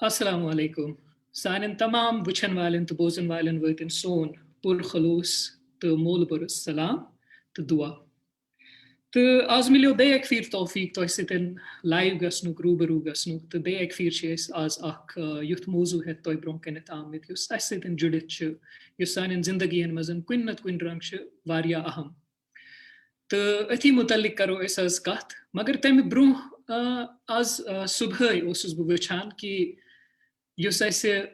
Assalamu alaikum. Sanin tamam wuchan walen to bozen walen waitin son pur khalus to molburus salam to dua. To as milio be ek vier tawfiq to sitin live gasnu gruberu gasnu to be ek vier ches as ak youth mozu het toy bronken et amit yus sitin judit chu yus sanin zindagi en mazan quinnat quinn rang chu varia aham. To athi mutalik karo es as kat magar tem bru as subhay osus bu wichan ki Yus aise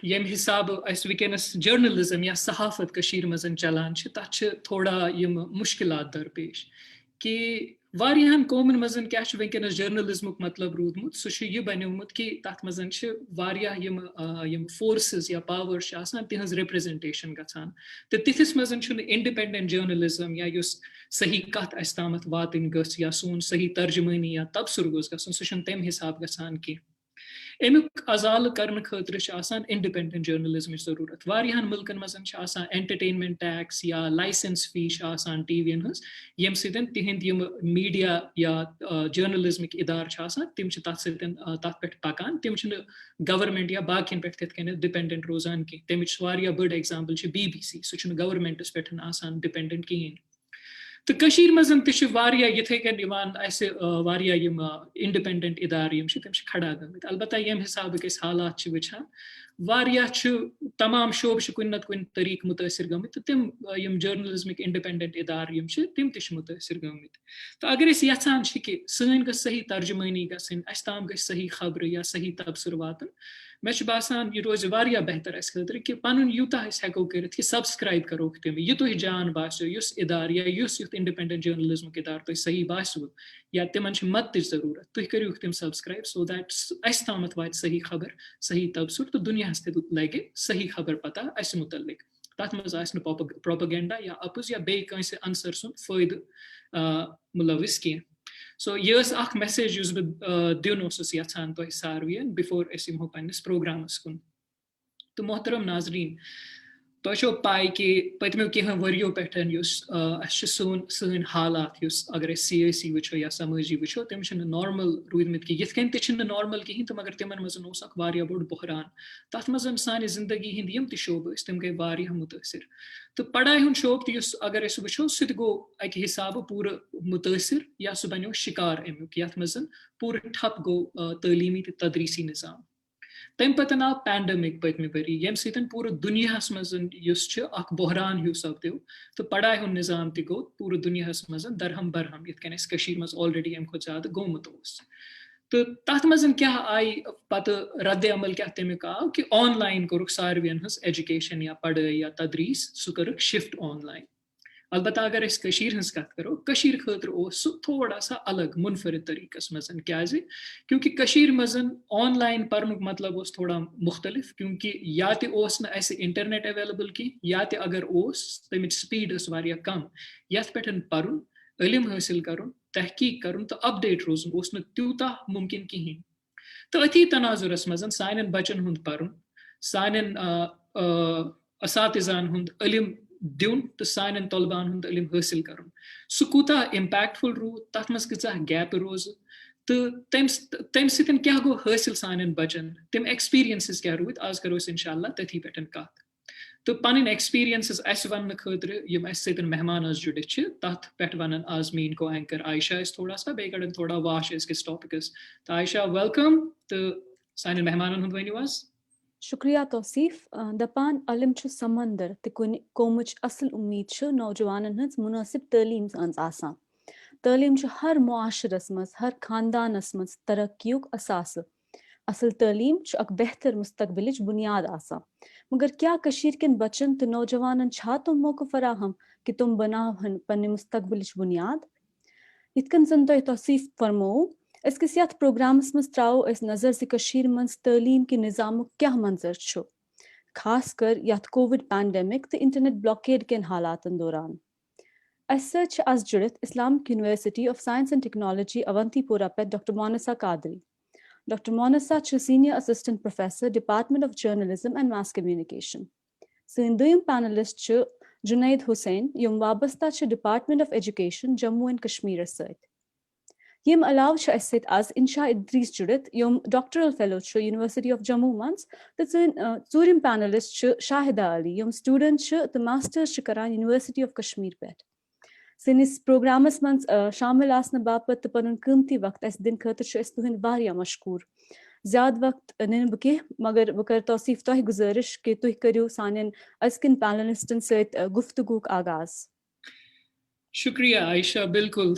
yem hisab as weekends journalism या सहाफत कशीर मजन चलान छ तछ थोड़ा यम मुश्किलात दरपेश कि वारियान कौमन मजन क्या छ weekends journalism मतलब रूदमुत सो छ ये बनेमुत कि तथ मजन छ वारिया यम forces या powers छ आसान तिहज representation गछान त तिथिस मजन छ independent journalism या युस सही कथ अस्तामत वातिन गस या सोन सही तर्जमानी या तबसुर गस गसन सो छ तम हिसाब गछान कि एमुक अजाल करन खतर आसान इंडिपेंडेंट जर्नलिज्म जरूरत वारियान मुल्कन मजन आसान एंटरटेनमेंट टैक्स या लाइसेंस फी आसान टीवीन हज यम सिदन तिहिंद यम मीडिया या जर्नलिज्मिक इदार आसान तिम तथ पे पकान तिम गवर्नमेंट या बाकियन पे तिथ कन डिपेंडेंट रोजान की तमिच वारिया बड़ एग्जांपल BBC सह गवर्नमेंटस पे आसान डिपेंडेंट कहीं तो कशीर मजन तश वारिया यथे कन इवान ऐसे वारिया यम इंडिपेंडेंट इदार यम तम खड़ा गमित अलबत्ता यम हिसाब के हालात वचान वारिया तमाम शोब कुन नत कुन तरीक मुतासिर गमित तम यम जर्नलिज्मिक इंडिपेंडेंट इदार यम तम तश मुतासिर गमित तो अगर अस यछान कि सन ग सही तर्जमानी गसन अस ताम ग सही खबर या सही तबसर वातन मे बासान यह रोज वारिया बेहतर अस खतर कि पन यूता हेको कर सब्सक्राइब करो तम यह तुह जान बासो युस इदार या युस युथ इंडिपेंडेंट जर्नलिज्म इदार तुह सही बासो या तिमन मत जरूरत तुह करू तम सब्सक्राइब सो दैट अस तामत वात सही खबर सही तबसर तो दुनियास ते लगे सही खबर पता अस मुतलिक तथ मज आस प्रोपेगेंडा या अपुज या बे कंस अंसर सुन फायदे मुलविस कह So yes, अख message युस बह दिन यछान तुह सारवियन बिफोर अस यमो पन्निस प्रोग्रामस कुन तो मोहतरम नाजरीन तुह पाई कि पतमो कह वरियो पे सन हालात अगर सियासी वो या समाजी वो तम नॉर्मल रूदमित कि यथ कन नॉर्मल कहीं तो मगर तिमन मजन वारिया बोड़ बहरान तथ मजन सानि जिंदगी हिंद यम त शोब तम गई वारिया मुतासिर तो पढ़ाई हुंद शोब त अगर अस वो सह गो अक हिसाब पूर मुतासिर या सह बनो शिकार अमुक यथ मजन पूर ठप गो तलीमी तो तदरीसी निज़ाम तम पतन आव पैंडमिक पतमे वरी यम सतन पूरे दुनियास मजन बहरान हूँ सपदो तो पढ़ाई हुंद निज़ाम त गो पूरे दुनियास मजन दरहम बरहम यथ कन कशीर मज ऑलरेडी अम खुद ज्यादा गोमुत तो तथ मजन क्या आई पत रद्द अमल क्या तमिक आव कि ऑनलाइन कोरुक सारवियन हज एजुकेशन या पढ़ाई या तदरीस सह कोरुक शिफ्ट ऑनलाइन अलबत्ता अगर अस कशीर हज कत करो कशीर खतर सह थोड़ा सा अलग मुनफरिद तरीकस मजन क्या क्योंकि कशीर मजन ऑनलाइन पढ़नुक मतलब उस थोड़ा मुख्तलिफ क्योंकि या तो इंटरनेट अवेलेबल की या तो अगर तमिच स्पीड वारिया कम यथ पे पढ़ुन इल्म हासिल करुन तहकीक करुन तो अपडेट रोजन त्यूता मुमकिन कहीं तो अथी तनाजुरस मजन सान बचन हुंद पढ़ुन सान असातिजान हुंद इल्म दिन तो सान तलबान हुंद इल्म हासिल करुन सह कूता इम्पैक्टफुल रूद तथ मज कह गैप रोज तो तम सतन क्या गो हासिल सान बचन तम एक्सपीरियंसेस क्या रूद आज करो इंशाल्लाह तथी पे कत तो पन एक्सपीरियंसेस अस वन खतर यम अस सतन मेहमान जुड़ित तथ पे वन आज मीन को एंकर आयशा थोड़ा सा बे कड़न थोड़ा वाश किस टॉपिकस तो आयशा वेलकम तो सान मेहमान हुंद वनियो आज शुक्रिया तौसीफ दपान अलम छु समंदर ते कोमुच असल उम्मीद नौजवानन हज मुनासिब तालीम आसान तालीम हर मुआशरस मज हर खानदानस मज तरक्कीक असास असल तालीम अक बेहतर मुस्तकबिल बुनियाद आसा मगर क्या कशीर किन बचन तो नौजवानन तुम मौका फराहम कि तुम बनाहन पन्ने मुस्तकबिल बुनियाद इतकन जन तौसीफ फरमो किस यथ प्रोग्रामस मज त्राओ नजर से कशीर मज तालीम के निज़ाम क्या मंजर छु खास कर यथ कोविड पैंडेमिक तो इंटरनेट ब्लॉकेड के हालातन दौरान आज जुड़ित Islamic university of science and technology Awantipora पे doctor Monsa Qadri doctor Monsa senior assistant professor department of journalism and mass communication सन दोयम पैनलिस्ट जुनैद हुसैन यम वाबस्ता department of education Jammu and Kashmir सत Yim alav छ अस सत आज इंशा इद्रीस जुड़ित यम डॉक्टरल फेलो छ यूनिवर्सिटी ऑफ जम्मू मंस त ज़ूरिम पैनलिस्ट छ शाहिदा अली यम स्टूडेंट छ त मास्टर्स छ करान यूनिवर्सिटी ऑफ कश्मीर पे सनिस प्रोग्रामस मंस शामिल आसन बापत पनुन कीमती वक्त अस दिन खतर छ अस तुहिंद वारिया मशकूर ज्यादा वक्त निन बके मगर वकर तौसीफ तोह गुजारिश कि तुह करियो सानिन अस्किन पैनलिस्टन सत गुफ्तगूक आगाज। शुक्रिया आयशा, बिल्कुल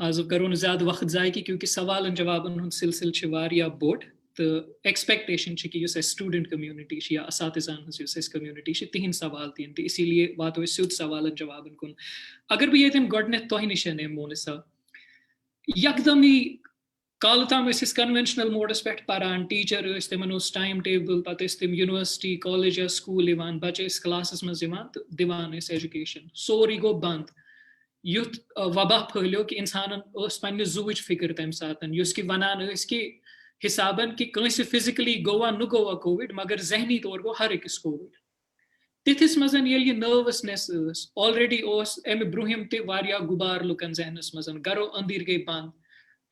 आज करो ज्यादा वक्त जाय की क्योंकि सवाल जवाबन हुंद सिलसिल छ वारिया बोड तो एक्सपेक्टेशन छ कि युस स्टूडेंट कम्युनिटी या असातिज़ान हंस युस कम्युनिटी छ तिहिन सवाल तीन तो इसीलिए वातो सुद सवालन जवाबन कुन अगर भी ये गोडनेथ तोह निश मोनिसा यकदम ही काल ताम कन्वेंशनल मोडस पे पारान टीचर तिमन टाइम टेबल पे तम यूनिवर्सिटी कॉलेज या स्कूल बच्चे क्लासस मज दिवान एजुकेशन सोरी गो बंद युथ वबा फहलो कि इंसान पे जूच फिक्र तम सात कि वनान कि हिसाबन कि कंस फिजिकली गोवा न गोवा कोविड मगर जहनी तौर गो हर अकिस कोविड तिथिस मज ये नर्वसनेस ऑलरेडी अमे ब्रूहिम तह गुबार लुकन जहनस मज गरो अंदर गई बंद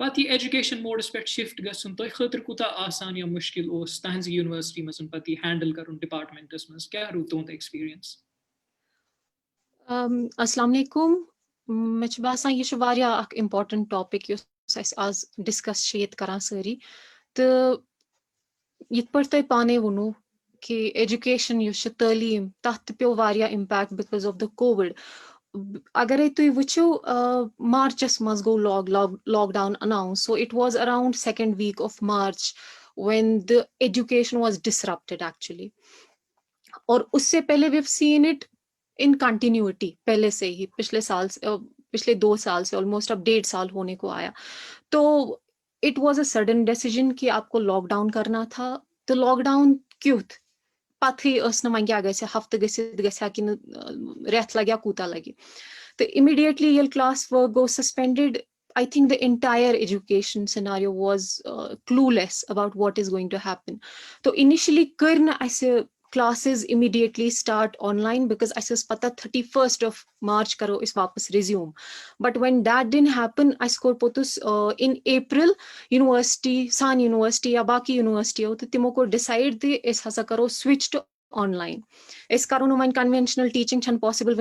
पत यह एजुकेशन मोडस पे शिफ्ट गसन तुह खतर कूता आसान या मुश्किल तहज यूनिवर्सिटी मज पे हैंडल कर डिपार्टमेंटस मज क्या रू तुंद एक्सपीरियंस? अस्सलाम वालेकुम, मे बासान यह वारिया अक इम्पोर्टेंट टॉपिक युस आज डिस्कस करान सारी तो यित पर तुह पाने वोनो कि एजुकेशन युस तालीम तथ पे वारिया impact because of the covid अगर तुह वुचो मार्चस मज गो lockdown announce so it was around second week of March when the education was disrupted actually और उससे पहले we've seen it in continuity पहले से ही पिछले 2 साल से ऑलमोस्ट अब 1.5 साल होने को आया तो it was a sudden decision कि आपको लॉकडाउन करना था तो लॉकडाउन क्यों पथी वन क्या गसे हफ्ते गसा कि रेथ लगे कूता लगे तो इमीडिएटली ये class work go suspended I think the entire education scenario was clueless about what is going to happen. So initially करना ऐसे classes immediately start online because I was पता 31st of March करो इस वापस resume. But when that didn't happen, I scored पोतुस in April university सान university या बाकी university हो तो तिमो को decide दे इस हसा करो switch to online. इस करो नो वन conventional teaching छन possible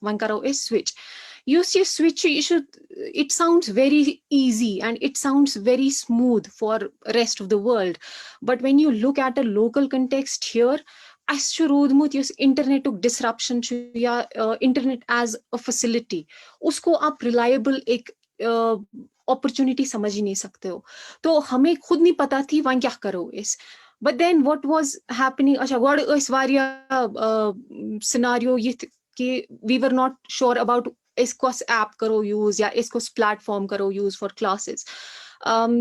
वन करो इस switch. You see switch it sounds very easy and it sounds very smooth for rest of the world but when you look at a local context here ashurudmut yus internet disruption या internet as a facility उसको आप reliable एक opportunity समझ ही नहीं सकते हो तो हमें खुद नहीं पता थी वहाँ क्या करो इस but then what was happening अच्छा गॉड इस वारिया scenario ये कि we were not sure about इसको ऐप करो यूज या इसको प्लेटफॉर्म करो use for classes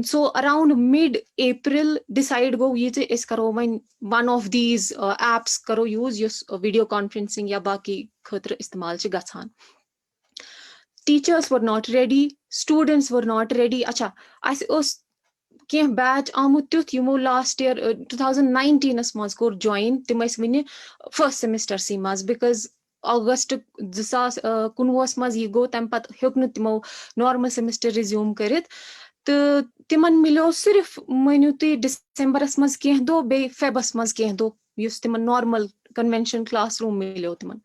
so around mid April decide गो ये इस करो वन ऑफ दीज एप्स करो यूज युस वीडियो कॉन्फ्रेंसिंग या बाकी खतर इस्तेमाल छ गछान teachers were not ready students were not ready अच्छा कह बैच आमुत तुथ यमो लास्ट ईयर 2019 मज कोर ज्वाइन तिम वन फर्स्ट सेमेस्टर सी मज बिकॉज अगस्त 2019 मज यह गो तम पत हेक न तिमो नॉर्मल सेमेस्टर रिज्यूम करित तो तिमन मिलो सिर्फ मनु तुम डिसेंबरस मज कह दो बे फेबस मज कह दो युस तिमन नॉर्मल कन्वेंशन क्लासरूम मिलो तिमन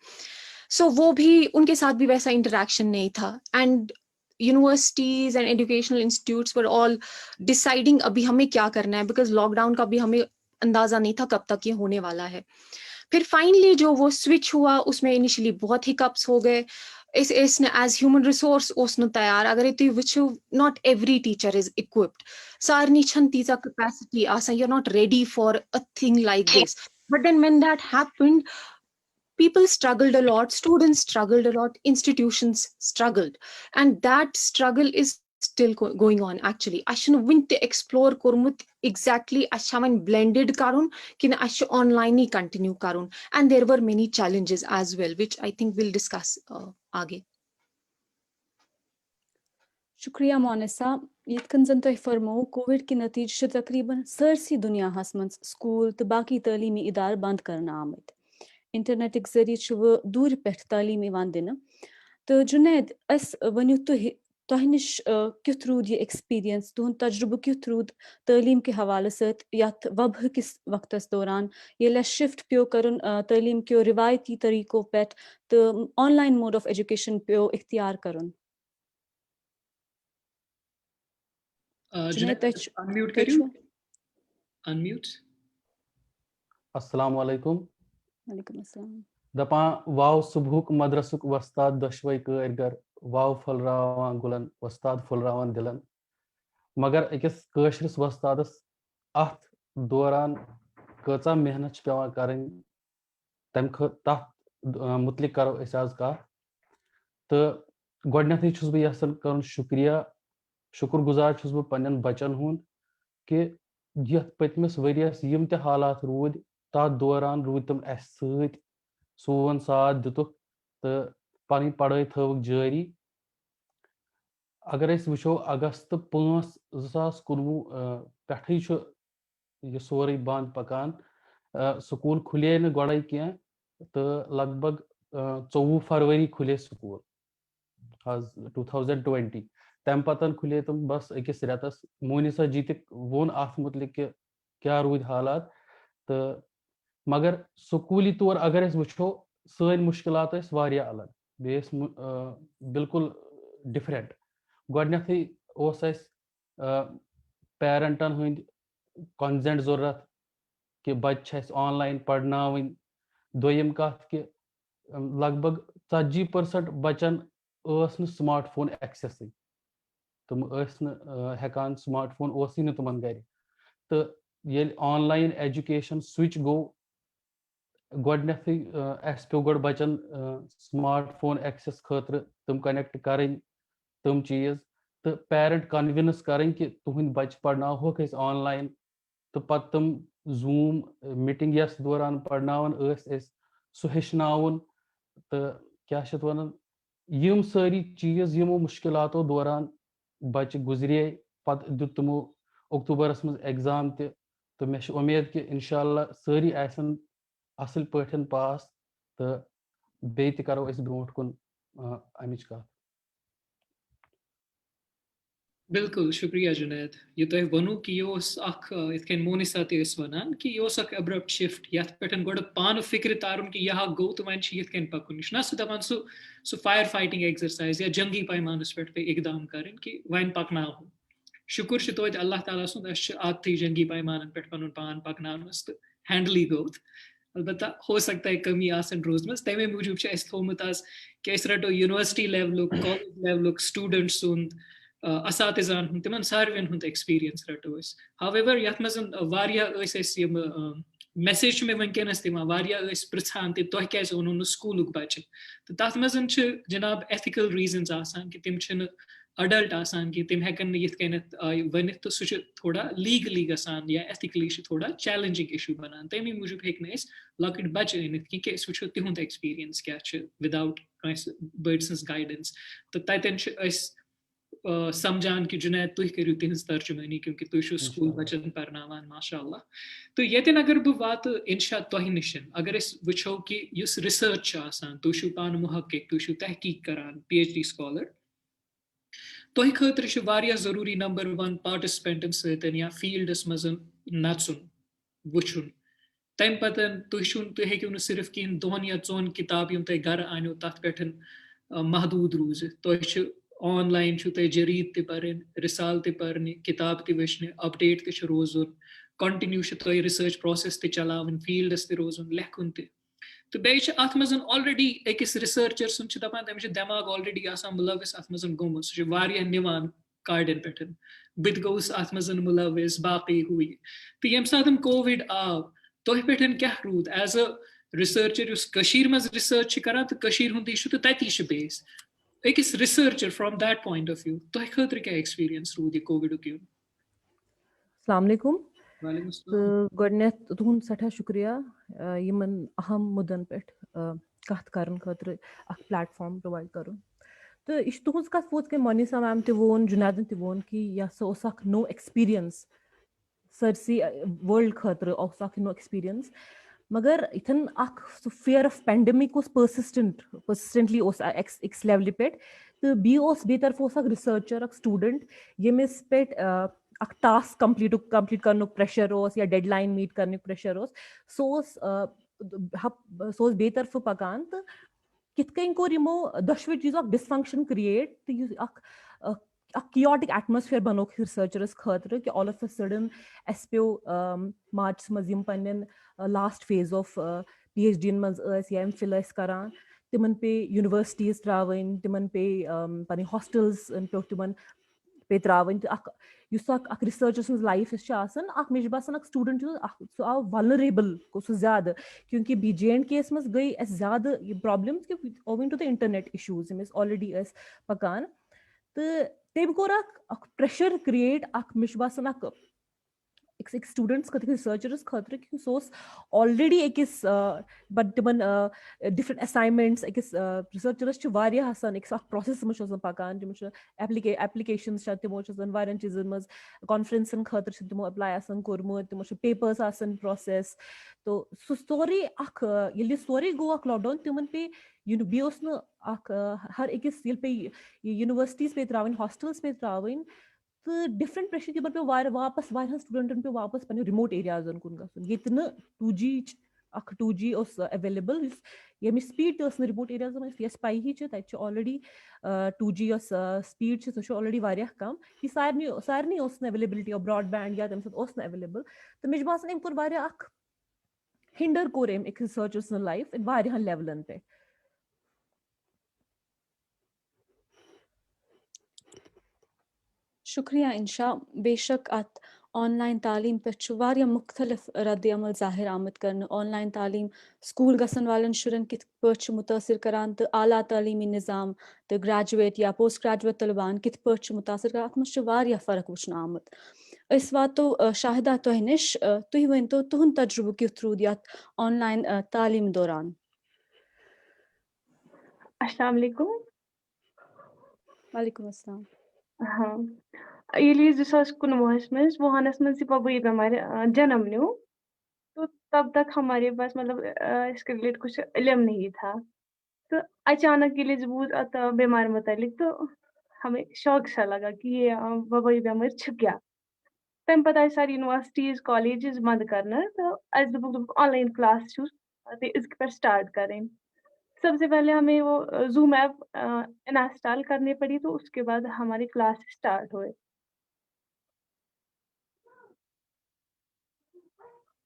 सो वो भी उनके साथ भी वैसा इंटरेक्शन नहीं था and universities and educational institutes were all deciding अभी हमें क्या करना है बिकॉज लॉकडाउन का भी हमें अंदाजा नहीं था कब तक ये होने वाला है फिर फाइनली जो वो स्विच हुआ उसमें इनिशियली बहुत हिकअप्स हो गए इसने एज ह्यूमन रिसोर्स ओसन तैयार अगर तुम वो not every teacher is equipped सारनी छन तीजा कैपेसिटी आसान you are not ready for a thing like this but then when that happened people struggled a lot, students struggled a lot, institutions struggled, and that struggle is still going on actually. I should win to explore kormut exactly ashaman blended karun kin ash online hi continue karun and there were many challenges as well which I think we'll discuss aage. शुक्रिया मोनिसा यितकन जन तुह फरमो Covid के नतीजे तकरीबन Cersei दुनिया हसमंस school तो बाकी तालीमी इदार बंद करना आमद इंटरनेट जरिए वो दूर पे तालीम दिन तो जुनैद अस वनु तुह तोह निश क्युथ रूद ये एक्सपीरियंस तुहन तजुर्बह क्युथ रूद तालीम के हवाले सत यथ वबह किस वक्तस दौरान ये शिफ्ट प्यो करन तालीम के रिवायती तरीकों पेट तो ऑनलाइन मोड ऑफ एजुकेशन प्यो इख्तियार करन जुनैद अनम्यूट करियो अनम्यूट अस्सलाम वालेकुम वालेकुम अस्सलाम दपा वाव सुबहुक मदरसुक वस्ताद दशवई कर वाव फलरावान गुलन वस्ताद फलरावान दिलन मगर अकिस कशरिस वस्तादस अथ दौरान कचा मेहनत पेवान करन तम तथ मुतलिक करो अस आज कथ तो गोडनेथै छुस बह यसन करन शुक्रिया शुक्रगुजार छुस बह पन्नन बचन हुंद कि यथ पतमिस वरियस यम ते हालात रूद तथ दौरान रूद तम अस सत सोन साथ दितुक तो पनी पढ़ाई थवक जारी अगर अस वुचो अगस्त 5 2019 पे यह सोरे बंद पकान स्कूल खुले न गोड़े कह तो लगभग 24 फरवरी खुले स्कूल 2020 तम पतन खुले तुम बस अकिस रेतस मोनिसा जी तक वोन अथ मुतलिक कि क्या रूद हालात तो मगर स्कूली तौर अगर अस वुचो सन मुश्किलात वारिया अलग बेस बिल्कुल डिफरेंट गोडनेथै ओस अस पेरेंटन हंद कंसेंट जरूरत कि बच्चे ऑनलाइन पढ़नावन दोयम कथ कि लगभग 40% बच्चन स्मार्टफोन एक्सेस तुम हेकान स्मार्टफोन ओसी न तुमन गर तो ये ऑनलाइन एजुकेशन स्विच गो गोडनेथै अस पे गोड बच्चन स्मार्टफोन एक्सेस खतर तुम कनेक्ट करें तुम चीज तो पेरेंट कन्विंस करें कि तुहंद बच्चे पढ़नावोक ऑनलाइन तो पत तुम जूम मीटिंग यस दौरान पढ़नावन सह हेचनावन तो क्या वन यम सारी चीज यमो मुश्किलातों दौरान बच्चे गुजरे पत दुत तमो अक्टूबरस मज एग्जाम तो मे उम्मीद कि इंशाल्लाह सारी आसन असल पठन पास तो बे करो अस ब्रोट कुन अमिच कथ बिल्कुल शुक्रिया जुनैद ये तो वनु कि ये मोनिसा वन कि यह अब्रप्ट शिफ्ट ये पे पान फिक्र तारुन कि यह गो तो वन ये पकुन यह सह दपान सह फायर फाइटिंग एक्सरसाइज या जंगी पैमानस पे इकदाम कर कि वन पकनावो शुक्र तो अल्लाह ताला सुन आदत जंगी पैमान पे पन पान पकनानस तो हैंडल गो अलबत्ता हो सकता है कमी आसन रोज मज तमे मूजूब थोमुत कि रटो university level college level student सुंद असातिजान तिमन सारवन हुंद एक्सपीरियंस रटो हावेवर यथ मज मैसेज में वनकस पृछान तुह क्या ओन स्कूल बच्चे तो तथ मज जनाब एथिकल रीजन आसान कि तिम अडल्ट आसान कि तिम हेकन वन तो सह थोड़ा लीगली गसान या एथिकली थोड़ा चैलेंजिंग इशू बनान तमी मूजूब हेकन लकट बच्चे अनित कि वो तिहुंद एक्सपीरियंस क्या विदाउट बड़ सज गाइडेंस तो ततन समझान कि जुनैद तुह करू तिहज तर्जुमानी क्योंकि तुह स्कूल बच्चन परनावान माशाअल्लाह तो येतन अगर बह वात इंशा तुह निशन अगर वो कि रिसर्च आसान तुह पान मुहक्किक तुह तहकीक करान PhD स्कॉलर तुह खतर वारिया जरूरी नंबर 1 पार्टिसिपेंटन सतन या फील्डस मज नचुन वुचुन तम पतन तुह हेकु सिर्फ कहीं दोन या 4 किताब यम तुह घर आनो तथ पे महदूद रूज तुह ऑनलाइन तुह जरीद त पर्न रिसाल त पर्न किताब त वचन अपडेट त रोजुन कंटिन्यू तुह रिसर्च प्रोसेस त चलावन फील्डस त रोजुन लेखुन त तो बे अत मज ऑलरेडी अकिस रिसर्चर सुन दपान तमिस दिमाग ऑलरेडी आसान मुलविस अत मज गोमुत सह निवान कार्डन पे बत गोस अत मज मुलविस बाकी हुई तो यम सात कोविड आव तुह पे क्या रूद एज अ रिसर्चर मज रिसर्च करान तो हुंद तो तती बेस अकिस researcher from that point of view तुह खतर क्या एक्सपीरियंस रूद यह कोविड अस्सलाम वालेकुम वालेकुम गोडनेथ तुहंद सठा शुक्रिया यमन अहम मुद्दन पे कथ करन खतर अख प्लेटफॉर्म प्रोवाइड कर तो यह तुहज कथ वो कि मोनिसा मैम तोन जुनैदन तोन कि यह सह नो एक्सपीरियंस सरसी वर्ल्ड खतर नो एक्सपीरियंस मगर इथन अख fear of pandemic was persistently ओस x level पे तो बी ओस बेतरफ ओस अक researcher अक student यमिस पे अक task complete करनुक pressure ओस या deadline meet करनुक pressure ओस सोस बेतरफ पकान तो कित कहीं को रिमो दशवे चीज़ अक dysfunction create तो यू अक chaotic atmosphere बनोक researchers खतर कि all of a sudden एसपीओ मार्च मजिम पन्नन last phase of PhD in मंज या MPhil करान तिमन पे universities त्रावन तिमन पे पनी hostels पे तिमन पे त्रावन तो अक युस अक researcher सुन life इस चासन अक मेज बासन अक student जो अक सो आ vulnerable को सो ज़्यादा क्योंकि BJN केस में गई ऐस ज़्यादा ये problems कि owing to the internet issues इमें already ऐस पकान तो तेम को अक pressure create अक मेज बासन अक एक स्टूडेंट्स खतर रिसर्चर्स खतर कि सोस ऑलरेडी एकस बट तिमन डिफरेंट असाइनमेंट्स एकस रिसर्चर्स च वारिया हसन एक प्रोसेस मच आसान पकान तिम एप्लीकेशंस छ तिमो छ वारियन चीजन मज कॉन्फ्रेंसन खतर छ तिमो अप्लाई आसान कोरमो तिमो छ पेपर्स आसान प्रोसेस तो सो स्टोरी अख यली स्टोरी गो अख लॉकडाउन तिमन पे बियोस न अख हर एकस यल पे यूनिवर्सिटीज पे त्रावन हॉस्टल्स पे त्रावन तो डिफरेंट प्रेशर के पे वापस वारियन स्टूडेंटन पे वापस पने रिमोट एरियाजन कुन गसन येतन 2G अख 2G ओस अवेलेबल यमि स्पीड ओस रिमोट एरियाज में यस पाई ही छ तच ऑलरेडी 2G ओस स्पीड छ सो ऑलरेडी वारिया कम कि सारनी ओस अवेलेबिलिटी ऑफ ब्रॉडबैंड या तम ओस अवेलेबल तो मेज बासन एम कोर वारिया अख हिंडर कोर एम एक रिसर्चर्स न लाइफ इन वारियन लेवलन पे शुक्रिया इंशा बेशक अत ऑनलाइन तालीम पे वारिया मुख्तलिफ रद्द अमल ज़ाहिर आमद कर ऑनलाइन तालीम स्कूल गसन वालन शुरन कित पच मुतासिर करान तो आला तालीमी निज़ाम तो ग्रेजुएट या पोस्ट ग्रेजुएट तलबान कित पच मुतासिर कर अत मच वारिया फ़र्क वुचन आमद इस बात तो शाहिदा तो निश तुही वन तो तुहन तजुर्बे कित रूद यात ऑनलाइन तालीम दौरान अस्सलाम वालेकुम वालेकुम अस्सलाम हाँ ये 2019 में वुहानस में वबई बीमार जन्म न्यू तो तब तक हमारे पास मतलब इसके रिलेटेड कुछ इल्म नहीं था तो अचानक ये जब बीमार मुतालिक तो हमें शौक सा लगा कि ये वबई बीमार छ क्या तम पता सारी यूनिवर्सिटीज कॉलेजेस बंद करना तो अस ऑनलाइन क्लास इसके पर स्टार्ट करें सबसे पहले हमें वो जूम ऐप इंस्टॉल करनी पड़ी तो उसके बाद हमारी क्लास स्टार्ट हुए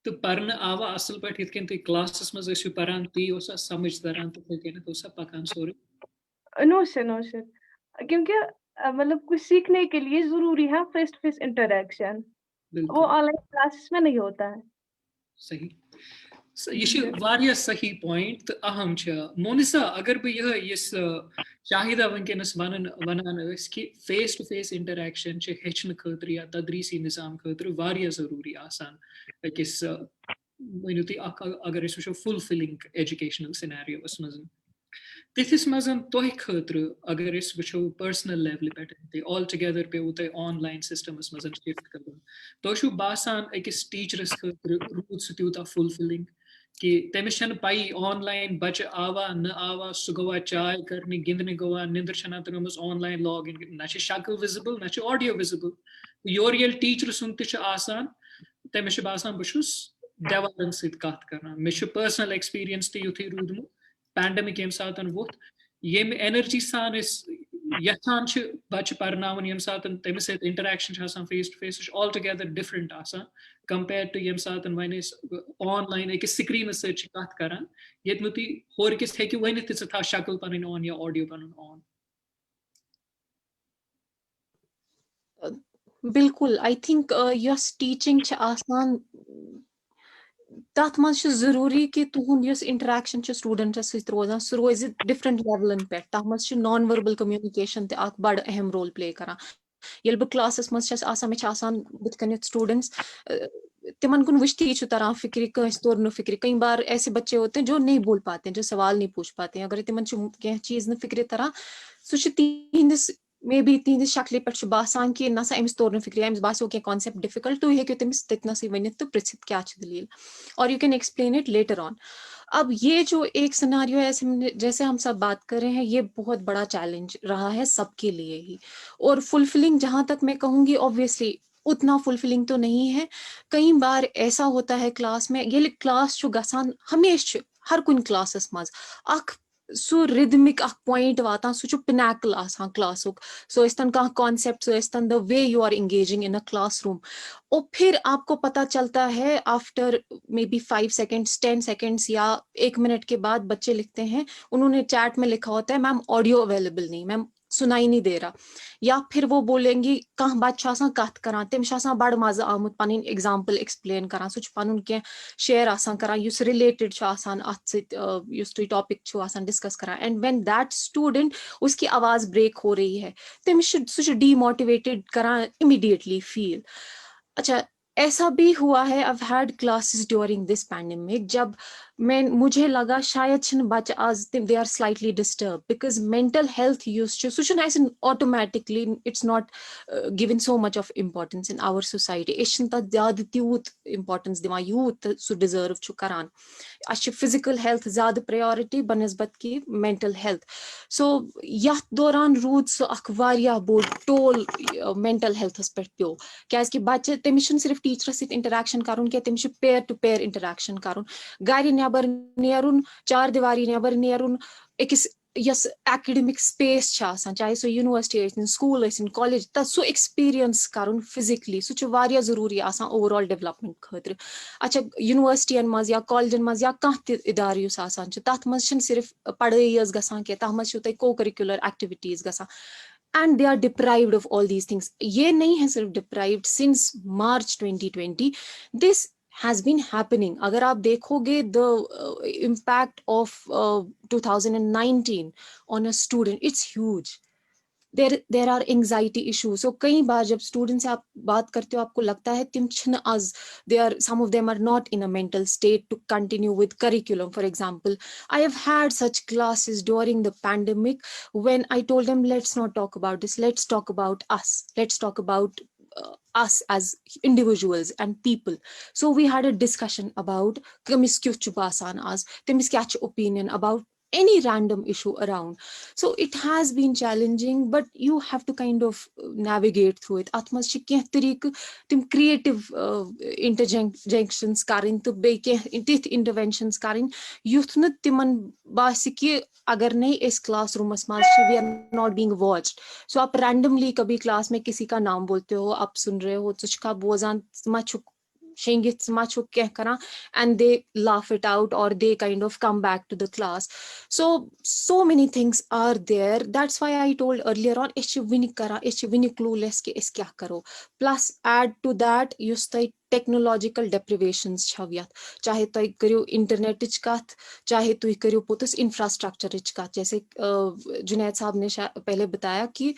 तो पर्न आवा असल पे इत कन तुम क्लासस मज ٲسِو परान ती ओसा समझ दरान तो कन ओसा पकान सोरे नोशन क्योंकि मतलब कुछ सीखने के लिए जरूरी है फेस टू फेस इंटरेक्शन वो ऑनलाइन क्लासेस में नहीं होता है सही ये सही पॉइंट तो अहम मोनिसा अगर बह यस शाहिदा वनकस वनान कि फेस टू फेस इंटरेक्शन हेचन खतर या तदरीसी निज़ाम खतर जरूरी आसान अकिस वनु तुम अगर वो फुलफिलिंग एजुकेशनल सिनेरियोस मज तिथिस मज तुह खतर अगर वो पर्सनल लेवल पे ऑल टुगेदर पे ऑनलाइन सिस्टमस मज शिफ्ट कर तुह बासान अकिस टीचरस खतर रूद सह तूता फुलफिलिंग कि तमिस पाई ऑनलाइन बच्चे आवा न आवा सह गवा चाय करने गिंदने गवा निंदर छना तगमस ऑनलाइन लॉग इन ना शक्ल विजिबल ना ऑडियो विजिबल योर ये टीचर सुन आसान तमिस बासान बहुस देवारन सत कत कर मे पर्सनल एक्सपीरियंस तुथु रूदमुत पैंडमिक ये सात वोत ये एनर्जी सान यहान बच्चे पर्नावन ये सात तमिस interaction face to face all together different आसान कंपेयर टू ये सात वन ऑनलाइन एक स्क्रीन सत कत कर ये तुम होरकिस हेकि वन था शक्ल पन ऑन या ऑडियो पन ऑन बिल्कुल आई थिंक यस टीचिंग आसान तथ मज जरूरी कि तुहद इंटरेक्शन स्टूडेंटस सत रोजान सह रोज डिफरेंट लेवलन पे तथ मज नॉन वर्बल कम्युनिकेशन बड़ अहम रोल प्ले करान ये बह क्लासस मज बुत कन स्टूडेंट्स तिमन कुन वुचती तरह फिक्र कंस तोर न फिक्र कई बार ऐसे बच्चे होते हैं जो नहीं बोल पाते हैं जो सवाल नहीं पूछ पाते हैं अगर तिमन कह चीज न फिक्र तरह सह तिहंदिस मे बी तीन शक्ल पे बासान कि नसा अमिस तोर फिक्र अमिस बासो क्या कॉन्सेप्ट डिफिकल्ट तुम हेक्यो तमिस ततनसै वनित तो पृछित क्या दलील और you can explain it later on. अब ये जो एक सिनारियो है जैसे हम सब बात कर रहे हैं, ये बहुत बड़ा चैलेंज रहा है सबके लिए ही, और फुलफिलिंग जहां तक मैं कहूंगी ऑब्वियसली उतना फुलफिलिंग तो नहीं है। कई बार ऐसा होता है क्लास में, ये क्लास जो गसान हमेशा हर कुन क्लासस मज अख सो रिदमिक अख पॉइंट वातान सो पिनाकल आसान क्लासुक, सो इस्तन कह कॉन्सेप्ट, सो इस्तन the way you are engaging in a classroom, और फिर आपको पता चलता है after maybe 5 seconds 10 seconds या 1 मिनट के बाद बच्चे लिखते हैं, उन्होंने चैट में लिखा होता है मैम ऑडियो अवेलेबल नहीं, मैम सुनाई नहीं दे रहा, या फिर वो बोलेंगी कह बच्चा कत करान तमिस बड़ मजा आमुत पन एग्जाम्पल एक्सप्लेन करान, सह पन कह शेयर आसान करान युस रिलेटेड अत सत टॉपिक डिस्कस करान, एंड व्हेन दैट स्टूडेंट उसकी आवाज ब्रेक हो रही है तमिस सह डीमोटिवेटेड करान इमीडिएटली फील। अच्छा, ऐसा भी हुआ है, I've had classes during this pandemic जब मुझे लगा शायद बच्चे आज they are slightly disturbed because mental health used to सह automatically it's not given so much of importance in our society, ज़्यादा त्यूत importance दिवान यूत सह deserve छु करान, physical health ज़्यादा priority बनस्बत की mental health, so यथ दौरान रूद सह अख वारिया बोड टोल mental health पे प्यो क्या बच्चे तमिस सिर्फ टीचर सत इंटरेक्शन करुन क्या तमिस पेयर टू पेयर इंटरेक्शन करुन, गर नेबर नेरुन चार दीवारी नेबर नेरुन अकिस यस एकेडमिक स्पेस चाहे सो यूनिवर्सिटी स्कूल कॉलेज तथ सो एक्सपीरियंस करुन फिजिकली सह वारिया जरूरी ओवरऑल डेवलपमेंट खतर। अच्छा, यूनिवर्सिटियन मज या कॉलेजन मज या कह इदार युस तथ मज सिर्फ पढ़ाई गसान क्या तथ मज को करिकुलर एक्टिविटीज गसान, and they are deprived of all these things। ये नहीं है सिर्फ deprived, since March 2020 this has been happening। अगर आप देखोगे the impact of 2019 on a student, it's huge। there are anxiety issues, so कई बार जब students से आप बात करते हो आपको लगता है तिम छन आज some of them are not in a mental state to continue with curriculum। For example, I have had such classes during the pandemic when I told them let's not talk about this, let's talk about us, let's talk about us as individuals and people। So we had a discussion about kamis kyu chu basan az, temis kya chu opinion about any random issue around। So it has been challenging, but you have to kind of navigate through it। Atmas chi keh tarik tim creative interjections karin to be keh interventions karin youth na timan basi ki agar nahi is classroom mas we are not being watched, so आप randomly कभी class में किसी का नाम बोलते हो, आप सुन रहे हो तुझका बोझान मचुक shengit machu keh kara, and they laugh it out or they kind of come back to the class। So many things are there, that's why I told earlier on ish wini kara ish wini clueless ke is kya karo, plus add to that yus tai technological deprivations छवियत, चाहे तो करियो internet कथ, चाहे तो करियो पोतस infrastructure कथ, जैसे जुनैद साहब ने पहले बताया कि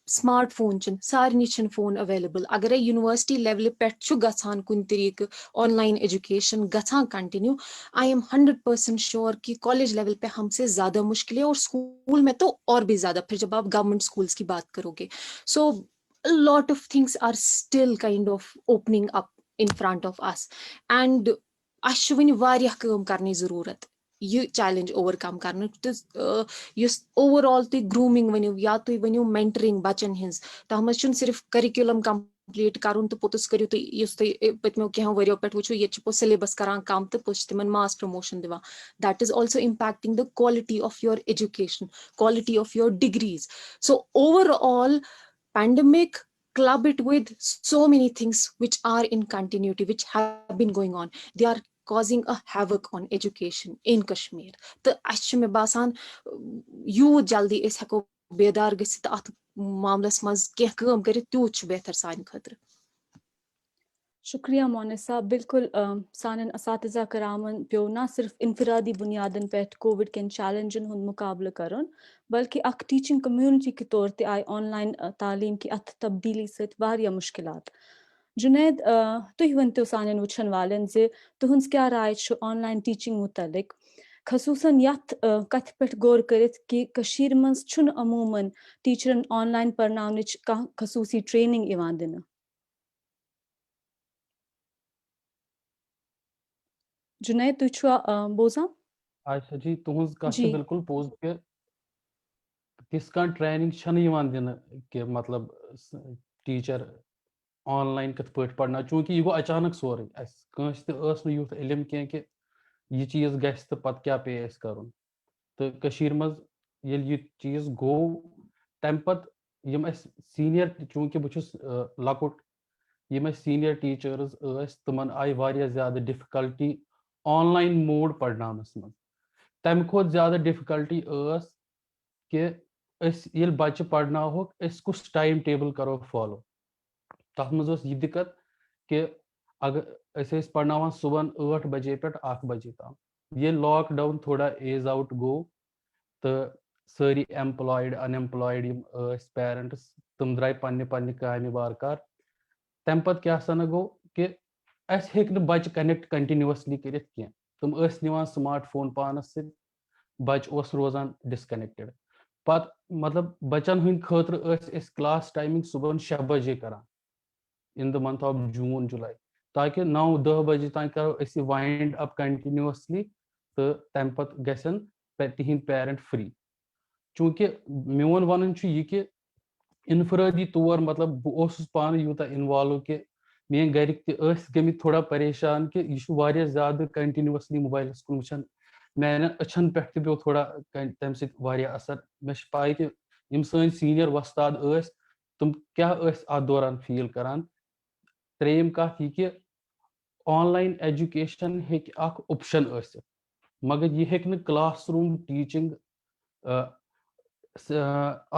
स्मार्टफोन सारे फोन अवेलेबल, अगर यूनिवर्सिटी लेवल पे गसान कुन तरीक ऑनलाइन एजुकेशन गसान कंटिन्यू, आई एम 100% श्योर कि कॉलेज लेवल पे हमसे ज़्यादा मुश्किल है, और स्कूल में तो और भी ज़्यादा, फिर जब आप गवर्नमेंट स्कूल्स की बात करोगे। सो a lot of things are still kind of opening up in front of us, and अश वनि वारिया काम करने ज़रूरत ये चैलेंज ओवरकम करने, युस ओवरऑल तुम ग्रूमिंग वनियो या तुम वनियो मेंटरिंग बच्चन हिंज, तथ मज सिर्फ करिकुलम कंप्लीट करुन तो पोतस करियो तुम युस तुम पत्मो कह वरियो पे वो ये पो सिलेबस करान कम तो पोच तिमन मास प्रमोशन दिवान, that is also impacting the quality of your education, quality of your degrees. So overall pandemic club it with so many things which are in continuity, which have been going on, they are causing a havoc on education in Kashmir। तो अच्छे में बासान यूत जल्दी इस हको बेदार गसित अत मामलस मज कह काम करित त्यूत छु बेहतर सान खतर। शुक्रिया मोनिसा, बिल्कुल सानन असातिज़ा करामन प्यो ना सिर्फ इनफरादी बुनियादन पे कोविड के चैलेंजन हुन मुकाबला करन, बल्कि अक टीचिंग कम्युनिटी के तौर ते आय ऑनलाइन तालीम की अथ तब्दीली सत वारिया मुश्किलात। जुनैद, तुह वंतो सानन वुछन वालन जे तुहंस क्या राय छु ऑनलाइन टीचिंग मुतलिक, खसूसन यथ कथ पे गौर करित कि कशीर मज छुन अमूमन टीचरन ऑनलाइन पढ़नावनिच कह खसूसी ट्रेनिंग इवान दिन जुनैद तुझ छुआ बोजा अच्छा जी तुहंज कथ जी बिल्कुल पोज के तिस कान ट्रेनिंग छन यिवान दिन कि मतलब टीचर ऑनलाइन कथ पढ़ पढ़ना चूंकि यह गो अचानक सोरे अस कंस ते अस न युथ इल्म के कि यह चीज गस तो पत क्या पे अस करन तो कशीर मज येल यह चीज गो तम पत यम अस सीनियर चूंकि बुछुस लकुट यम अस सीनियर टीचर्स अस तमन आई वारिया ज्यादा डिफिकल्टी ऑनलाइन मोड पढ़नानस मज तम खोत ज्यादा डिफिकल्टी अस कि अस येल बच्चे पढ़नाहोक अस कुछ टाइम टेबल करो फॉलो तथ मज यह दिक्कत कि अगर अस पढ़नावान सुबह 8 बजे पे 1 बजे तम ये लॉकडाउन थोड़ा एज आउट गो तो सारी एम्प्लॉयड अनएम्प्लॉयड पेरेंट्स तुम द्राय पन्ने पन्ने कामि वारकार तम पत क्या सन गो कि अस हेक न बच्चे कनेक्ट कंटिन्यूअसली करित की तुम निवान स्मार्टफोन पानस से बच्चे ओस रोजान डिस्कनेक्टेड पत मतलब बच्चन हंद खतर क्लास टाइमिंग सुबह 6 बजे करान in the month of June July ताकि 9-10 बजे तक करो अस वाइंड अप कंटिन्यूअसली तो तम पत गसन तिहिंद पेरेंट फ्री चूंकि मोन वन यह कि इनफरादी तौर मतलब बहुत पान यूता इन्वॉल्व कि मेन गरिक गमित थोड़ा परेशान कि यह ज्यादा कंटिन्यूअसली मोबाइल कुन वुचान मैन अछन पे पे थोड़ा तम सत्या असर मे पाई कि यम सन सीनियर वस्ताद तुम क्या अत दौरान फील करान त्रेम कथ यह कि ऑनलाइन एजुकेशन हेक ऑप्शन मगर यह हेक न क्लासरूम टीचिंग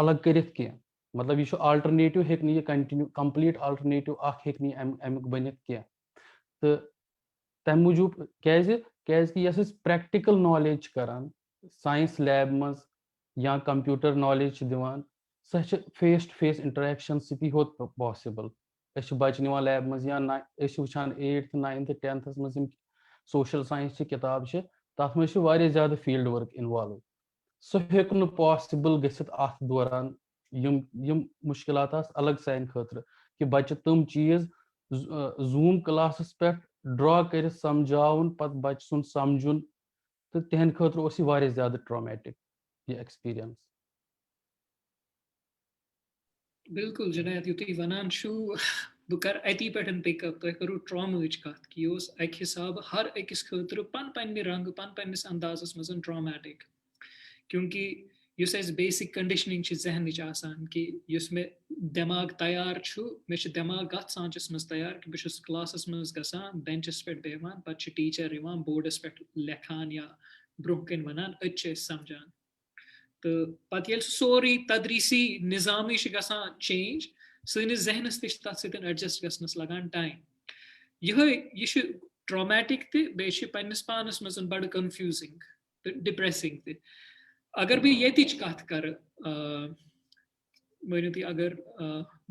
अलग करित की मतलब यह अल्टरनेटिव हेक यह कंटिन्यू कंप्लीट अल्टरनेटिव हेक अमुक बनित की तो तम मूजूब क्या प्रैक्टिकल नॉलेज करान साइंस लैब मज या कंप्यूटर नॉलेज दिवान सह फेस टू फेस इंटरेक्शन सती होत पॉसिबल बच्चे निवान लैब मज या वुचान 8th 9th 10th मज सोशल साइंस किताब तथ मज ज्यादा फील्ड वर्क इन्वॉल्व सह हेक न पॉसिबल गसित अत दौरान यम मुश्किलात अलग सान खतर कि बच्चे तम चीज जूम क्लास पे ड्रा कर समझावन पत बच्चे सुन समझुन तो तिहंद खतर ज्यादा ट्रॉमेटिक यह एक्सपीरियंस बिल्कुल जुनैद यु तुम वनान बह कर अती पे पिकअप तुम करो ट्रॉमच कत कि यह अक हिसाब हर अकिस खतर पन्न रंग पन्नस अंदाजस मज ट्रॉमेटिक क्योंकि युस अस बेसिक कंडीशनिंग जहनच आसान कि युस मे दिमाग तैयार मे दिमाग कत सांचस मज तैयार कि बस क्लासस मज गसान बेंचस पे बेहान पे टीचर बोर्डस पे लेखान या ब्रोह कन वनान अत समझान तो पत ये सोरी तदरीसी निज़ाम गसान चेंज सनिस जहनस तथ एडजस्ट गसनस लगान टाइम यह ट्रॉमेटिक ते पन्निस पानस मज बड़ कंफ्यूजिंग तो डिप्रेसिंग ते अगर बह ये कत कर मानो तुम अगर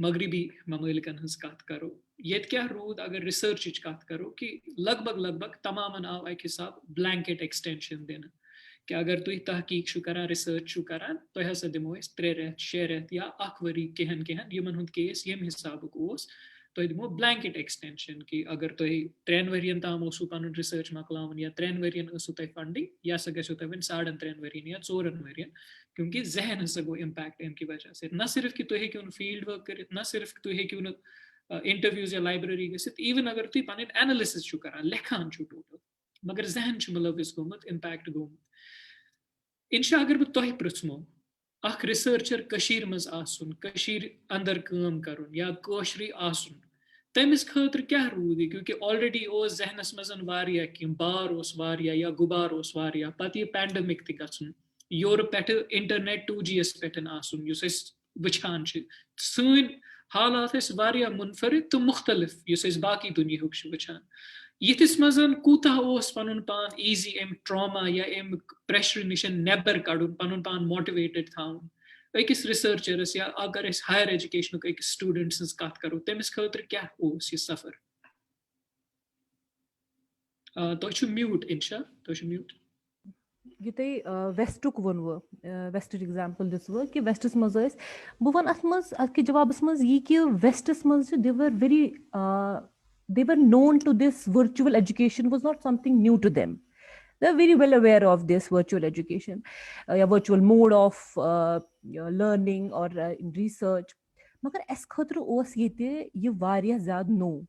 मगरबी ममालिकन हज कत करो ये क्या रूद अगर रिसर्च कत करो कि लगभग तमामन आव अक हिसाब ब्लैंकेट एक्सटेंशन दिन कि अगर तुम तहकीक करान रिसर्च करान तो हसा दिमो 3 रेत 6 रेत या 1 वरी कहन यमन हुंद केस यम हिसाबुक तो दिमो ब्लैंकेट एक्सटेंशन कि अगर तुम 3 वरियन ताम पन रिसर्च मकलावन या 3 वरियन तुम फंडिंग यह हसा गो तुम 3.5 वरियन या 4 वरियन क्योंकि जहन हसा गो इम्पैक्ट अमि वजह से न सिर्फ कि तुम हेक्यू फील्ड वर्क कर न सिर्फ तुम हेक्यू इंटरव्यूज या लाइब्रेरी गसित इवन अगर तुम पन एनालिसिस करान लेखान टोटल मगर जहन मुलविस गोमुत इम्पैक्ट गोमुत इंशा अगर बह तुह पृथ्मो अख रिसर्चर कशीर मज आसुन कशीर अंदर काम करुन या कोशरी आसुन तमिस खतर क्या रूद क्योंकि ऑलरेडी ओस जहनस मजन वारिया कि बार ओस वारिया या गुबार ओस वारिया पत यह पैंडमिक ति गछुन यूरोप पे इंटरनेट 2G पे आसुन युस अस वुछान सन हालात वारिया मुनफरिद तो मुख्तलिफ युस अस बाकी दुनियाहुक वुछान यिथिस मजन कूता ओस पनुन पान ईजी एम ट्रॉमा या एम प्रेशर निश नेबर कड़ुन पनुन पान मोटिवेटेड थाउन अकिस रिसर्चरस या अगर अस हायर एजुकेशन अकिस स्टूडेंट्स कत करो तमिस खतर क्या ओस यह सफर तुह म्यूट इंशा तुह म्यूट युते वेस्टुक वनव वेस्टुक एग्जांपल दिसव कि वेस्टस मज बह वन अथ मज अदके जवाबस मज ये कि वेस्टस मज दे वर known to this virtual education was not something new to them. They're very well aware of this virtual education, virtual mode of learning or in research. मगर अस खतर ओस ये वारिया ज़्यादा नो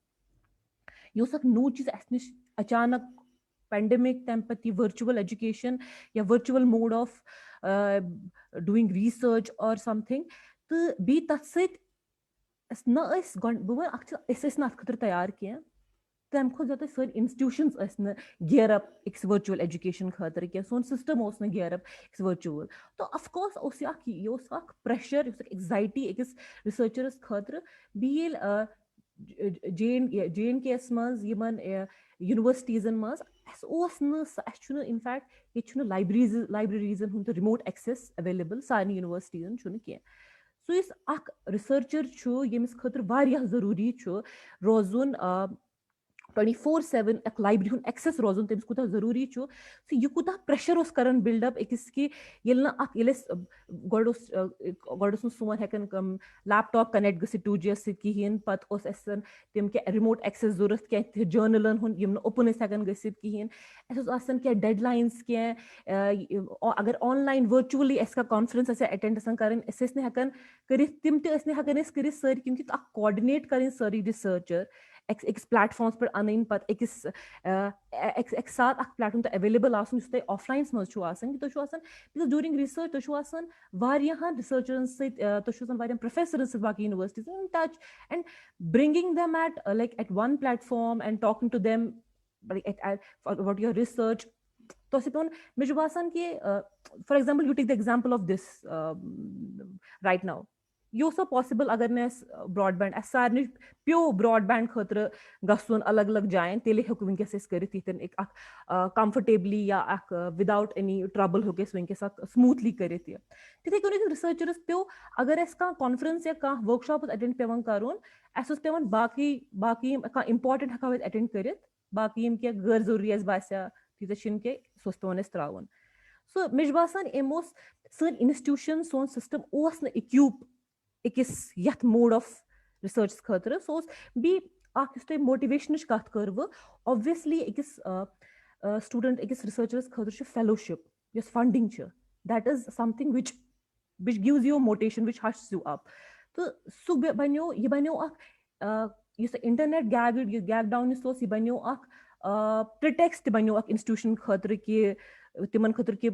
ये नो चीज अस निश अचानक पेंडेमिक तम पे virtual education या virtual mode of doing research or something तो बी तथ सत बह खतर तैयार कह तम खो ज्यादा सारी इंस्टीट्यूशंस गियर अप एक वर्चुअल एजुकेशन खतर क्या सोन सिस्टम गियर अप एक वर्चुअल तो अफकोर्स ये प्रेशर एग्जाइटी अकिस रिसर्चरस खतर बी JNK मज यूनिवर्सिटीजन मज इनफैक्ट ये लाइब्रेरीजन हूं रिमोट एक्सेस अवेलेबल सारे यूनिवर्सिटीजन कह सो इस रिसर्चर यमिस खतर वारिया जरूरी रोजुन 24/7 लाइब्रेरी हूं एक्सेस रोजुन तमिस कुता जरूरी सो यह कुता प्रेशर करन बिल्डअप अकिस कि गोड़ सोन हेकन लैपटॉप कनेक्ट गसित 2G कहें पे तम क्या रिमोट एक्सेस जरूरत क्या जर्नलन हूं ओपन हेकन गसित कहें क्या डेडलाइंस क्या अगर ऑनलाइन वर्चुअली कॉन्फ्रेंस अटेंड कर हेकन कर तम हेकन कर सारी क्योंकि कोऑर्डिनेट कर सारी रिसर्चर एक प्लेटफॉर्म्स पे अन पे एक साथ प्लेटफॉर्म तो अवेलेबल ऑफलाइन मज बिकॉज ड्यूरिंग रिसर्च तुम रिसर्चरन प्रोफेसरन बाकी universities in touch and bringing them at one platform and talking to them about your research तो मे बासान कि for example you take the example of this right now यो सब पॉसिबल अगर ने ब्रॉडबैंड सारे प्यो ब्रॉडबैंड खतर गसन अलग अलग जायन तेल हेक वनकस कर कंफर्टेबली या विदाउट एनी ट्रबल हेक वनकस स्मूथली कर तिथे कन रिसर्चरस प्यो अगर कॉन्फ्रेंस या वर्कशॉप अटेंड पेवान कर पेवान बाकी इंपॉर्टेंट हेको अटेंड कर बाकी क्या गैर जरूरी बासा तीत क्या पेवान त्रावन सो मे बासान अम सन इंस्टीट्यूशन सोन सिस्टम इक्यूप अकिस यथ मोड ऑफ रिसर्च खतर सो बी मोटिवेशन कत कर ऑब्वियसली अकिस स्टूडेंट अकिस रिसर्चरस खतर fellowship yes funding that is something which gives you motivation which hushes you up तो सो बनो इंटरनेट गैग डाउन यह बनो प्रिटेक्स बनो इंस्टीट्यूशन खतर कि तिमन खतर कि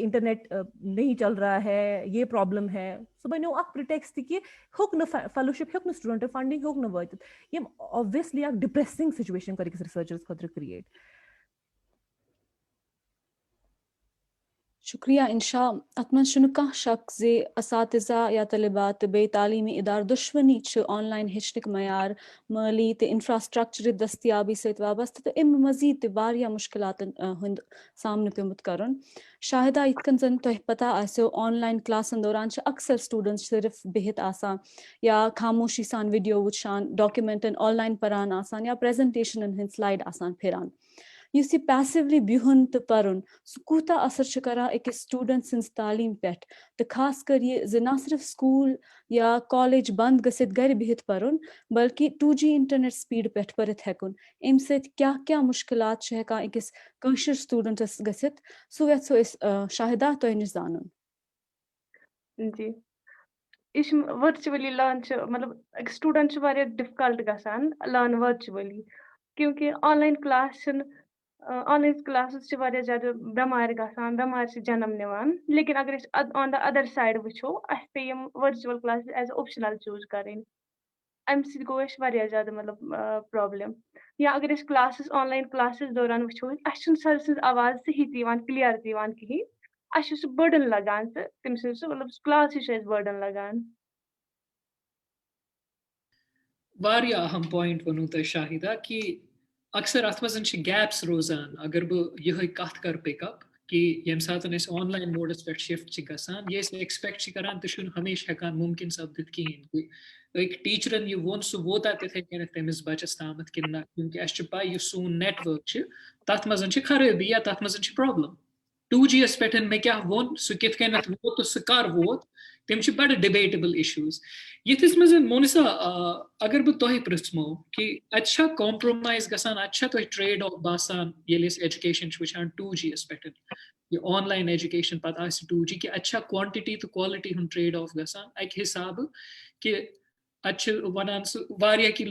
इंटरनेट नहीं चल रहा है ये प्रॉब्लम है सो बनो प्रिटेक्स कि होक न फेलोशिप होक न स्टूडेंट फंडिंग होक न वत यम ऑब्वियसली डिप्रेसिंग सिचुएशन कर रिसर्चर्स खतर क्रिएट शुक्रिया इंशा अतमन कह शक जे असातिज़ा या तलबात बे तालीमी इदार दुश्मनी ऑनलाइन हेचनिक मयार माली ते इंफ्रास्ट्रक्चर दस्तियाबी सत वाबस्त तो अम मजीद वारिया मुश्किलातन हुंद सामने पेमुत करन शाहिदा इतकन जन तो पता आसो ऑनलाइन क्लासन दौरान अक्सर स्टूडेंट्स सिर्फ बिहित आसान या खामोशी सान वीडियो वुचान डॉक्यूमेंटन ऑनलाइन परान आसान या प्रेजेंटेशन हिंद स्लाइड आसान फिरान युस यह पैसिवली बिहुन तो पर्न सह कूता असर करा अकिस स्टूडेंट सिंस तालीम पे तो खास कर ये ना सिर्फ स्कूल या कॉलेज बंद गसित घर बिहित पर्न बल्कि 2G इंटरनेट स्पीड पे परित हेकुन अम सत क्या मुश्किलात हेकान अकिस कशर स्टूडेंटस गसित सो यथो शाहिदा तो निश जानन जी यह वर्चुअली लर्न मतलब स्टूडेंट डिफिकल्ट गसान लर्न वर्चुअली क्योंकि ऑनलाइन क्लास ऑनलाइन क्लासेस ज़्यादा बेमार गसान बेमार जन्म निवान लेकिन अगर ऑन द अदर साइड वो पे virtual class as optional choose करें अम सो ज़्यादा मतलब प्रॉब्लम या अगर क्लासेस ऑनलाइन क्लासेस दौरान वो सर सज आवाज़ सही क्लियर कहें अस बर्डन लगान तम मतलब क्लास बर्डन लगान वारिया अहम पॉइंट वनु तो शाहिदा कि अक्सर अत मज गैप्स रोजान अगर बह यह कत कर पिकअप कि यम सात ऑनलाइन मोडस पे शिफ्ट गसान ये एक्सपेक्ट करान तो हमेशा हेकान मुमकिन सपदित कहें एक टीचरन यह वो सह वोता तिथे कन तमिस बचस ताम कि क्योंकि अस पाई सोन नेटवर्क तथ मज खराबी या तथ मज प्रॉब्लम 2G पे मे क्या वो सह कित कन वो तो सह कर वोत तम बड़ डिबेटेबल इश्यूज यथिस मज मोनिसा अगर बह तुह पृछमो कि अच्छा कॉम्प्रोमाइज गसान अच्छा तुह ट्रेड ऑफ बासान ये एजुकेशन वुचान 2G पे ये ऑनलाइन एजुकेशन पता 2G कि अच्छा क्वांटिटी तो क्वालिटी हुन ट्रेड ऑफ गसान अक हिसाब कि अच्छे वनान कि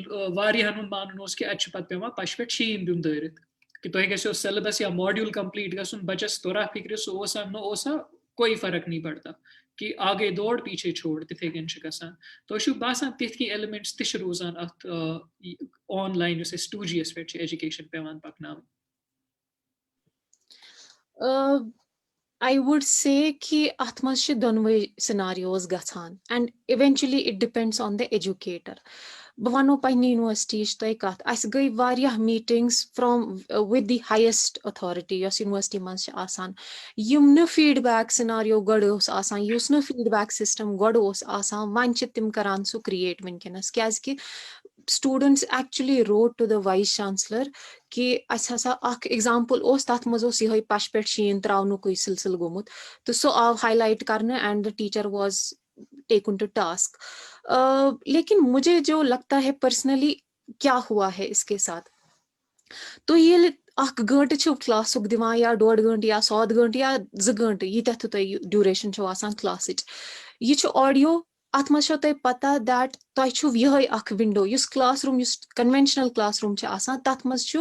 मान कि अच्छे पत पेवान पश पे शीन दिन दरित कि तुह गो सिलेबस या मॉड्यूल कंप्लीट गसन बचस तोरा फिक्र सह ओसा कोई फर्क नहीं पड़ता कि आगे दौड़ पीछे छोड़ तिथे कन गसान तो बासान तिथ एलिमेंट्स तश रोजान अत ऑनलाइन 2G पे एजुकेशन पेवान पकना I would say कि अथ मज दोनवे scenarios गसान and eventually it depends on the educator. बह वनो पन्ने यूनिवर्सिटी तुह कत अस गई वारियाह meetings from with the highest authority yes university मज आसान यम न फीडबैक सिनारियो गड ओस आसान युस न फीडबैक सिस्टम गड ओस आसान वन छ तिम करान सु क्रिएट वनकनस क्याज कि students actually wrote to the vice chancellor कि अस हसा अख एग्जांपल ओस तथ मज ओस यह पश पे शीन त्रावनुक सिलसिल गोमुत तो सो आव हाईलाइट करने and the teacher was taken to task लेकिन मुझे जो लगता है पर्सनली क्या हुआ है इसके साथ तो ये अख गंट क्लास दिवान या 1.5 घंटे या 100 घंटे या 2 घंटे यीत तुम ड्यूरेशन क्लास यह ऑडियो अत मज तुम पता दैट तुम यह विंडो इस classroom conventional classroom तथ मज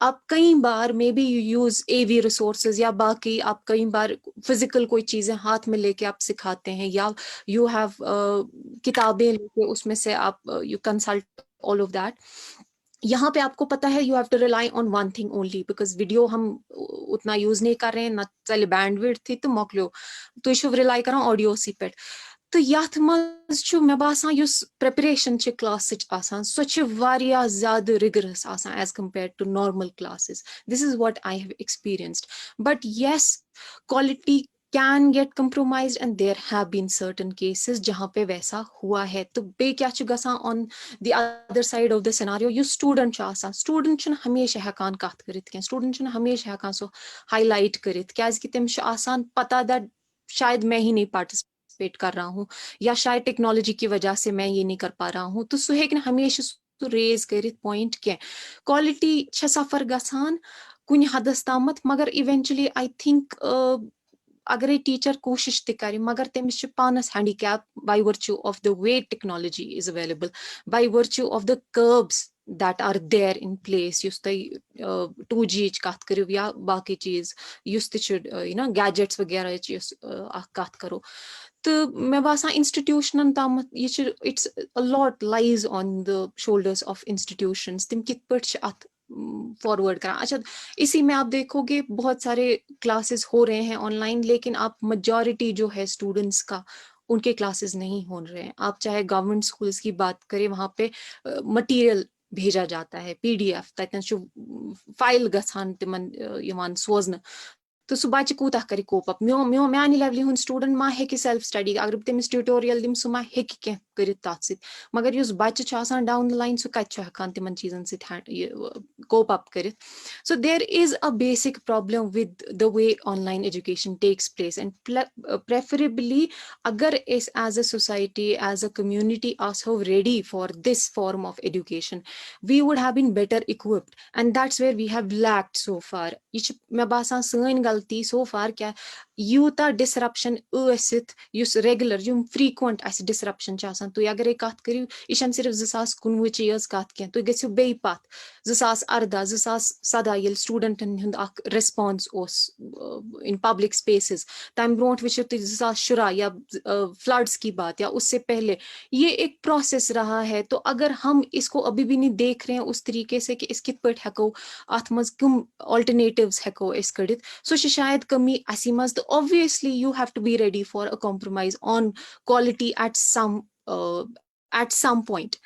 आप कई बार maybe you use AV resources या बाकी आप कई बार फिजिकल कोई चीजें हाथ में लेके आप सिखाते हैं या यू हैव किताबें लेके उसमें से आप you consult all of that यहाँ पे आपको पता है you have to rely on one thing only because video हम उतना यूज नहीं कर रहे हैं ना चल बैंडविड्थ थी तो मोकलो तो यह रिलाई कर ऑडियो सी पे तो यथ मज मे बासान युस प्रिपरेशन क्लास सह ज्यादा rigorous as compared to normal classes this is what I have experienced but yes quality can get compromised and there have been certain cases जहाँ पे वैसा हुआ है तो बे क्या गसान on the other side of the scenario you student student हमेशा हेकान कत करित क्या student हमेशा हेकान सो highlight करित क्याज कि तम आसान पता that शायद मैं ही नहीं participate कर रहा हूँ या शायद टेक्नोलॉजी की वजह से मैं ये नहीं कर पा रहा हूँ तो सो हेक हमेशा सो रेज करित पॉइंट क्या क्वालिटी सफर गसान कुन हदस तामत मगर इवेंचुअली आई थिंक अगर टीचर कोशिश कर मगर तमिस पानस handicap by virtue of the way technology is available by virtue of the curbs that are there in place युस तुम 2G कत करो या बाकी चीज युस गैजेट्स वगैरह कत करो तो मे बासान इंस्टीट्यूशन तम it's a lot lies on the shoulders of institutions तिम कित पट अत फॉरवर्ड करा अच्छा इसी में आप देखोगे बहुत सारे क्लासेस हो रहे हैं ऑनलाइन लेकिन आप मेजॉरिटी जो है स्टूडेंट्स का उनके क्लासेस नहीं हो रहे हैं आप चाहे गवर्नमेंट स्कूल्स की बात करें वहां पे मटेरियल भेजा जाता है PDF तन फाइल गसान तिमन सोजन तो सह बच्चे कूत कर कोप अप म्यान लेवल हूं स्टूडेंट मा हे सेल्फ स्टडी अगर तमिस ट्यूटोरियल दिम सह मा हे कह कर तथ सत मगर उस बच्चे डाउन द लाइन सह कत हेकान तिमन चीजन कोप अप कर so there is a basic problem with the way online education takes place and preferably अगर as a society as a community आसो ready for this form of education we would have been better equipped and that's where we have lacked so far यह मे बासान सन गलती so far क्या यूता disruption उस रेगुलर यम फ्रीक्वेंट डिसरप्शन तुम अगर कत करो यह सिर्फ 2019 यज कत कह तुम गो बे पत 2018 2017 ये स्टूडेंटन हुंद रिस्पॉन्स इन पब्लिक स्पेसेस तम ब्रो वो 2017 या फ्लड्स की बात या उससे पहले ये एक प्रोसेस रहा है तो अगर हम इसको अभी भी नहीं देख रहे हैं उस तरीके से कि इस कित पे हेको अत मज कम ऑल्टरनेटिव्स हेको अस कड़ित सो शायद कमी असी मज तो obviously you have to be ready for a compromise on quality at some point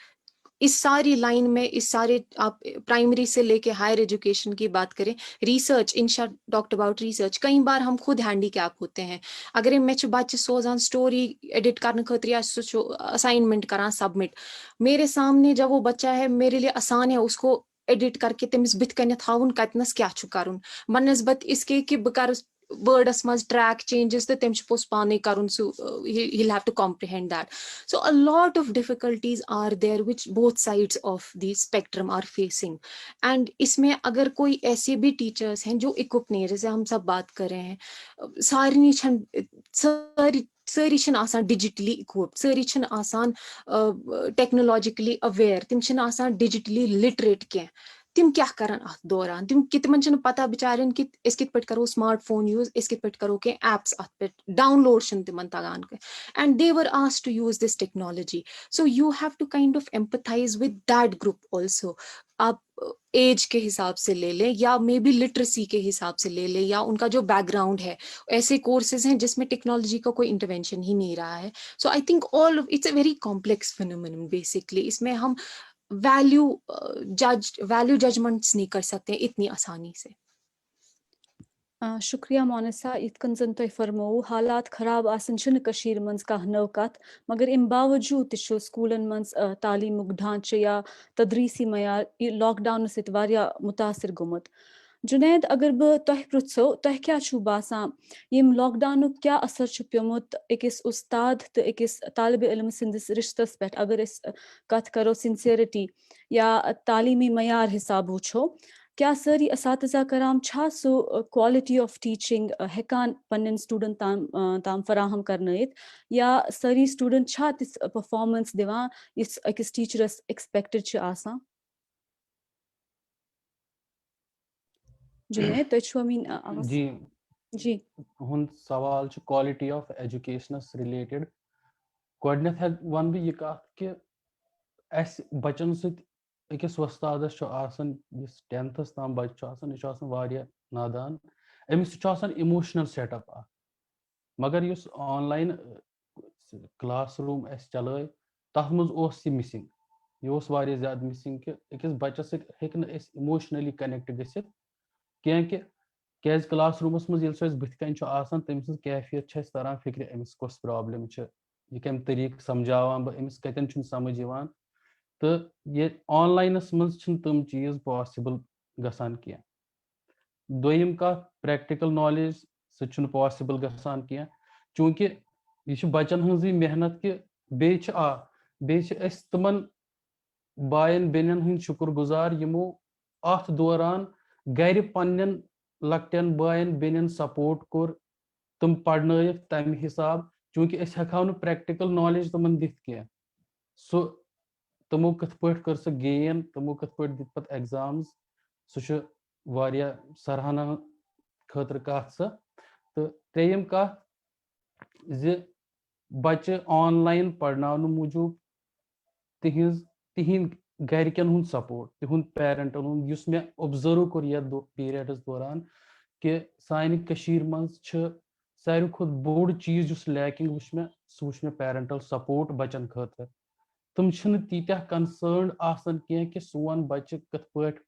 इस सारी लाइन में इस सारे आप प्राइमरी से लेके हायर एजुकेशन की बात करें research Insha talked about research कई बार हम खुद हैंडीकैप होते हैं अगर मे बच्चे सोजान स्टोरी एडिट करने खतर या असाइनमेंट करान सबमिट मेरे सामने जब वो बच्चा है मेरे लिए आसान है उसको एडिट करके तमिस बिथ कन थाउन कतनस क्या छु करुन बनस्बत इसके कि बह कर word's must track changes that them supposed pane karun, so he'll have to comprehend that. So a lot of difficulties are there which both sides of the spectrum are facing. And इसमें अगर कोई ऐसे भी teachers हैं जो equipped नहीं है, जैसे हम सब बात कर रहे हैं, सारी सारी छन आसान digitally equipped, सारी छन आसान technologically aware, तिम छन आसान digitally literate के, तिम क्या करन अथ दौरान, तिमन छन पता बिचारन कि इस कित पट करो स्मार्टफोन यूज, इस कित पट करो के एप्स अथ पे डाउनलोड छन तिमन तगान के, and they were asked to use this technology. So you have to kind of empathize with that group also. आप एज के हिसाब से ले लें या मे बी लिटरेसी के हिसाब से ले लें या उनका जो बैकग्राउंड है, ऐसे कोर्सेज हैं जिसमें टेक्नोलॉजी का कोई इंटरवेंशन ही नहीं रहा है. So I think all it's a very complex phenomenon basically. इसमें हम वैल्यू जजमेंट्स नहीं कर सकते इतनी आसानी से. शुक्रिया मोनिसा. इतकन जन तुम फरमो हालात खराब आसन कशीर मंज का नव कत, मगर इम बावजूद तु स्कूलन मंज तालीमुक ढांचे या तदरीसी मयार लॉकडाउन सत वारिया मुतासिर गुमत. जुनैद, अगर बह तुह पृछो तुह क्या छु बासान यम लॉकडाउन क्या असर छु प्योमुत अकिस उस्ताद तो अकिस तालिब इल्म सिंदिस रिश्तस पे, अगर इस कत करो सिंसियरिटी या तालीमी मयार हिसाब वुछो, क्या सारी असातिज़ा कराम छा सो क्वालिटी ऑफ टीचिंग हेकान पन्न स्टूडेंट ताम फराहम करनयत, या सारी स्टूडेंट छा तिस परफॉर्मेंस दिवान इस अकिस टीचरस एक्सपेक्टेड छु आसान? जुनैद, तुझ छु अमीन आवाज? जी जी हुंद सवाल छु क्वालिटी ऑफ एजुकेशनस रिलेटेड. गोडनेथ है वन भी ये कहा कि एस बचन सत अकिस वस्तादस छु आसन इस 10th ताम बच छु आसन, ये छु आसन वारिया नादान, अमिस छु आसन इमोशनल सेटअप आ, मगर युस ऑनलाइन क्लासरूम एस चलाय तथ मज ओस ये मिसिंग, ये ओस वारिया ज्यादा मिसिंग कि अकिस बच्चस सत हेक न एस इमोशनली कनेक्ट गसित कि क्या क्लासरूमस मज ये सो बुथ कन आसान तम सज कैफियत छ तरह फिक्र अमिस कस प्रॉब्लम छ, ये कम तरीक समझावान बह अमिस कतन छु समझ यवान, तो ये ऑनलाइनस मज छ तम चीज पॉसिबल गसान किया. दोयम का प्रैक्टिकल नॉलेज सह पॉसिबल गसान किया, चूंकि यह बचन हजी मेहनत कि बे तमन बायन बेनन हंद शुक्रगुजार यमो अथ दौरान गर पन्न लकटन बायन बेनन सपोर्ट कोर तुम पढ़नयिक तम हिसाब, चूंकि हेको न प्रैक्टिकल नॉलेज तमन दिथ कह, सो तमो कथ पट कर सह गेन, तमो कथ पट दित पत एग्जाम्स, सह वारिया सराहना खतर कथ सह. तो त्रेयम कथ ज बच्चे ऑनलाइन पढ़नावन मूजूब तिहिंद गरिकन हुंद सपोर्ट, तिहुंद पेरेंटन हुंद, युस मे ऑब्जर्व कोर यथ पीरियड्स दौरान कि सानि कशीर मंज छ सारी खुद बोड़ चीज जुस लैकिंग वुच मे पेरेंटल सपोर्ट बचन खतर. तुम छन तीत्या कंसर्न आसन किया कि सोन बच्चे कथ पट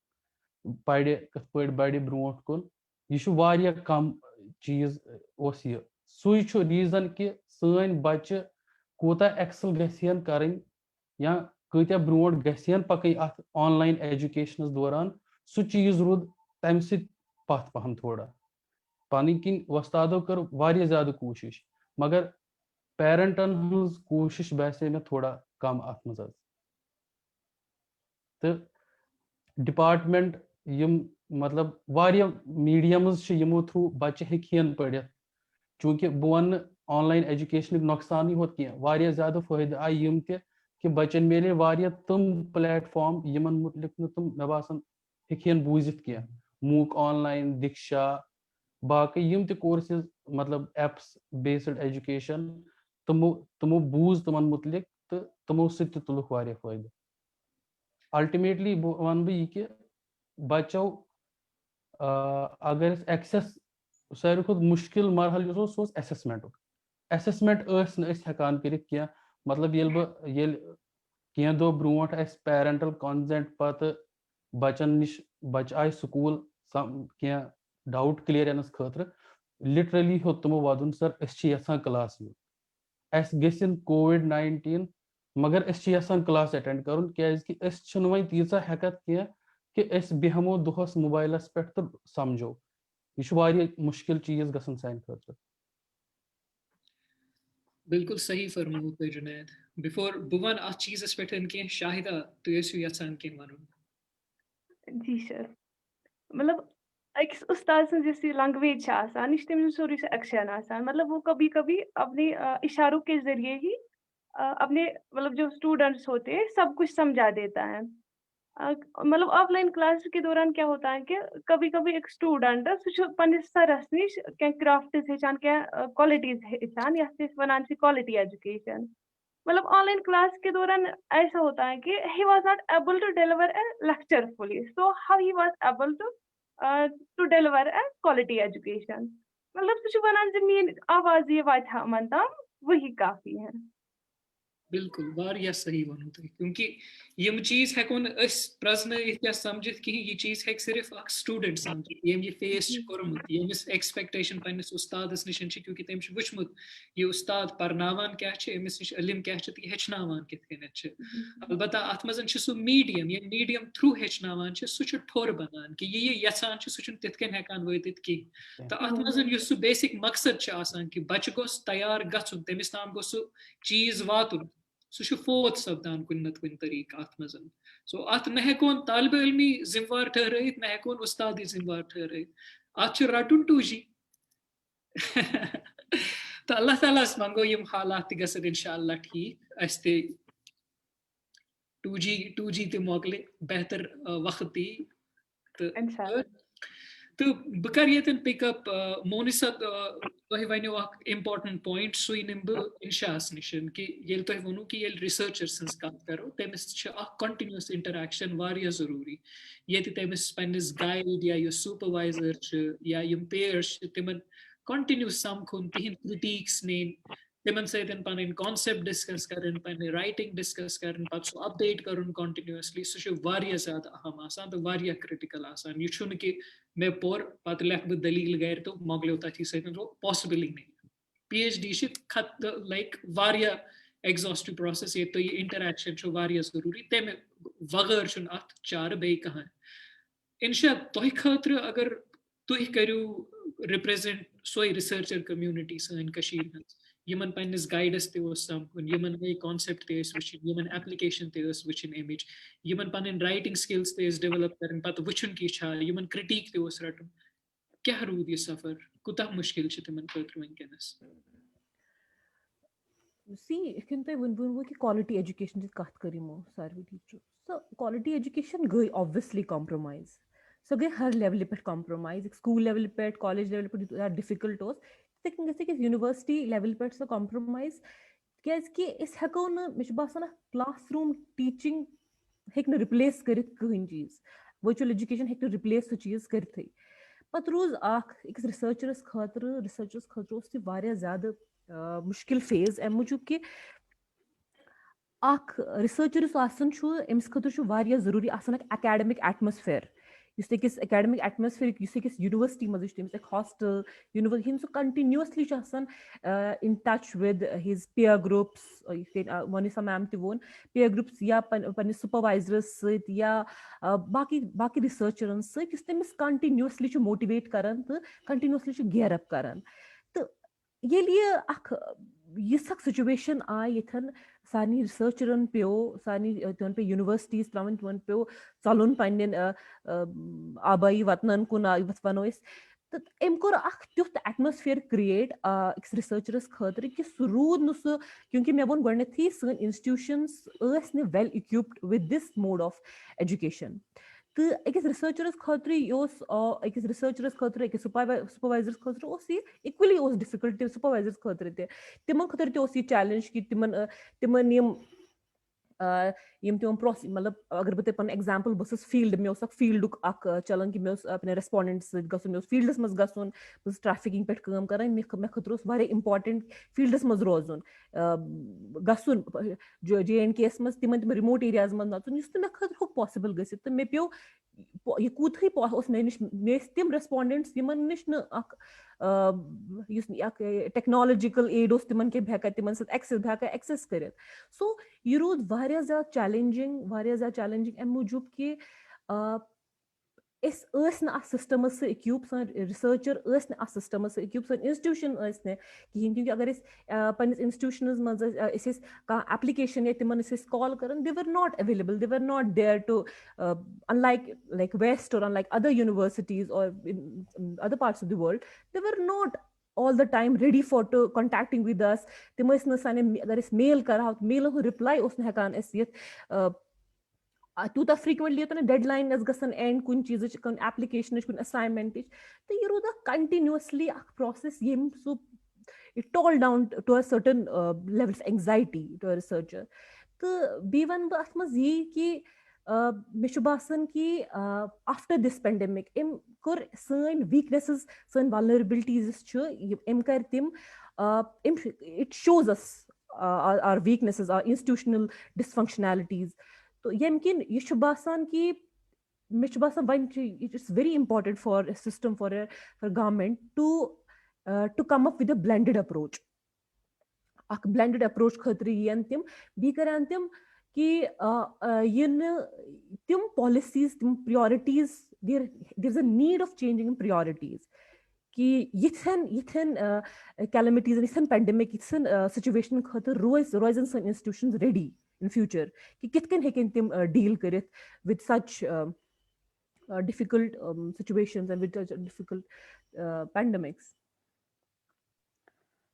पढ़े, कथ पट बढ़े ब्रोट कुन, यह वारिया कम चीज ओस ये सुई छु रीजन कि सन बच्चे कोता एक्सल गसियन करन या कत्या ब्रोट गसियन पकन अथ ऑनलाइन एजुकेशनस दौरान, सु चीज रूद तम सत पथ पहन थोड़ा. पानी किन वस्तादों कर वारिया ज्यादा कोशिश, मगर पेरेंटन हंस कोशिश बैसे में थोड़ा कम अथ मज. तो डिपार्टमेंट यम मतलब वारिया मीडियम्स यमो थ्रू बच्चे हेन पढ़, चूंकि बह वन ऑनलाइन एजुकेशन नुकसान होत कह, वारिया ज्यादा फायदे आई यम कि बच्चन मिले वारिया तम प्लेटफॉर्म यमन मुतलिक न तुम मे बासान हेन बूजित कह, मूक ऑनलाइन, दीक्षा, बाकी यम त कोर्सेज मतलब एप्स बेस्ड एजुकेशन, तमो बूज तमन मुतलिक तो तमो सत तुलुक वारिया फायदे. अल्टीमेटली वन बह कि बच्चों अगर एक्सेस सारे खुद मुश्किल मरहल सो असेसमेंट हेकान कर, मतलब ये कह दो ब्रोट पेरेंटल कंसेंट पत बचन निश बच आय स्कूल कह डाउट क्लियरेंस खतर लिटरली हो तमो वदन सर यहां क्लास यू अस गसिन COVID-19, मगर यहां क्लास अटेंड कर क्या वन तीसा हेकत कह कि बेहमो दोहस मोबाइलस पे तो समझो, यह छ वारिया मुश्किल चीज गसन सान खतर। बिल्कुल सही फरमाओ तुम जुनैद। बिफोर बह वन अथ चीजस पे कह शाहिदा तुम यछान कह वन। जी सर, मतलब अकिस उस्ताद सं जिस लैंग्वेज छ आसान यह तमिस सोरी से एक्शन आसान, मतलब वो कभी कभी अपने इशारों के जरिए ही अपने मतलब जो स्टूडेंट्स होते हैं सब कुछ समझा देता है। मतलब ऑफलाइन क्लास के दौरान क्या होता है कि कभी कभी एक स्टूडेंट सह सरस नश क्या क्राफ्ट हेचान क्या क्वालिटीज हेचान यथ वन क्वालिटी एजुकेशन। मतलब ऑनलाइन क्लास के दौरान ऐसा होता है कि he was not able to deliver a lecture fully, so how he was able to deliver a quality education. मतलब सह वनान जे मेरी आवाज ये वात यमन तम वही काफी है। बिल्कुल वारिया सही वनो तुम, क्योंकि यम चीज हेको प्रजन या समझित कहीं, ये चीज हेक सिर्फ अख स्टूडेंट समझित यम ये फेस कोरमुत यमिस एक्सपेक्टेशन पन्निस उस्तादस निशन छ, क्योंकि तम वुचमुत ये उस्ताद परनावान क्या छ, अमिस निश इल्म क्या छ, हेचनावान किथ कन छ। अलबत्ता अथ मजन छ सु मीडियम, ये मीडियम थ्रू हेचनावान छ सु छ ठोर बनान कि ये यछान छ सु छ तिथ कन हेकान वतित की। तो अथ मजन युस सु बेसिक मकसद छ आसान कि बच्च गोस तैयार गछुन, तमिस ताम गोस सु चीज वातुन, सह फोत सपदान कुन नत कुन तरीक अथ मजन। सो अथ न हेकोन तालिब इल्मी जिम्मेवार ठहराइत, न हेकोन उस्तादी जिम्मेवार ठहराइत, अथ रटुन टूजी। तो अल्लाह ताला मंगो यम हालात गसन इंशाअल्लाह ठीक, अस ते 2G ते मोकले बेहतर वक्त दी। इंशाल्लाह। तो बह कर ये पिकअप मोनिसा तुह वनो इम्पोर्टेंट पॉइंट सु निम बह इंशास निशन कि ये तुह वनो कि ये रिसर्चर सन्स कत करो तमिस कंटिन्यूस इंटरेक्शन वारिया जरूरी। ये तमिस पन्निस गाइड या यो सुपरवाइजर या यम पेयर्स तिमन कंटिन्यू समखुन, तिहिंद क्रिटिक्स नेन, तिमन सतन पन कॉन्सेप्ट डिस्कस करन, पन राइटिंग डिस्कस करन, पत सु अपडेट करन कंटिन्यूसली, सह वारिया ज्यादा अहम आसान तो वारिया क्रिटिकल आसान। यह छुन कि मे पोर पत लेख बह दलील गर तो मोकलो तथी सतन, वो पॉसिबल ही नहीं। PhD खत लाइक वारिया एग्जॉस्टिव प्रोसेस, ये तो ये इंटरेक्शन छ वारिया जरूरी, तमे वगर छुन अथ चार बे कहां। इंशा तुह खतर अगर तुह करू रिप्रेजेंट सोई रिसर्चर कम्युनिटी सन कशीर हंस, यमन पन्निस गाइडस ते समकुन, यमन नई कॉन्सेप्ट ते वुचन, यमन एप्लीकेशन ते वुचन अमिच, यमन पन्न राइटिंग स्किल्स ते डेवलप करन, पत वुचन कि छा यमन क्रिटिक ते रटन, क्या रूद यह सफर, कुतः मुश्किल छ तिमन खतर वनकनस। सी यन तुम वो कि क्वालिटी एजुकेशन कत कर सारे टीचर, सो क्वालिटी एजुकेशन गई ऑब्वियसली कॉम्प्रोमाइज, सो गई हर लेवल पे कॉम्प्रोमाइज, स्कूल लेवल पे कॉलेज लेवल पे डिफिकल्ट यूनिवर्सिटी लेवल पे सो कॉम्प्रोमाइज, क्या हेको मे बासान क्लास रूम टीचिंग हेक रिप्लेस कर कहीं चीज, वर्चुअल एजुकेशन हेक रिप्लेस सो चीज कर। पत रोज अकिस रिसर्चरस खतर वारिया ज्यादा मुश्किल फेज अम मूजूब कि रिसर्चरस अमिस खतर वारिया जरूरी आसान एकेडमिक एटमोसफेयर, इस एकेडमिक एटमोसफेयर इस यूनिवर्सिटी मज तमिस hostel university so continuously in touch with his peer groups, Monisa ma'am तोन पेयर ग्रुप्स या पे सुपरवाइजरस या बाकी रिसर्चरन समिस कंटिन्यूसली मोटिवेट कर तो कंटिन्यूसली गेयर अप कर। तो यह सिचुएशन आई यथन सानी रिसर्चरन पे सानी तन पे यूनिवर्सिटीज त्रावन तन पे चलन पन्न आबाई वतन कुन वनो तो अम कोर तुथ एटमोसफियर क्रिएट अकिस रिसर्चरस खतर कि सह रूद न सह, क्योंकि मे वो गथी सन institutions well equipped with this mode of education. तो अकिस रिसर्चरस खतर अकिस रिसर्चरस खतर अकिस सुपरवाइजरस खतर यह इक्वली डिफिकल्ट सुपरवाइजरस खतर तिमन खतर यह चैलेंज कि तिमन मतलब अगर बह पे एग्जाम्पल बस फील्ड मे फील्ड चलान कि मे अपने रेस्पोंडेंट सो फील्डस मज गन, बस ट्रैफिकिंग पे काम कर, मे खतर वारिया इम्पॉर्टेंट फील्डस मज रोजन गन JNK मज तिम रिमोट एरियाज मज नचुन मे खतर पॉसिबल गि, तो मे पे यह कूत मे निश मे तम रेस्पोंडेंट्स यमन निश टेक्नोलॉजिकल एड तिमन के तिमन एक्सेस कर। सो यह रूद वारिया ज्यादा चैलेंजिंग अम मूजूब कि इस न सिस्टम से इक्यूब सन रिसर्चर न सिस्टम से इक्यूब सन इंस्टीट्यूशन न कहीं क्योंकि अगर पन्निस इंस्टीट्यूशनस मज एप्लिकेशन या तिमन कॉल करन they were not available they were not there to unlike West or unlike other universities or in other parts of the world, they were not all the time ready for contacting with us. Tim is agar is mail kara mail reply usne hekan is yet Tuta frequently तो deadline is गसन end कुन चीज़ कुन application कुन assignment तो ये रोदा continuously process येम so it all down to a certain level of anxiety to a researcher तो Bevan बस मज़ ये कि मिशुबासन की after this pandemic im kur sain weaknesses sain vulnerabilities im kar tim it shows us our weaknesses, our institutional dysfunctionalities. तो यमकिन ये शुबासान की मिशबासान one it is very important for a system for a government to come up with a blended approach. अक blended approach Khatri यन तिम B करान तिम कि यन तिम policies तिम priorities there's a need of changing priorities कि यिथन calamities यिथन pandemic यिथन situation खतर रोजन सन institutions ready in future कि कितकन हेकन तिम deal करित with such difficult situations and with difficult pandemics.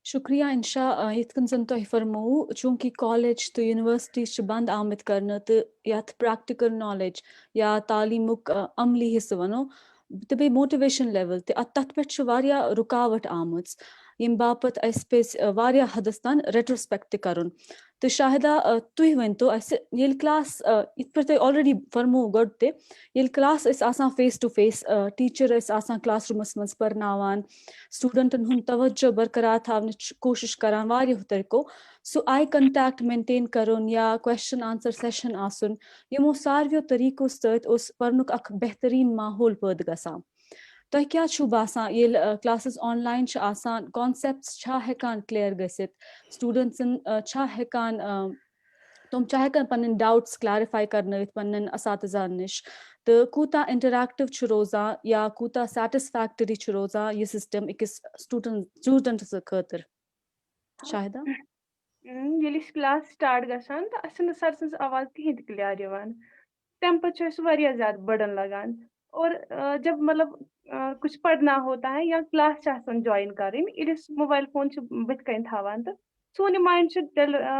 शुक्रिया इंशा यिथकन जन तोह फरमो चूंकि कॉलेज तो यूनिवर्सिटीज बंद आमद करना तो यात प्रैक्टिकल नॉलेज या तालीमुक अमली हिस्सा वनो तो बे मोटिवेशन लेवल ते तथ पे वारिया रुकावट आमज यम बापत अस पे वारिया हदस्तान रेट्रोस्पेक्ट करन तो शाहिदा तुह वन तो ये क्लास इत पर ऑलरेडी फरमो गोड ते ये क्लास आसान फेस टू फेस टीचर आसान क्लासरूमस मज परनावान स्टूडेंटन हुन तवज्जो बरकरार थावन कोशिश करान वारियो तरीको सो आई कंटैक्ट मेंटेन करन या क्वेश्चन आंसर सेशन आसन यमो सारियो तरीको सत उस परनुक अख बेहतरीन माहौल पद गसान तो क्या छु बासान ये क्लासेस ऑनलाइन छ आसान कॉन्सेप्ट्स छा हेकान क्लियर गसित स्टूडेंट्सन छा हेकान तुम चाहे कर पन्न डाउट्स क्लैरिफाई करनवित पन्न असातिज़ा निश तो कूता इंटरैक्टिव छु रोजा या कूता सैटिस्फैक्टरी छु रोजा ये सिस्टम इकिस स्टूडेंट से खतर शाहिदा ये क्लास स्टार्ट गसान तो असन सर सन्स आवाज कहीं क्लियर यवान तम पे वारिया ज्यादा बर्डन लगान और जब मतलब कुछ पढ़ना होता है या क्लास चाहन ज्वाइन करें ये मोबाइल फोन बत कन थावान तो सोन माइंड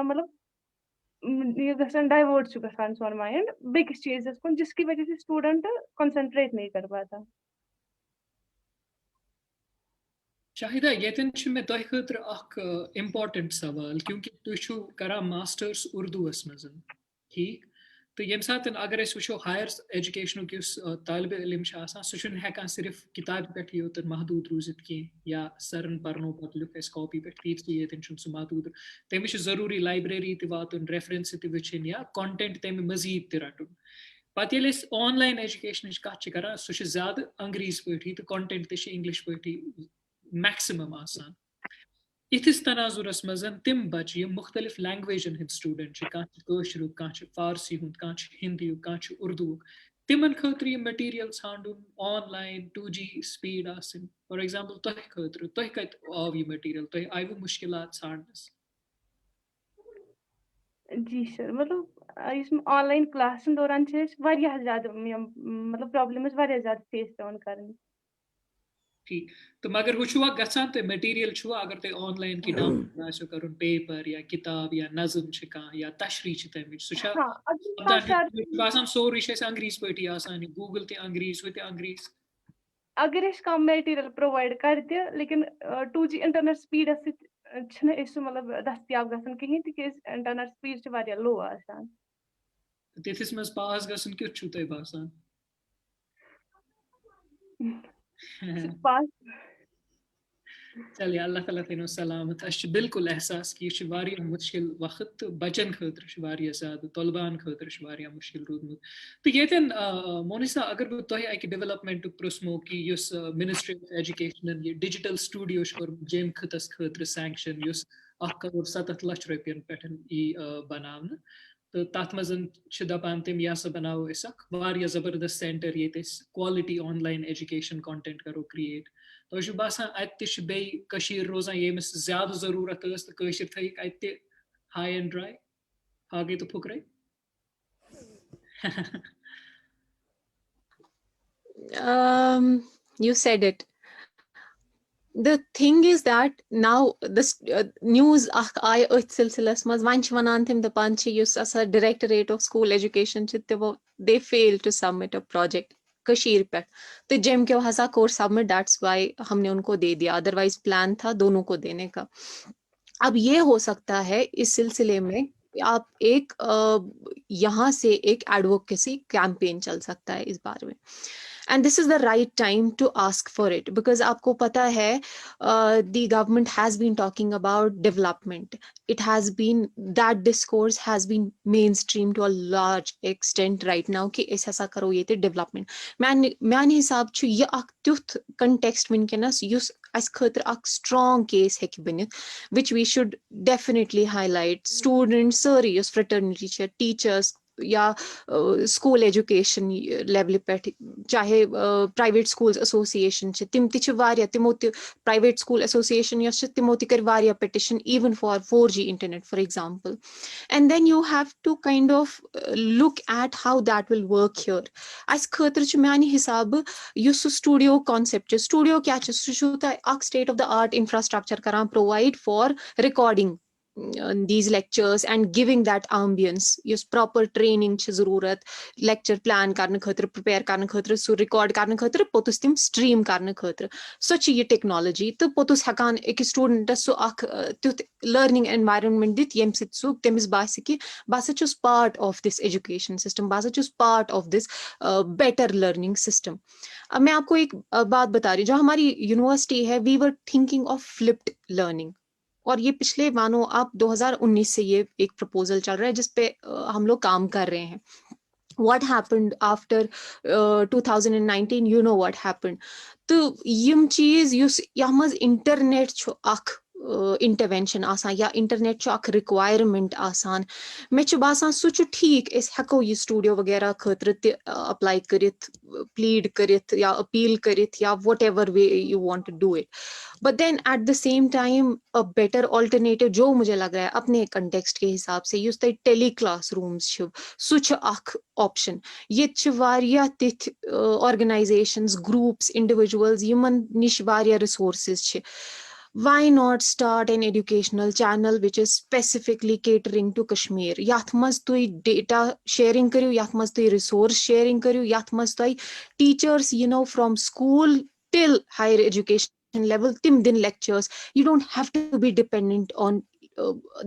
मतलब ये गसान डाइवर्ट गसान सोन माइंड बेकिस चीज कुन जिसकी वजह से स्टूडेंट कंसंट्रेट नहीं कर पाता. शाहिदा येतन मे तोह खतर अख इम्पोर्टेंट सवाल क्योंकि तुझु करा मास्टर्स उर्दूस मजन ठीक तो यम साथ अगर वो हायर एजुकेशन तालब इलम सह हेकान सिर्फ किताब पे योतन महदूद रूजित कह या सरन पर्नो पे लुख कॉपी पे तीत सह महदूद तमिस जरूरी लाइब्रेरी वातन रेफरेंस वुन या कंटेंट तम मजीद रटन पे ऑनलाइन एजुकेशन कत कर सह ज्यादा अंग्रेज पे तो कंटेंट इंग्लिश पे मैक्सिमम आसान इथिस तनाजुरस मजन तिम बच्चे मुख्तलिफ लैंग्वेजन हंद स्टूडेंट कशर फारसी हुंद हिंदी उर्दू तिमन खतर यह मटीरियल ांडुन ऑनलाइन 2G स्पीड आसन फॉर एग्जांपल तोह खतर तोह कत आव यह मटीरियल तोह आयु मुश्किलात ांडनस. जी सर मतलब ऑनलाइन क्लास दौरान ज्यादा मतलब प्रॉब्लम ज्यादा फेस पेवन करनी ठीक तो मगर वो गसान तो मटीरियल अगर तुम ऑनलाइन की डाउनलोड कर पेपर या किताब या नज़म या तशरी सह सोरी अंग्रेज पे गूगल ते अंग्रेज वो अंग्रेज अगर कम मटीरियल प्रोवाइड कर लेकिन 2G इंटरनेट स्पीड मतलब दस्तियाब गसान कहीं तिकेज इंटरनेट स्पीड लो आसान तिथिस मज पास गसन क्युत छु तोह बासान चलिए अल्लाह ताला थेनो सलामत बिल्कुल एहसास कि यह मुश्किल वक्त बचन खतर ज्यादा तलबान खतर मुश्किल रूदमुत तो येतन मोनिसा अगर बह तोह अक डेवलपमेंट प्रुस्मो कि मिनिस्ट्री ऑफ एजुकेशन ये डिजिटल स्टूडियो जेम खतस खतर सैंक्शन 1.7 करोड़ रुपयन पे बनावन तो तथ मजन दपान तम यह बनाओ वारिया जबरदस्त सेंटर ये क्वालिटी ऑनलाइन एजुकेशन कंटेंट करो क्रिएट तो बसान अत रोजान यमिस ज्यादा जरूरत तो थक अत हाई एंड ड्राई फागे तो Fukrey You said it. The thing is that now this news ay öth silsilas maz vanch vanan thim the panchi yus asa directorate of school education chit they failed to submit a project kashir pe to jem ke hasa course submit, that's why हमने उनको दे दिया, otherwise plan था दोनों को देने का. अब ये हो सकता है इस सिलसिले में आप एक यहाँ से एक एडवोकेसी कैंपेन चल सकता है इस बारे में. And this is the right time to ask for it, because आपको पता है the government has been talking about development. It has been, that discourse has been mainstream to a large extent right now कि ऐसा करो ये ते development. मैंने हिसाब छु ये अक तुथ context वनकनस युस अस खतर अक strong case हेक बनित, which we should definitely highlight. Students, सारी युस fraternity च, teachers या स्कूल एजुकेशन लेवल पे, चाहे प्राइवेट स्कूल्स एसोसिएशन तिम तिमो प्राइवेट स्कूल एसोसिएशन तिमो कर petition even for 4G internet for example. And then you have to kind of look at how that will work here. अस खतर मानी हिसाब युस स्टूडियो कॉन्सेप्ट स्टूडियो क्या state of the art infrastructure करान provide for recording these lectures and giving that ambience. Yus proper training ch zarurat, lecture plan karne khatra, prepare karne khatra, so record karne khatra, potus tim stream karne khatra. Such ye technology to potus hakan ek student so ak learning environment dit yem sit so temis basiki basachus part of this education system, basachus part of this better learning system. अब मैं आपको एक बात बता रही हूँ, जो हमारी यूनिवर्सिटी है, we were thinking of flipped learning. और ये पिछले मानो आप 2019 से ये एक प्रपोजल चल रहा है जिस पे हम लोग काम कर रहे हैं. What happened after 2019? You know what happened. तो यम चीज युस यमज इंटरनेट छु अख इंटरवेंशन आसान या इंटरनेट छु अख रिक्वायरमेंट आसान. मे छु बासान सु छु ठीक इस हको ये स्टूडियो वगैरह खतर ते अप्लाई करित, प्लीड करित या अपील करित या whatever way you want to do it. But then at the same time a better alternative जो मुझे लग रहा है अपने कंटेक्स्ट के हिसाब से युस ते टेली क्लासरूम्स छु सु छु अख ऑप्शन. ये छु वारिया तिथ ऑर्गेनाइजेशंस, ग्रुप्स, इंडिविजुअल्स यमन निश वारिया रिसोर्सेस छ. Why not start an educational channel which is specifically catering to Kashmir? Yath maz tui data sharing kariu, yath maz tui resource sharing kariu, yath maz tui teachers, you know, from school till higher education level tim din lectures. You don't have to be dependent on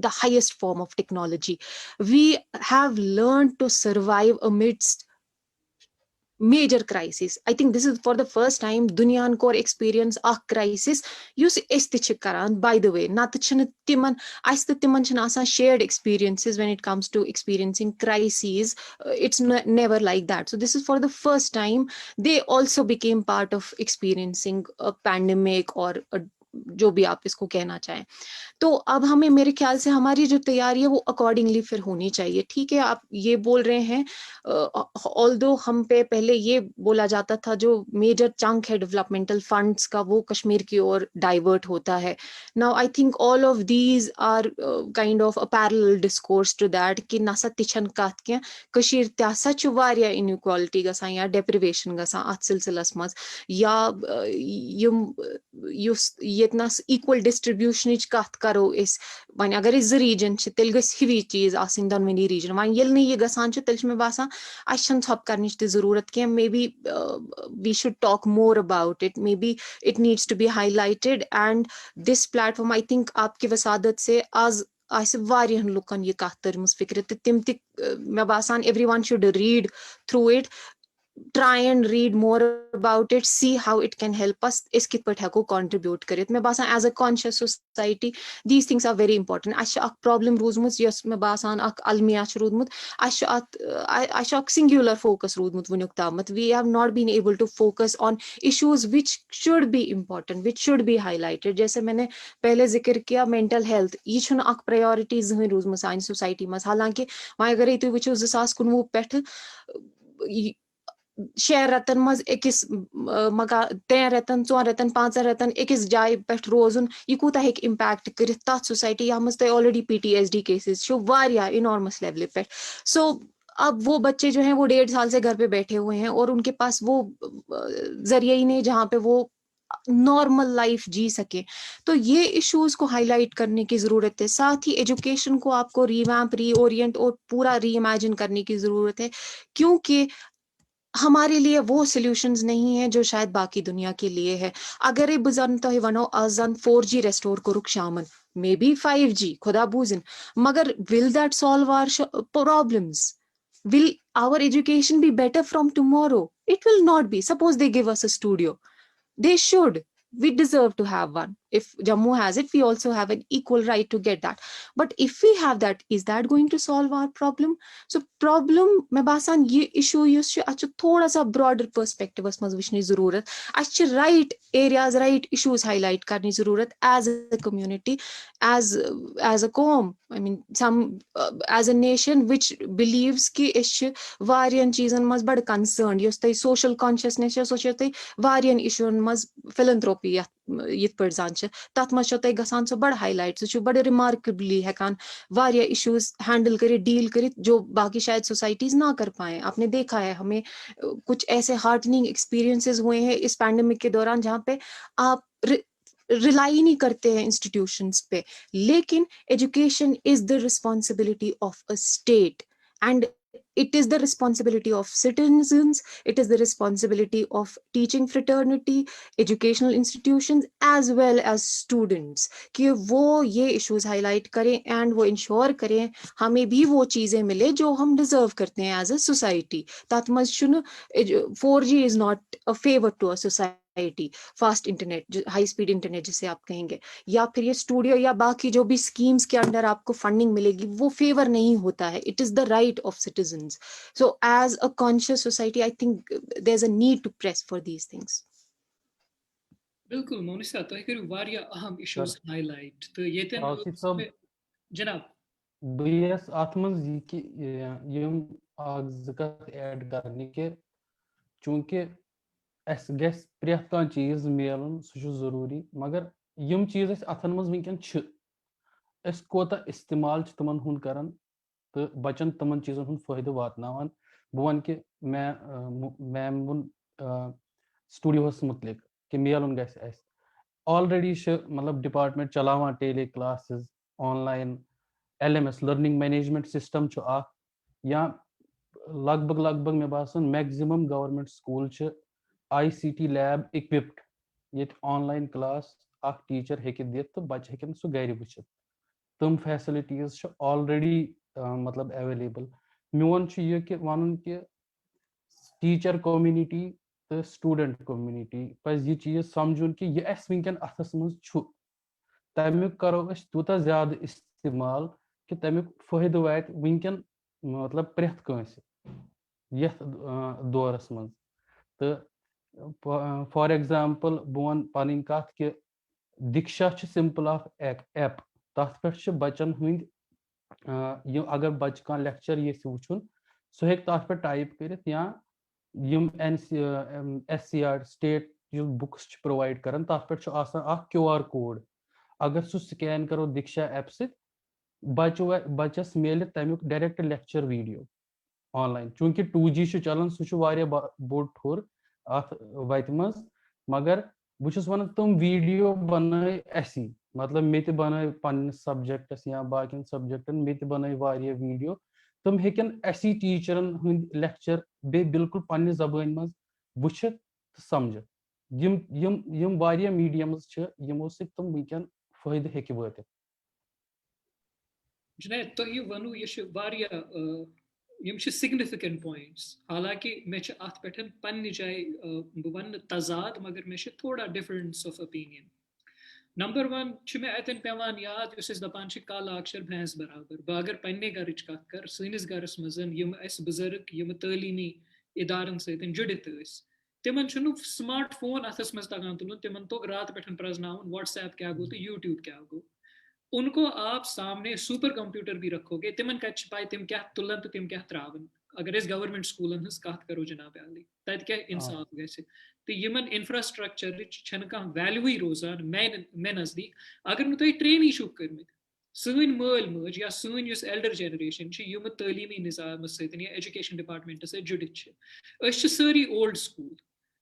the highest form of technology. We have learned to survive amidst major crisis. I think this is for the first time dunyan kor experience a crisis yus estich karan. By the way, not timan asan shared experiences when it comes to experiencing crises. It's never like that. So this is for the first time they also became part of experiencing a pandemic or a जो भी आप इसको कहना चाहें. तो अब हमें, मेरे ख्याल से हमारी जो तैयारी है वो अकॉर्डिंगली फिर होनी चाहिए. ठीक है, आप ये बोल रहे हैं, ऑल्दो हम पे पहले ये बोला जाता था जो मेजर चंक है डेवलपमेंटल फंड्स का वो कश्मीर की ओर डाइवर्ट होता है. Now I think all of these are kind of a parallel discourse to that कि नसा तिछन कत के कश्मीर त्यासा छु वारिया इनइक्वालिटी गसान या डेप्रिवेशन गसान अत सिलसिलस मज या यम युस येतनस इक्वल डिस्ट्रीब्यूशन कत करो इस वन अगर इस रीजन तेल गस हिवी चीज आसिन दोनवनी रीजन वन येल नहीं ये गसान तेल मे बासान अशन थप करने की जरूरत के. Maybe we should talk more about it, maybe it needs to be highlighted. And this platform I think आपकी वसादत से आज वारियन लुकन ये कत तरमस फिक्र तिम मे बासान everyone should read through it. try and read more about it, see how it can help us, is kit pat heko contribute karit. Me basan as a conscious society these things are very important. Asha ak problem roodmut, yes me basan ak almiya ch roodmut, asha ak singular focus roodmut vunuk tamat. We have not been able to focus on issues which should be important, which should be highlighted. जैसे मैंने पहले जिक्र किया mental health, ये छुन अक priority जहन रोजमर्रा साइन society मस, हालांकि वहाँ अगर ये वुचो 2019 पेठ शेयर रतन मज एकस मगा 3 रतन 4 रतन 5 रतन एकस जाय पेठ रोजन यह कूता हेक इम्पैक्ट कर तथ सोसाइटी या मज तय ऑलरेडी PTSD केसेस शो वारिया इनॉर्मस लेवल पे. सो अब वो बच्चे जो हैं वो 1.5 साल से घर पे बैठे हुए हैं और उनके पास वो जरिया ही नहीं जहाँ पे वो नॉर्मल लाइफ जी सके. तो ये इश्यूज को हाईलाइट करने की जरूरत है. साथ ही एजुकेशन को आपको रीवैम्प, रीओरिएंट और पूरा रीइमेजिन करने की जरूरत है, क्योंकि हमारे लिए वो सॉल्यूशंस नहीं है जो शायद बाकी दुनिया के लिए है. अगर बुजन तो वनो अजन 4G रेस्टोर करुक शामन, मे बी 5G खुदा बूजन, मगर will that solve our problems? Will our education be better from tomorrow? It will not be. Suppose they give us a studio. They should. We deserve to have one. If Jammu has it, we also have an equal right to get that. But if we have that, is that going to solve our problem? So problem मैं बासान ये issue use च अच्छा थोड़ा सा broader perspective अस मज विचने जरूरत. अच्छा right areas, right issues highlight करनी जरूरत as a community, as a qawm. I mean, as a nation which believes कि इस वारियन चीजन मज बड़ concerned, युस तय social consciousness या सोचो तय वारियन issue मज philanthropy या यित पर जान छ तत मज तय गसान सो बड़ highlight सो बड़ remarkably हेकान वारिया issues handle करे, deal करे जो बाकी शायद societies ना कर पाए. आपने देखा है हमें कुछ ऐसे heartening experiences हुए हैं इस pandemic के दौरान जहाँ पे आप रिलाई नहीं करते हैं इंस्टीट्यूशंस पे, लेकिन education is the responsibility of a state and it is the responsibility of citizens, it is the responsibility of teaching fraternity, educational institutions as well as students कि वो ये issues highlight करें and वो ensure करें हमें भी वो चीजें मिले जो हम deserve करते हैं as a society. तत् मज शुन 4G is not a favor to a society, fast internet, high speed internet जिसे आप कहेंगे, या फिर ये स्टूडियो या बाकी जो भी स्कीम्स के अंडर आपको फंडिंग मिलेगी वो फेवर नहीं होता है. It is the right of citizens. So as a conscious society I think there is a need to press for these things. बिल्कुल मोनिसा तो करू वारिया अहम इश्यूज हाईलाइट तो ये आसिफ साहब जनाब बस अत मज यम कत ऐड करने के चूंकि अस गस प्रेथ कह चीज मिलन सह जरूरी, मगर यम चीज अथन मज वनकन कोता इस्तेमाल तमन हुन करन तो बचन तमन चीजन हुन फायदे वातनावान. बह वन कि मैम वुन स्टूडियोस मुतलिक कि मिलन गस ऑलरेडी मतलब डिपार्टमेंट चलावान tele classes online LMS learning management system या लगभग मे बासन maximum government school ICT lab equipped ये ऑनलाइन क्लास अख टीचर हेकि दित तो बच्चे हेकन सो घर वुचित. तम फैसिलिटीज ऑलरेडी मतलब अवेलेबल. मोन यह कि वन कि टीचर कम्युनिटी तो स्टूडेंट कम्युनिटी पज यह चीज समझुन कि यह वनकन अथस मज तमिक करो तूता ज्यादा इस्तेमाल कि तमिक फायदे वात वनकन मतलब प्रेथ कंस यथ दौरस मज. तो फॉर एग्जाम्पल बह वन पन कत कि दीक्षा सिंपल ऑफ ऐप तथ पे बच्चन हंद अगर बच्चे कह लेक्चर ये वुचुन सह हेक तथ पे टाइप कर या SCR स्टेट बुक्स प्रोवाइड कर तथ पे QR कोड अगर सह स्कैन करो दीक्षा ऐप से बच्चस मिल तमिक डायरेक्ट लेक्चर वीडियो ऑनलाइन. चूंकि 2G चलान सह बोड़ ठोर अत वत मज, मगर बहुत वन तुम वीडियो बन असी मतलब मे बन पन्नस सब्जेक्टस या बाकी सब्जेक्टन मे बन वीडियो तुम हेकन असी टीचरन हंद लेक्चर बे बिल्कुल पन्ने जबान मज वुचित तो समझ. यम वारिया मीडियम्स यमो सि तुम वनकन फायदे हेकि वातित. जुनैद तो ये वनु ये वारिया यम significant points. हालांकि मैं अत पे पन्ने जाए बह वन तजाद मगर मे थोड़ा difference of opinion. Number 1 मे अतन पेवान याद दपान काल अक्षर भैंस बराबर बह अगर पन्ने गरच कत कर सनिस गरस मजन यम अस बुजुर्ग यम तलीमी इदारन सतन जुड़ित तिमन स्मार्ट फोन अथस मज तगान तुलन तिमन तोग रात पे प्रजनावन व्हाट्सएप क्या गो तो यूट्यूब क्या गो. उनको आप सामने सुपर कंप्यूटर भी रखोगे तिमन कत पाए तिम क्या तुलन तो तिम क्या त्रावन. अगर इस गवर्नमेंट स्कूलन हज कत करो जनाब अली तत क्या इंसाफ गसे तो यमन इंफ्रास्ट्रक्चर कह वैल्यू रोजान मे नजदीक अगर नु तुम ट्रेन छुक कर्मित सन मल मज या सन एल्डर जनरेशन यम तलीमी निज़ाम सतन या एजुकेशन डिपार्टमेंट सत जुड़ित सारी ओल्ड स्कूल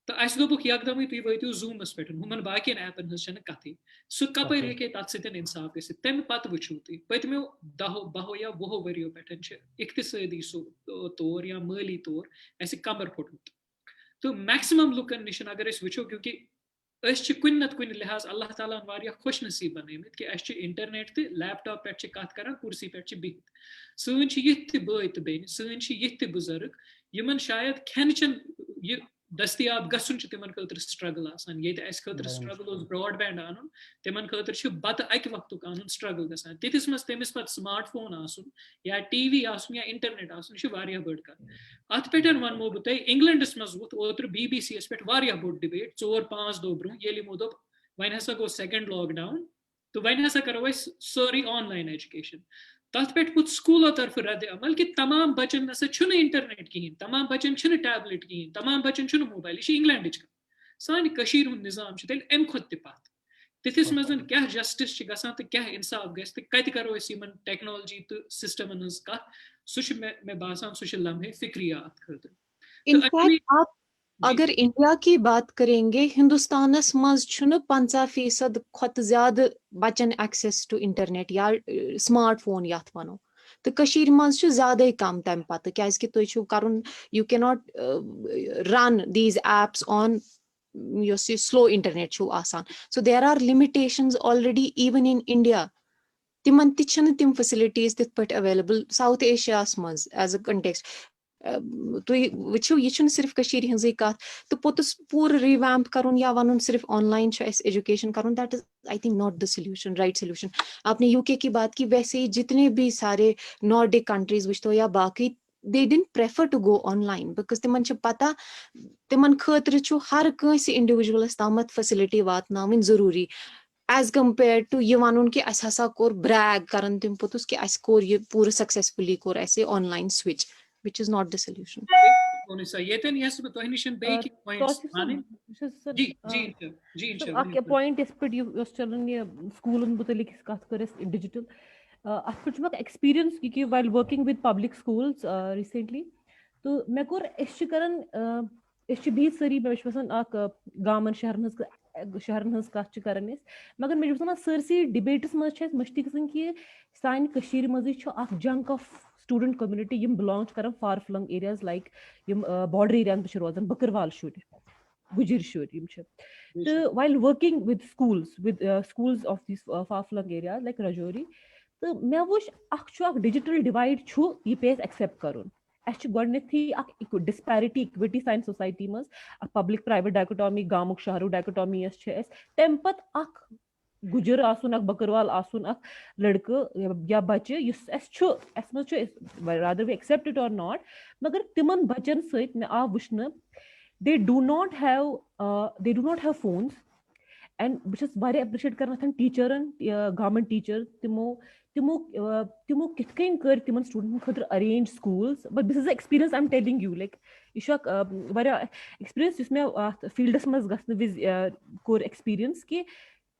तो अस दोपुक यकदम तुम वोतु जूमस पे हुमन बाकियन ऐपन हज कथी सह कपर हे तथ सत इंसाफ गि तम पत वो तुम पतमो 10 या 20 वरियो पे इक्तिसादी तौर या माली तौर अस कमर फुटमुत तो मैक्सिमम लुकन निश अगर वो क्योंकि कुन नत कुन लिहाज अल्लाह ताला खुश नसीब बनमित कि अस इंटरनेट तो लैपटॉप पे कत कर कुर्सी पे बिहित सन ये बय तो बेन सन ये बुजुर्ग यमन शायद खेन चन यह दस्तियाब गसन तिमन खतर स्ट्रगल आसान ये अस खतर स्ट्रगल ब्रॉडबैंड आनुन तिमन खतर बत अक वक्त आनुन स्ट्रगल गसान तिथिस मज तमिस पत स्मार्ट फोन आसुन या टीवी आसुन या इंटरनेट आसुन यह बड़ कत अत पे वनमो बह तुम इंग्लैंडस मज वोत ओतर BBC पे बोड डिबेट 4-5 दो ब्रो ये यमो दोप वन हसा गो सेकंड लॉकडाउन तो वन हसा करो अस सारी ऑनलाइन एजुकेशन तथ पे पुत स्कूलों तरफ रद्द अमल कि तमाम बचन नसा इंटरनेट कहें तमाम बचन टैबलेट कहें तमाम बचन मोबाइल यह इंग्लैंड सान निज़ाम तेल अम खुद पत तिथिस मज क्या जस्टिस गसान तो क्या इंसाफ गस तो कत करो टेक्नोलॉजी तो सिस्टमन हज कत सह मे बासान सह लम्हे फिक्रिया अत खतर. इनफैक्ट आप अगर इंडिया की बात करेंगे हिंदुस्तानस मज 50% खुद ज्यादा बचन एक्सेस टू इंटरनेट या स्मार्टफोन यथ वनो तो कशीर मज ज्यादा कम तम पत क्या तुम कर you cannot run these apps on slow internet आसान so there are limitations already even in India तिमन तिम फैसिलिटीज तिथ पे अवेलेबल साउथ एशिया मज एज अ कंटेक्स्ट तुम वो यह सिर्फ हज कत तो पोतुस पूर रिवैम्प कर या वन सिर्फ ऑनलाइन एजुकेशन कर that is I think not the solution right solution. आपने यूके की बात की वैसे ही जितने भी सारे नॉर्डिक कंट्रीज वो या बाकी they didn't prefer to go online because तिमन पता तिमन खतर हर कंस इंडिविजुअलस तामत फैसिलिटी वातनावन जरूरी एज कम्पेयर टू यह वन कि अस हसा कोर ब्रैग करन तिम पोतुस कि अस कोर यह पूरा successfully core us online switch which is not the solution. Point is pretty school digital experience while working with public schools recently तो मैं कोर बिहित सारी गामन शहरन हज कत करन मगर मे सरसी डिबेटस मज मश्ती गसन कि सान मज जंक ऑफ स्टूडेंट कम्युनिटी यम बिलोंग कर फार फ्लंग एरियाज लाइक यम बॉर्डर एरियाज रोजान बकरवाल शुर गुजर शुर तो while working with schools of these far flung areas like Rajouri तो मे वो डिजिटल डिवाइड यह पे एक्सेप्ट करुन अस डिस्पैरिटी इक्विटी सान सोसाइटी मज पब्लिक प्राइवेट डायकोटॉमी गामुक शहरु डायकोटॉमी तम पत गुजर आसुन बकरवाल आसुन लड़के या बच्चे रादर वी एक्सेप्ट इट और नॉट मगर तिमन बचन सत मे आव वुचन they do not have phones and बह एप्रिशिएट कर टीचरन गवर्नमेंट टीचर तिमो कित कर तिमन स्टूडेंट खतर arrange schools but this is experience I am telling you like यह एक्सपीरियंस मे फील्डस मज गसन विज कोर एक्सपीरियंस कि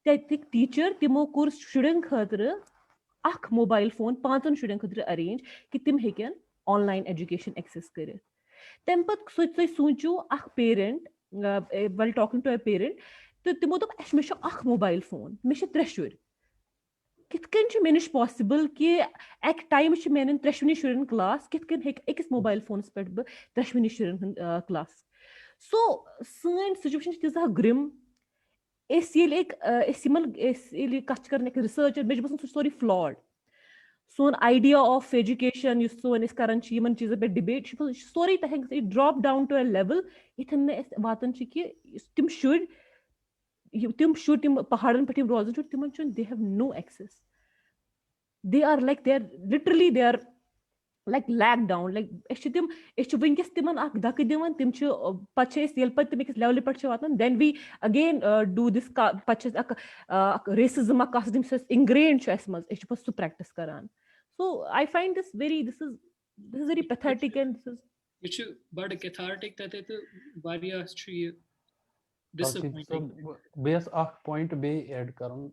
तक टीचर तिमो कोर शुरन खतर मोबाइल फोन 5 शुरन खतर अरेंज कि तिम हेकन ऑनलाइन एजुकेशन एक्सेस कर तम पे सोचो parent while talking to a parent तो तिमो दोप मे मोबाइल फोन मे 3 शुर कित मे निश पॉसिबल कि एक टाइम मेन 3 शुरन क्लास कित अकिस मोबाइल फोनस पे बह 3 शुरन क्लास सो सन सिचुएशन तीजा ग्रिम कत कर रिसर्च मे बसान सोरी फ्लॉड सोन idea of education yus son is karan chi yaman cheezan pe debate story ta heng it drop down to a level ithan ne watan chi ki tim should tim pahadan pe tim rozan should timan chun they have no access. They are like they are like lag down like ich winkes timan ak dak divan tim chu paches yel pat tim ekis level pat watan then we again do this paches ak racism ak kasdim says ingrained chu asmas ich pas to practice karan. So I find this is very pathetic and this is which bad cathartic that it various tree disappointing. Base अख point बे add करन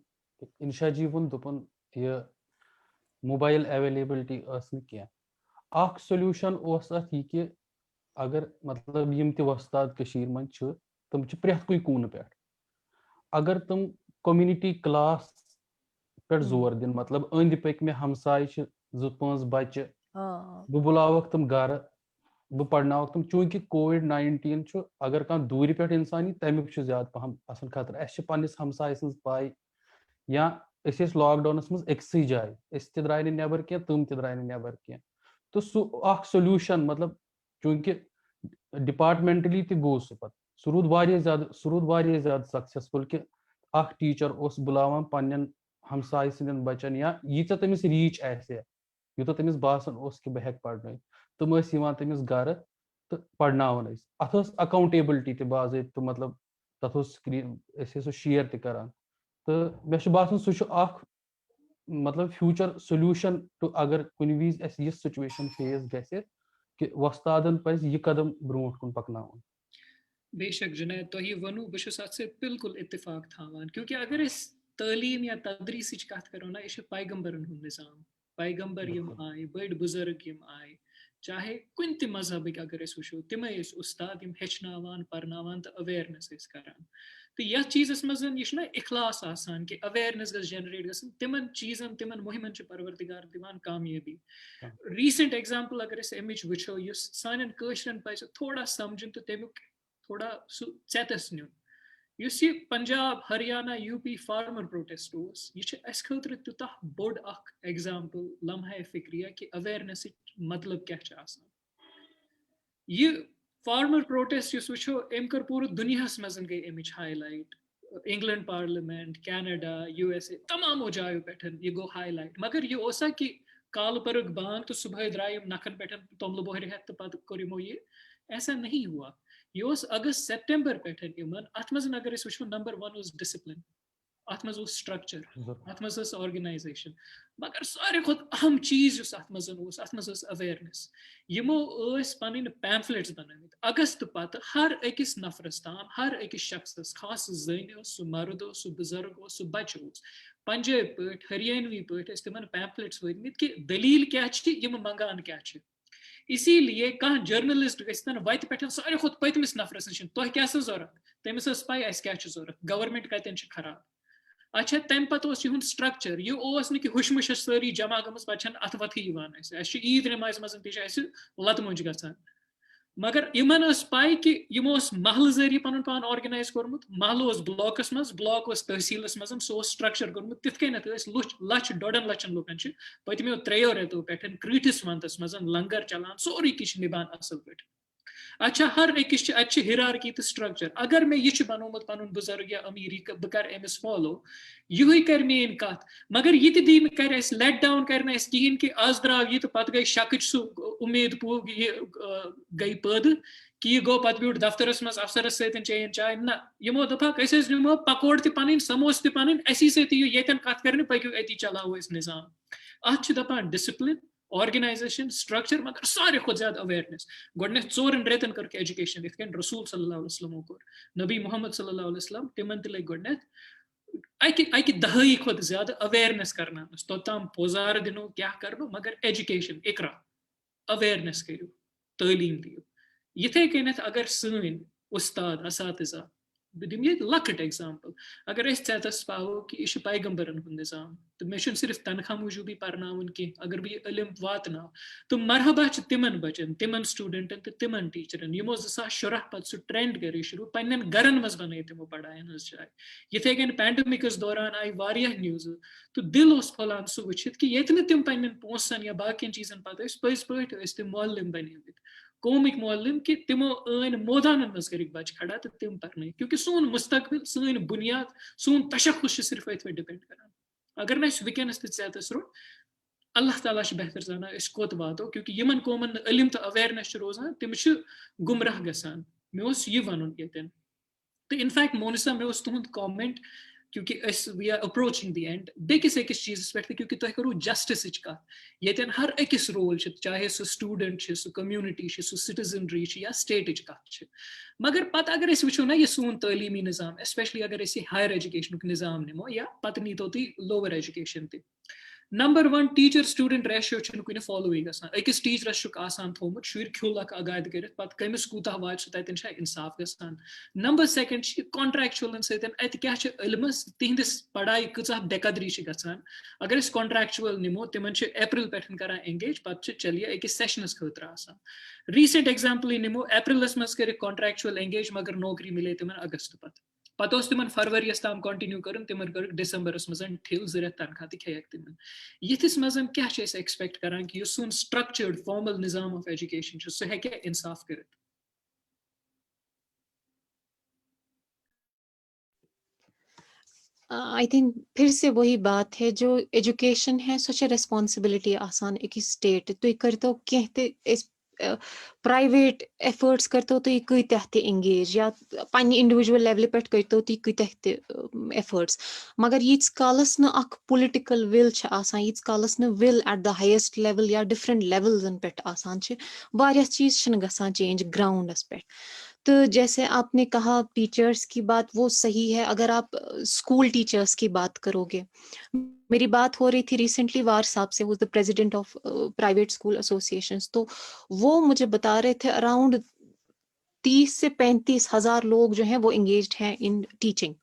इंशा जी वुन दुपन ये mobile availability असन के अख solution ओस अथ ये कि अगर मतलब यम ते वस्ताद कशीर मन छ तुम छ प्रेथ कोई कून पे अगर तुम कम्युनिटी क्लास पे जोर दिन मतलब अंद पक में हमसाय छ 2-5 बच्चे बह बुलावक तुम घर बह पढ़नावक तुम चूंकि कोविड-19 छ अगर कह दूर पे इंसान तमिक छ ज्यादा पहम असन खतर अस पन्निस हमसाय सज पाई या लॉकडाउनस मज एक्सी जाए द्राय नबर क्या तुम द्राय नबर क्या तो सोल्यूशन मतलब चूंकि डिपार्टमेंटली गो सह रूद ज्यादा सक्सेसफुल कि टीचर बुलावान पन्न हमसाय सदन बचन या यीचा तमिस रीच आसे यूत तमिस बासन कि बह हेक पढ़न तुम तमिस घर तो पढ़नावन अत अकाउंटेबिलिटी बाज़ाब्त मतलब तथ स्क्रीन शेयर तरान तो मे बासान सह मतलब फ्यूचर सोल्यूशन टू अगर कुन विज यह सिचुएशन फेस गसे कि वस्तादन पज यह कदम ब्रोट कुन पकनावन. बेशक जुनैद तो यह वनु बशुस से बिल्कुल इत्तेफाक थावान क्योंकि अगर इस तालीम या तदरीस कत करो ना यह पैगंबरन हुंद निज़ाम पैगंबर यम आए बड़ बुजुर्ग यम आए चाहे कुन ति मजहबिक अगर वो तम उस्ताद यम हेचनावान परनावान तो अवेयरनेस करान तो यह चीज़ मज यह इखलास आसान कि अवेयरनेस गस जनरेट गसन तिमन चीज़न तिमन मुहिमन परवरदिगार दिवान कामयाबी. रीसेंट एग्जाम्पल अगर अमिच वो सान कशरन पज थोड़ा समझन तो तमुक थोड़ा चेतस नुन युस यह Punjab Haryana UP farmer protest यह खतर तूता बोड़ एग्जाम्पल लम्हा फिक्रिया कि अवेयरनेस मतलब क्या यह फार्मर प्रोटेस्ट वो अम कर पूरे दुनिया मज गई अमिच highlight England parliament Canada USA तमामो जायों पे यह गो हाईलाइट मगर यह ओसा कि काल पर बांग तो सुबह द्राय नखन पे तोमल बोहर हेत तो पत करो ये ऐसा नहीं हुआ. यह अगस्त सितंबर पे अत मज अगर वो नंबर 1 was डिसिप्लिन अत मज स्ट्रक्चर अत मज ऑर्गेनाइजेशन मगर सारे खुद अहम चीज अत मज अवेयरनेस यमो पन पैम्फलेट्स बन अगस्त पत हर अकिस नफरस ताम हर अकिस शख्स खास जन सह मर्द सह बुजुर्ग सह बच पंजाबी पे हरियाणवी पे तिमन पैम्फलेट्स वतमित कि दलील क्या मंगान क्या इसीलिए कह जर्नलिस्ट गन वत पे सारे खुद पतमिस नफरस नश तुह क्या जरूरत तमिस पाई अस क्या जरूरत गवर्नमेंट कतन खराब अच्छा तम पे यह स्ट्रक्चर यह कि हुशमुश सारी जमा गम पे अथ वथ ईद नमाज मज लत मुंज ग मगर इन पाई कि यमो महल जरिए पन पान ऑर्गेनाइज कोर्मुत महल ब्लॉकस मज ब्लॉक तहसीलस मज सो स्ट्रक्चर कोर्मुत तिथ कनत लच लचन लुकन पतमो 3 रेतों पे कृठिस वंतस मज लंगर चलान सोरी किश निभान असल पे अच्छा हर अकिस हिरारकी तो स्ट्रक्चर अगर मे यह बनोमुत पन बुजुर्ग या अमीरी बह कर अमिस फॉलो यह कर मेन कत मगर यह दी कर लेट डाउन कर कहें कि आज द्राव यह तो पे गई शक सह उम्मीद गई पैद कि यह गो पे ब्यूट दफ्तरस मज अफसरस सतन चेन चाय ना यमो दपक निमो पकोड़ तन समोस तन असी सतन कत कर पकू अति चलावो निज़ाम अत दपान डिसिप्लिन ऑर्गेनाइजेशन स्ट्रक्चर मगर सारे खुद ज्यादा अवेयरनेस गोडने 4 रेतन कर एजुकेशन इथ रसूल सल्लल्लाहु अलैहि वसल्लम कोर नबी मोहम्मद सल्लल्लाहु अलैहि वसल्लम तिमन त लग गोडने अकि दहाई खुद ज्यादा अवेयरनेस करना तोताम पोजार दिनो क्या करनो मगर एजुकेशन इकरा अवेयरनेस करो तालीम दियो यथे कनत अगर सन उस्ताद असातिज़ा बह दिम ये लकट एग्जाम्पल अगर ऐस पावो कि यह पैगम्बरन हुंद निजाम तो मे सिर्फ तनख्वाह मूजूब पर्न कह अगर बह इलम वातन तो मरहबा तिमन बचन तिमन स्टूडेंटन तो तिमन टीचरन यमो 2017 पे सह ट्रेंड करे शुरू पन्न गरन मज बन तमो पढ़ाइन हज जाए यथे कन पैंडमिक दौरान आई वारियाह न्यूज़ तो दिल फलान सह वुचित कि ये तिम पन्न पोसन या बाकी चीजन पे पज पे तम मोल्लिम बनिमित कौमिक मोल्लिम कि तिमो अन मोदान मज कर बच खड़ा तो तिम पर्न क्योंकि सोन मुस्तकबिल सन बुनियाद सोन तशखुस सिर्फ अथ पे डिपेंड कर अगर ना वनस तस रोट अल्लाह ताला बेहतर जाना कोत वातो क्योंकि यमन कौमन इल्म तो अवेयरनेस रोजान तिम गुमराह गसान मे यह वन ये तो इनफैक्ट मोनिसा मे तुंद कमेंट क्योंकि we are approaching the end बेकिस अकिस चीज़ पे क्योंकि तुम करो जस्टिस कत ये हर अकिस रोल चाहे सह स्टूडेंट सह कम्युनिटी सह सिटीजनरी या स्टेट कत मगर पत अगर वो ना ये सोन तलीमी निज़ाम स्पेशली अगर हायर एजुकेशन निज़ाम निमो या पत नीतो तुम लोअर एजुकेशन तक नंबर 1 टीचर स्टूडेंट रेशियो कुछ फॉलो गसान अकिस टीचरस थोमुत शुर खुलक आगाद कर पत कमिस कूतः वात तन इंसाफ गसान नंबर 2 कॉन्ट्रैक्चुअलन सत क्या इल्मस तिहंदिस पढ़ाई कचा बेकदरी गसान अगर कॉन्ट्रैक्चुअल निमो तिमन अप्रैल पे करान एंगेज पे चलिए अकिस सेशनस खतर आसान रीसेंट एग्जाम्पल निमो अप्रैलस मज कर कॉन्ट्रैक्चुअल एंगेज मगर नौकरी मिले तिमन अगस्त पत तिमन फरवरियस तम कंटिन्यू कर तिमन कर दिसंबरस मज ठिल 2 रेत तनख्वाह तक खेक तिमन यथिस मज क्या एक्सपेक्ट करान कि सोन स्ट्रक्चर्ड फॉर्मल निज़ाम ऑफ एजुकेशन सह हेके इंसाफ कर आई थिंक फिर से वही बात है जो एजुकेशन है सो रेस्पॉन्सिबिलिटी आसान एक स्टेट तुम करतो कह प्राइवेट एफर्ट्स करतो तुम कत्या एंगेज या पन्ने इंडिविजुअल लेवल पे करतो तुम कत्या एफर्ट्स मगर यीच कालस न पॉलिटिकल विल यीच कालस न will at the highest level या डिफरेंट लेवल्सन पे आसान वारियाह चीज गसान चेंज ग्राउंडस पे तो जैसे आपने कहा टीचर्स की बात वो सही है अगर आप स्कूल टीचर्स की बात करोगे मेरी बात हो रही थी रिसेंटली वार साहब से वो the president of private school associations तो वो मुझे बता रहे थे अराउंड 30 से 35 हजार लोग जो हैं वो एंगेज्ड हैं in teaching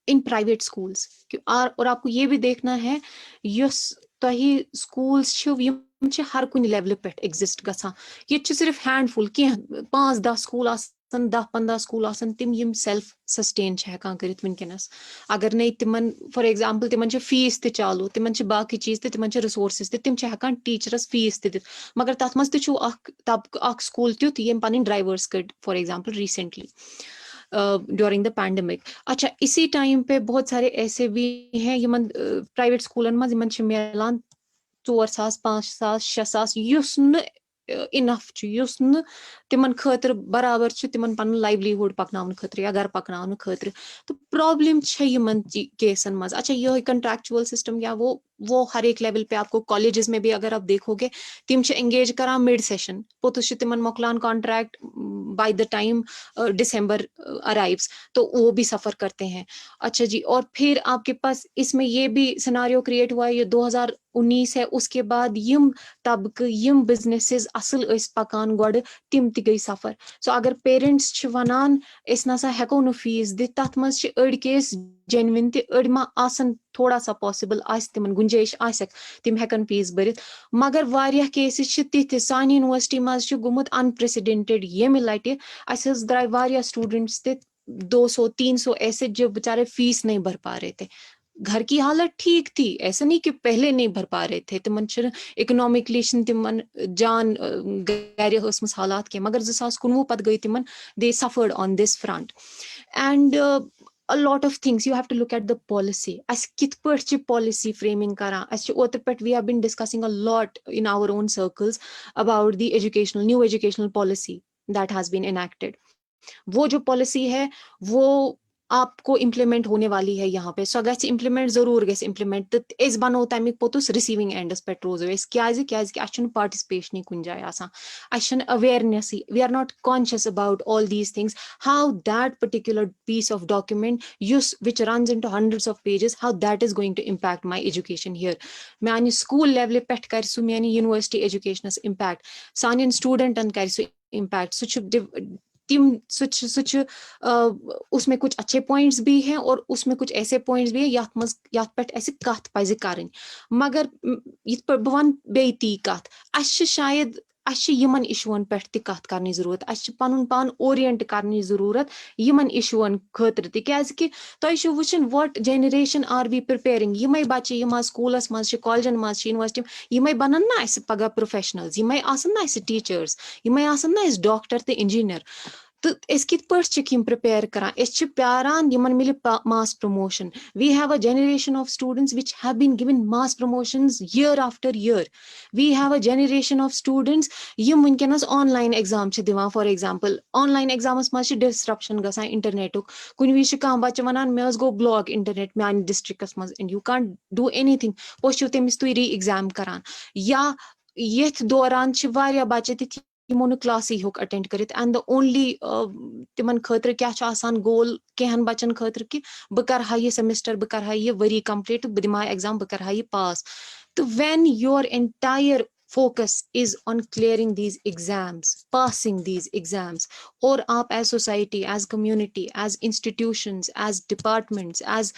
in private schools और आपको ये भी देखना है युस तही स्कूल्स हर कुन लेवल पे एग्जिस्ट गसान ये सिर्फ हैंडफुल कह 5-10 स्कूल 10-15 स्कूल तिम यम सेल्फ सस्टेन हेकान कर वनकस अगर नहीं तिमन फॉर एग्जाम्पल तिमन फीस ते चालू तिमन बाकी चीज तिमन रिसोर्सेस तिम हेकान टीचरस फीस दित मगर तथ मज तब स्कूल तुथ यम पन ड्राइवर्स कड़ for example recently during the pandemic अच्छा इसी टाइम पे बहुत सारे ऐसे भी हैं यमन प्राइवेट स्कूलन मज मिलान 4,000 5,000 6,000 इनफ तिमन खतर बराबर तिमन पन लाइवलीहुड पकन खतर या घर पकन खतर तो प्रॉब्लम यमन केसन मज अच्छा यह कंट्रैक्चुअल सिस्टम या वो हर एक लेवल पे आपको कॉलेजेस में भी अगर आप देखोगे तिम एंगेज करा मिड सेशन पोतुस तिमन मोकलान contract by the time December arrives तो वो भी सफ़र करते हैं अच्छा जी और फिर आपके पास इसमें ये भी सिनारियो क्रिएट हुआ है ये 2019 है उसके बाद यम तबक यम बिजनेसेस असल पकान गोड़ तिम ति गई सफ़र सो अगर पेरेंट्स वनान नसा हेको न फीस दित तथ मज अड़ केस जेन्युइन अड़ मा आसन थोड़ा सा पॉसिबल तिमन गुंजाइश तिम हेकन फीस भरित मगर वारियाह केसेस तिथ सान यूनिवर्सिटी मज गुमुत अनप्रेसिडेंटेड येमि लटि अस द्राय वारियाह स्टूडेंट्स 200-300 ऐसे जो बेचारे फीस नहीं भर पा रहे थे घर की हालत ठीक थी ऐसा नहीं कि पहले नहीं भर पा रहे थे तिमन इकोनॉमिकली तिमन जान गर हालात के मगर 2019 पत गई तिमन they suffered on this front and a lot of things you have to look at the policy as kit per policy framing kara as we have been discussing a lot in our own circles about the new educational policy that has been enacted वो जो policy है वो आपको implement होने वाली है यहाँ पे सो गस इम्प्लीमेंट जरूर गस इम्प्लीमेंट तो इस बनो तमिक पोतुस रिसीविंग एंडस पे रोज क्या पार्टिसिपेशन कुन जाए आसान awareness we are not conscious about all these things how that particular piece of document यूस which runs into hundreds of pages how that is going to impact my education here माने school level पे कर सु माने university एजुकेशनस impact सान स्टूडेंटन कर सु impact सु उसमें कुछ अच्छे पॉइंट्स भी हैं और उसमें कुछ ऐसे पॉइंट्स भी हैं यात पे ऐसे कथ पज कर मगर यित पे बह वन बे ती कथ शायद यमन इशुअन पे कथ करने जरूरत पन पान ओरिएंट करने जरूरत यमन इशुअन खतर कि तुम वुचन what generation are we preparing यमे बच्चे यम स्कूलस मज कॉलेजन मज यूनिवर्सिटी यमे बनन ना पगह प्रोफेशनल्स यमे आसन ना टीचर्स यमे आसन ना डॉक्टर तो इंजीनियर तो कित प्रिपेयर करान प्यारान यमन मिले mass promotion we have a generation of students which have been given mass promotions year after year we have a generation of students यम वनकस ऑनलाइन एग्जाम दिवान फॉर एग्जांपल ऑनलाइन एग्जामस मज डिस्ट्रप्शन गसान इंटरनेटुक कुन विज कह बच्चे वनान मे गो ब्लॉक इंटरनेट मान डिस्ट्रिक्टस मज and you can't do anything post तमिस तुम री एग्जाम करान या ये दौरान वारिया बच्चे तिथि यमो न क्लास होक अटेंड करित एंड द ओनली तिमन खतर क्या गोल कहन बच्चन खतर कि बह कर यह सेमेस्टर बह कर यह वरी कंप्लीट बह दिमा एग्जाम बह कर यह पास तो when your entire focus is on clearing these exams, passing these exams, और आप as society, as community, as institutions, as departments, as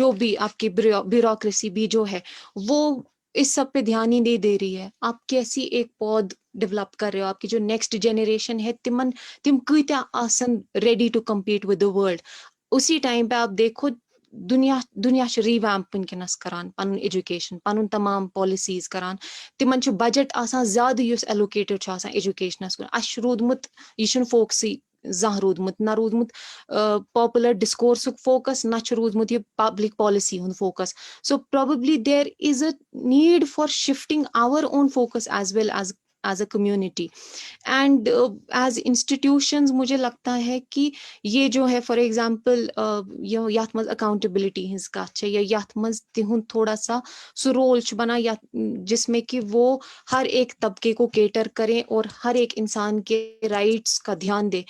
जो भी आपकी bureaucracy भी जो है वो इस सब पे ध्यान ही नहीं दे रही है। आप कैसी एक पौध डेवलप कर रहे हो, आपकी जो नेक्स्ट जनरेशन है तिम कत्या आसन ready to compete with the world. उसी टाइम पे आप देखो दुनिया रिवैम्प वनकस करान पन एजुकेशन पन तमाम पॉलिसीज करान तिमन बजट आसान ज़्यादा युस एलोकेटेड आसान एजुकेशनस कुन रूदमुत यह फोकसी जह रूदमुत ना रूदमुत पॉपुलर डिस्कोर्स फोकस ना रूदमुत यह पब्लिक पॉलिसी हुन focus. So probably there is a need for shifting our own focus as well as a community and as institutions. मुझे लगता है कि ये जो है फॉर एग्जांपल यथ मज अकाउंटेबिलिटी हिंस कथ या यथ मज तिहुंद थोड़ा सा सो रोल बना या जिसमें कि वो हर एक तबके को केटर करें और हर एक इंसान के राइट्स का ध्यान दे।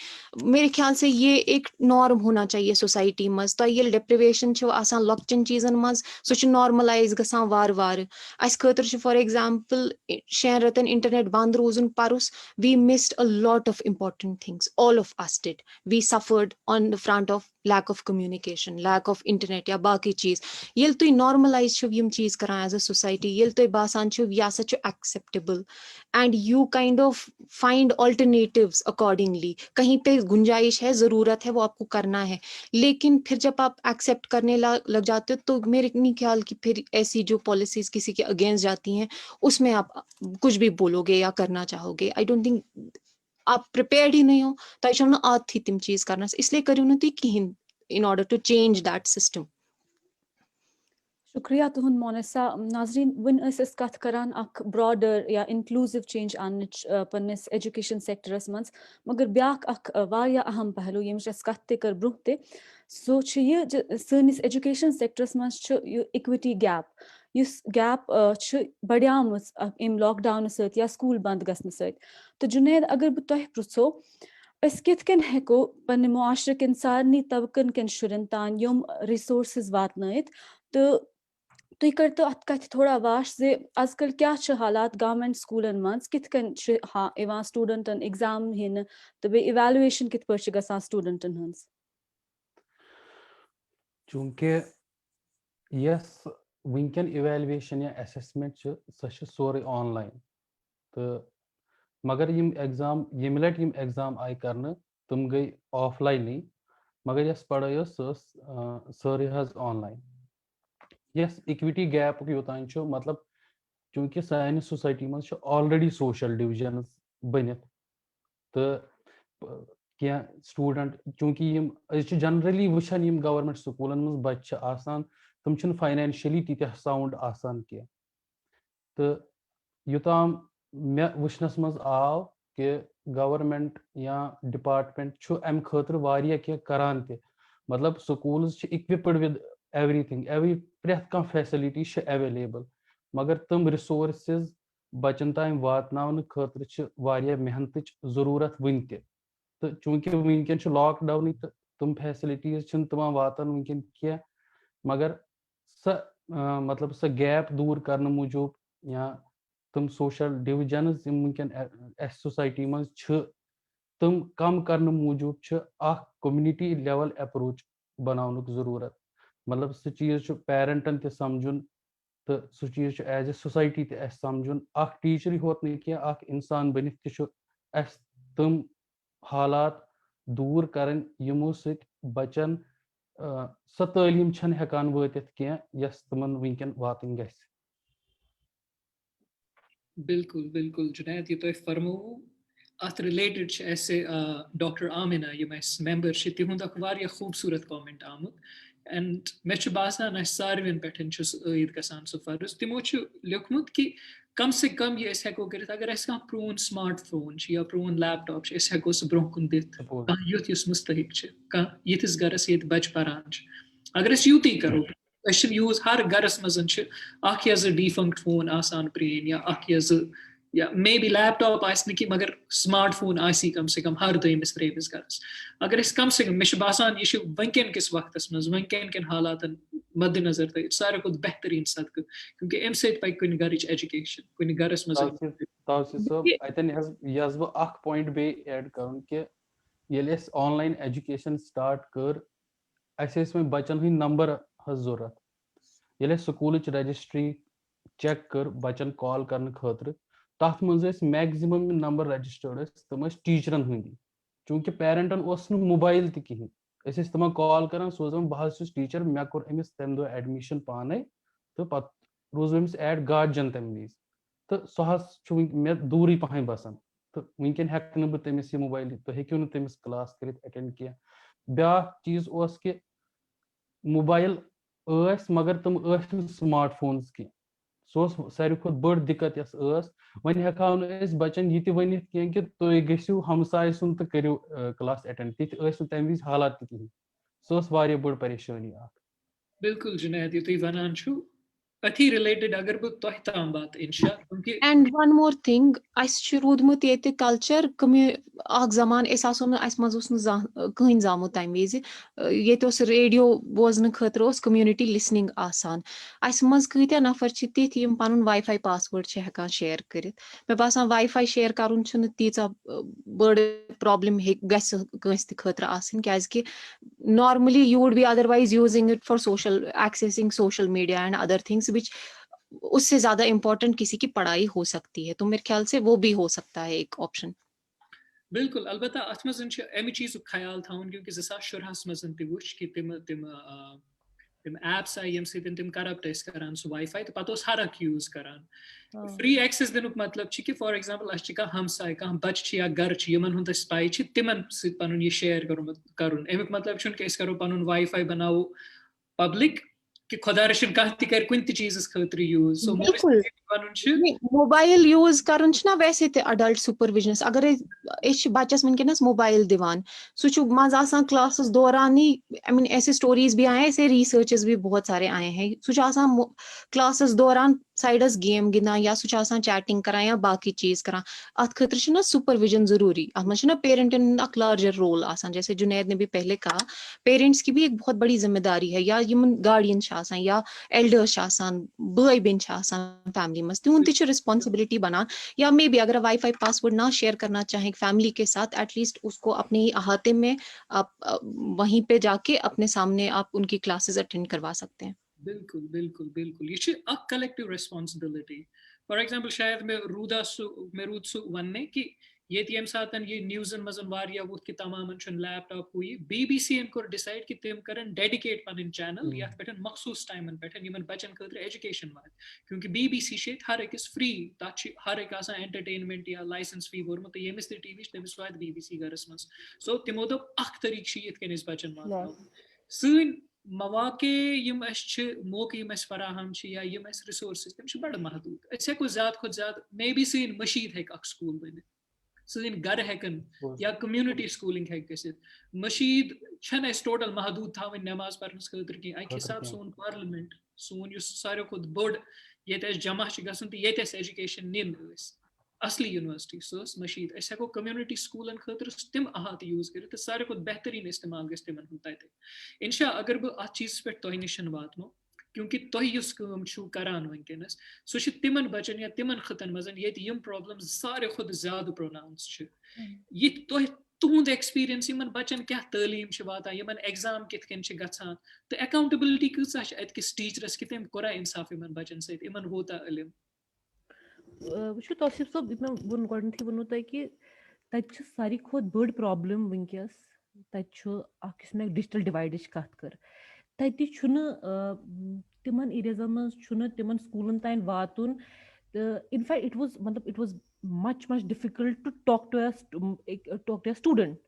मेरे ख्याल से ये एक नॉर्म होना चाहिए सोसाइटी मज तो ये डिप्रिवेशन आसान लॉकचन चीजन मज सो नॉर्मलाइज गसान वार वार अस खतर फॉर एग्जांपल 6 रतन इंटरनेट बंद रोजन परस we missed a lot of important things, all of us did, we suffered on the front of lack of communication, lack of internet या बाकी चीज ये तो normalize छो यम चीज कराएं as a society ये तो बासान छो या सच acceptable and you kind of find alternatives accordingly। कहीं पे गुंजाइश है, जरूरत है, वो आपको करना है, लेकिन फिर जब आप एक्सेप्ट करने लग जाते हो तो मेरे नहीं ख्याल कि फिर ऐसी जो पॉलिसीज किसी के अगेंस्ट जाती हैं उसमें आप कुछ भी बोलोगे या करना चाहोगे। आई डोंट थिंक आप प्रिपेयर्ड ही नहीं हो तो ना आद थी तिम चीज करना इसलिए करियो ना ती कहीं in order to change that system. शुक्रिया तुहन मोनिसा। नाजरीन वन कथ करान अख ब्रॉडर या इंक्लूसिव चेंज आनच पन्निस एजुकेशन सेक्टरस मज मगर ब्याक अख वारिया अहम पहलू यम कथ ते कर ब्रुह ते सो ये सनिस एजुकेशन सेक्टरस मज इक्विटी गैप युस गैप बढ़ियामस अम लॉकडाउन सत या स्कूल बंद गसन सत। तो जुनैद अगर बह तोह पृछो अस कित कन हेको पन्ने मुआशरे किन सारनी तबकन किन शुरन तान यम रिसोर्सेस वातनयत तो तुम करतो अत कथ थोड़ा वाश जे आजकल क्या हालात गवर्नमेंट स्कूलन मज कित कन हाँ स्टूडेंटन एग्जाम हिन तो बे इवैल्यूएशन कित पर गसान स्टूडेंटन हंस। चूंकि यस वनकन इवैल्यूएशन या असेसमेंट सो सोरे ऑनलाइन तो मगर यम एग्जाम यम लट यम एग्जाम आय करने तुम गई ऑफलाइन ही मगर यस पढ़ाई सारी हज ऑनलाइन। यस इक्विटी गैप योतान मतलब चूंकि सानी सोसाइटी मज ऑलरेडी सोशल डिविजन बनित तो क्या स्टूडेंट चूंकि यम जनरली वुचान यम गवर्नमेंट स्कूलन मज बच्चे आसान तुम फाइनेंशियली तीत साउंड आसान कह तो युताम मे वुचनस मज आव कि गवर्नमेंट या डिपार्टमेंट अम खतर वारिया कह करान ते मतलब स्कूल्स इक्विप्ड विद एवरीथिंग प्रेथ कह फैसिलिटी अवेलेबल मगर तम रिसोर्सेज बचन ताम वातनावन खतर वारिया मेहनत जरूरत वन ते तो चूंकि वनकन लॉकडाउन तो तुम फैसिलिटीज तमाम वातान वनकन कह मगर मतलब स गैप दूर करने मूजूब या तुम सोशल डिविजन वनकन सोसाइटी मज तम कम करने मूजूब छ अख कम्युनिटी लेवल अप्रोच बनाउनुक जरूरत मतलब सह चीज पेरेंटन ते समझुन तो सह चीज एज ए सोसाइटी ते समझुन अख टीचर होत नहीं कि अख इंसान बनित ते तम हालात दूर करन यमो सत बचन सह तालीम छन हेकान वातित कह यस तमन वनकन वातन गस बिल्कुल बिल्कुल जुनैद ये तो फरमो अत रिलेटेड ऐसे डॉक्टर आमिना यम मेंबर तिहुंद वारिया खूबसूरत कमेंट आमुत एंड मे बासान सारवन पे ईद गसान सह फर्ज तिमो लिखमुत कि कम से कम ये हेको कर अगर कह प्रोन स्मार्ट फोन या प्रोन लैपटॉप हेको सह ब्रोह कुन दित कह युथ मुस्तहिक कह यिथिस गरस ये बच पारान अगर यूती करो यूज हर गरस मज या डिफंक्ट फोन आसान प्रेन या मे बी लैपटॉप कि मगर स्मार्ट फोन आसी कम से कम हर दमिस त्रेमिस गरस अगर कम से कम मे बासान यह वनकन किस वक्त मज वनकन कन हालात मद्देनजर थ सारे खुद बेहतरीन सदक क्योंकि अम सत कुन गरच एजुकेशन कुन गरस मज यस बह अख पॉइंट बे ऐड करन कि ये ऑनलाइन एजुकेशन स्टार्ट कर वो बचन हंद नंबर जरूरत ये स्कूल रजिस्ट्री चेक कर बचन कॉल करने खतर तथ मज मैक्सिमम नंबर रजिस्टर्ड तम टीचरन हंदी चूंकि पेरेंटन मोबाइल तह तम कॉल कर सोजान बह टीचर मे कोर अमिस तम दह एडमिशन पाने तो पत रोज अमिस एड गार्जियन तम विज तो सह मे दूर पहन बसान तो वनकन हेक बह तमिस यह मोबाइल तुम हेक्यू तमिस क्लास कर अटेंड कह ब्या चीज कि मोबाइल मगर तम स्मार्ट फोन की सह सारे खुद बड़ दिक्कत वन हेको बचन यह वनित कह कि तुम गु हमसाय सुन तो करो क्लास अटेंड तिथ तम विज हालात कहें सह बड़ परेशानी बिल्कुल जुनैद ये तुम वनान अथी रिलेटेड अगर बह तह ताम बात इंशा क्योंकि एंड वन मोर थिंग रूदमुत ये कल्चर जमान कहन जामुत तम विज ये रेडियो बोजन खतर कम्युनिटी लिसनिंग आसान मज कत्या नफर तिथ यम पन वाई फाई पासवर्ड हेकान शेयर कर मे बासान वाई फाई शेयर कर तीचा बड़ प्रॉब्लम गस खतर आसन क्या normally you would be otherwise using it for social accessing social media and other things which उससे ज्यादा इम्पोर्टेंट किसी की पढ़ाई हो सकती है तो मेरे ख्याल से वो भी हो सकता है एक ऑप्शन बिल्कुल अलबत्ता अत मज अमि चीज ख्याल थवन क्योंकि 2016 मज वुच कि तिम एप्स आई यम सत तिम करप्ट करान सह वाई फाई तो पत हर यूज करान फ्री एक्सेस दिन मतलब कि फॉर एग्जांपल कह हमसाय कह बच या गर यमन पाई तिमन सत पन यह शेयर कर अमुक मतलब कि करो पन वाई फाई बनाओ पब्लिक कि खुदा रशीन कह कर कुन चीज खतर यूज सो मोबाइल यूज कर वैसे ते अडल्ट सुपरविजन अगर बच्चस वनकस मोबाइल दिवान सह मज क्लास दौरान ही आई मीन ऐसे स्टोरीज भी आए ऐसे रिसर्चेस भी बहुत सारे आए हैं सह क्लास दौरान साइडस गेम गिंदा या सह चैटिंग करान या बाकी चीज करान अत खतर सुपरविजन जरूरी अत मज पेरेंटन अक लार्जर रोल आसान जैसे जुनैद ने भी पहले कहा पेरेंट्स की भी एक बहुत बड़ी जिम्मेदारी है या यम गार्डियन या एल्डर्स बई बेन फैमिली मज तुन रिस्पॉन्सिबिलिटी बनान या मे बी अगर वाई फाई पासवर्ड ना शेयर करना चाहें फैमिली के साथ एटलीस्ट उसको अपने ही अहाते में आप वहीं पे जाके अपने सामने आप उनकी क्लासेस अटेंड करवा सकते हैं बिल्कुल बिल्कुल बिल्कुल यह कलेक्टिव रिस्पॉन्सिबिलिटी फॉर एग्जांपल शायद मे रूद सह वन कि ये यम सात यह न्यूजन मज वोत कि तमाम लैपटॉप हुई BBC कोर डिसाइड कि तम कर डेडिकेट पन चैनल ये पे मखसूस टाइमन पे बचन खतर एजुकेशन वाल क्योंकि BBC हर अकिस फ्री तथ हर एक एंटरटेनमेंट या लाइसेंस फी भोरमुत तो यमिस टीवी तमिस वात BBC गरस मज सो तिमो दोप अख तरीक यिथ बचन वात सन मवाके यम मौके यम फराहम या यम रिसोर्सेस तम बड़ महदूद हेको ज्यादा खुद ज्यादा may be sun Masjid Keck school बनित सन गर हेकन या कम्युनिटी स्कूलिंग हेक गसित मशीद छन टोटल महदूद थवन नमाज पढ़नस खतर की अक हिसाब सोन पार्लियामेंट सोन सारे खुद बड़ ये जमा गसन तो ये एजुकेशन निन असली यूनिवर्सिटी सह मशीद हेको कम्युनिटी स्कूलन खतर तम अहात यूज कर सारे खुद बेहतरीन इस्तेमाल गमन तत इंशा अगर बह अत चीज पे तुह निश वातमो क्योंकि तुम करान वनकस सह तिमन बचन या तिमन खतन मज ये प्रॉब्लम सारे खुद ज्यादा प्रोनाउंस ये तुह तुहद एक्सपीरियंस यमन बच्चन क्या तालीम छ वातान यमन एग्जाम कित कन छ गछान तो अकाउंटेबिलिटी कसा छ अतकिस टीचरस कि तम कोरा इंसाफ यमन बच्चन सहित यमन वोता इल्म वुचु तौसीफ साहब मैं वोन गोडनथी वोनो तय कि तत सारी खोत बड़ प्रॉब्लम वनकस तत मे डिजिटल डिवाइड कत कर तत तिमन एरियाजन मज तिमन स्कूलन तान वातुन in fact it was much difficult to talk to a student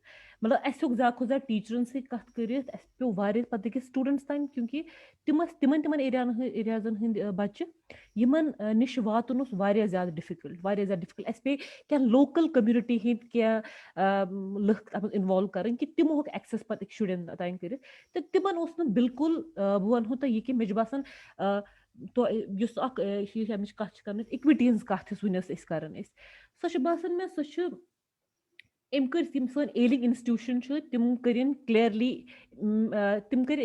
मतलब अस ज़्यादा खुद ज़्यादा टीचरन सत कत करित अस पे वारिया पता कि स्टूडेंट्स तान क्योंकि तिमन एरियाजन हंद बच्चे यमन निश वातुन उस वारिया ज़्यादा डिफिकल्ट अस पे क्या लोकल कम्युनिटी हंद क्या लुक तथ इन्वॉल्व कर कि तिमो हेक एक्सेस पत शुरन तान कर तो तिमन उस न बिल्कुल बह वनो तो यह कि मे बासान तो कत कर इक्विटी हज कत वनस कर सो बासान मे सो अम कर सन एलिंग इंस्टीट्यूशन तिम कर क्लियरली तिम कर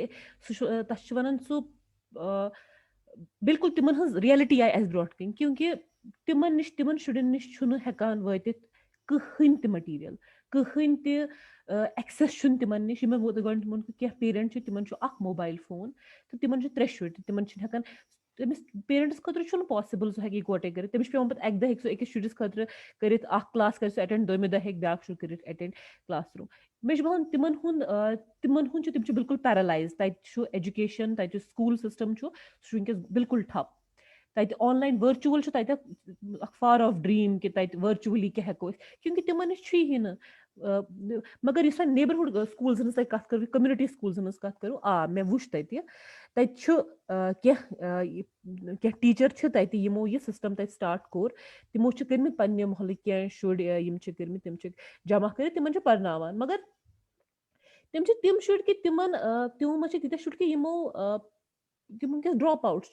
तथ वन सो बिल्कुल तिमन हज रियलिटी आई अस ब्रोट कन क्योंकि तिमन शुरन निश हेकान वातित कहन त मटीरियल कहन त एक्सेस तिमन निश गोन क्या पेरेंट तिमन मोबाइल फोन तो तिमन 3 शुर तिमन हेकान तमिस पेरेंट्स खतर पॉसिबल सह हेक इकवटे कर तमिस पे पे अक दह सो अकिस शुरिस खतर कर क्लास कर अटेंड दोमे दह हेक ब्याक शुर कर अटेंड क्लास रूम मे बहान तिमन तिम बिल्कुल पैरालाइज तत एजुकेशन तत स्कूल सिस्टम सह वनकस बिल्कुल ठप तत ऑनलाइन वर्चुअल तत फार ऑफ ड्रीम कि तत वर्चुअली क्या हेको क्योंकि तिमन ही न मगर इस नेबरहुड स्कूल्स कत कर कम्युनिटी स्कूल्स कत करो मे वुच क्या टीचर तत यमो यह सिस्टम तत स्टार्ट कोर तिमो कर्म पन्ने मोहल्ल क्या शुर कर्म तिम जमा कर तिमन पर्नावान मगर तिम शुर कि तिमो मे तीत शुर कि यमो तिम वनकस ड्रॉप आउट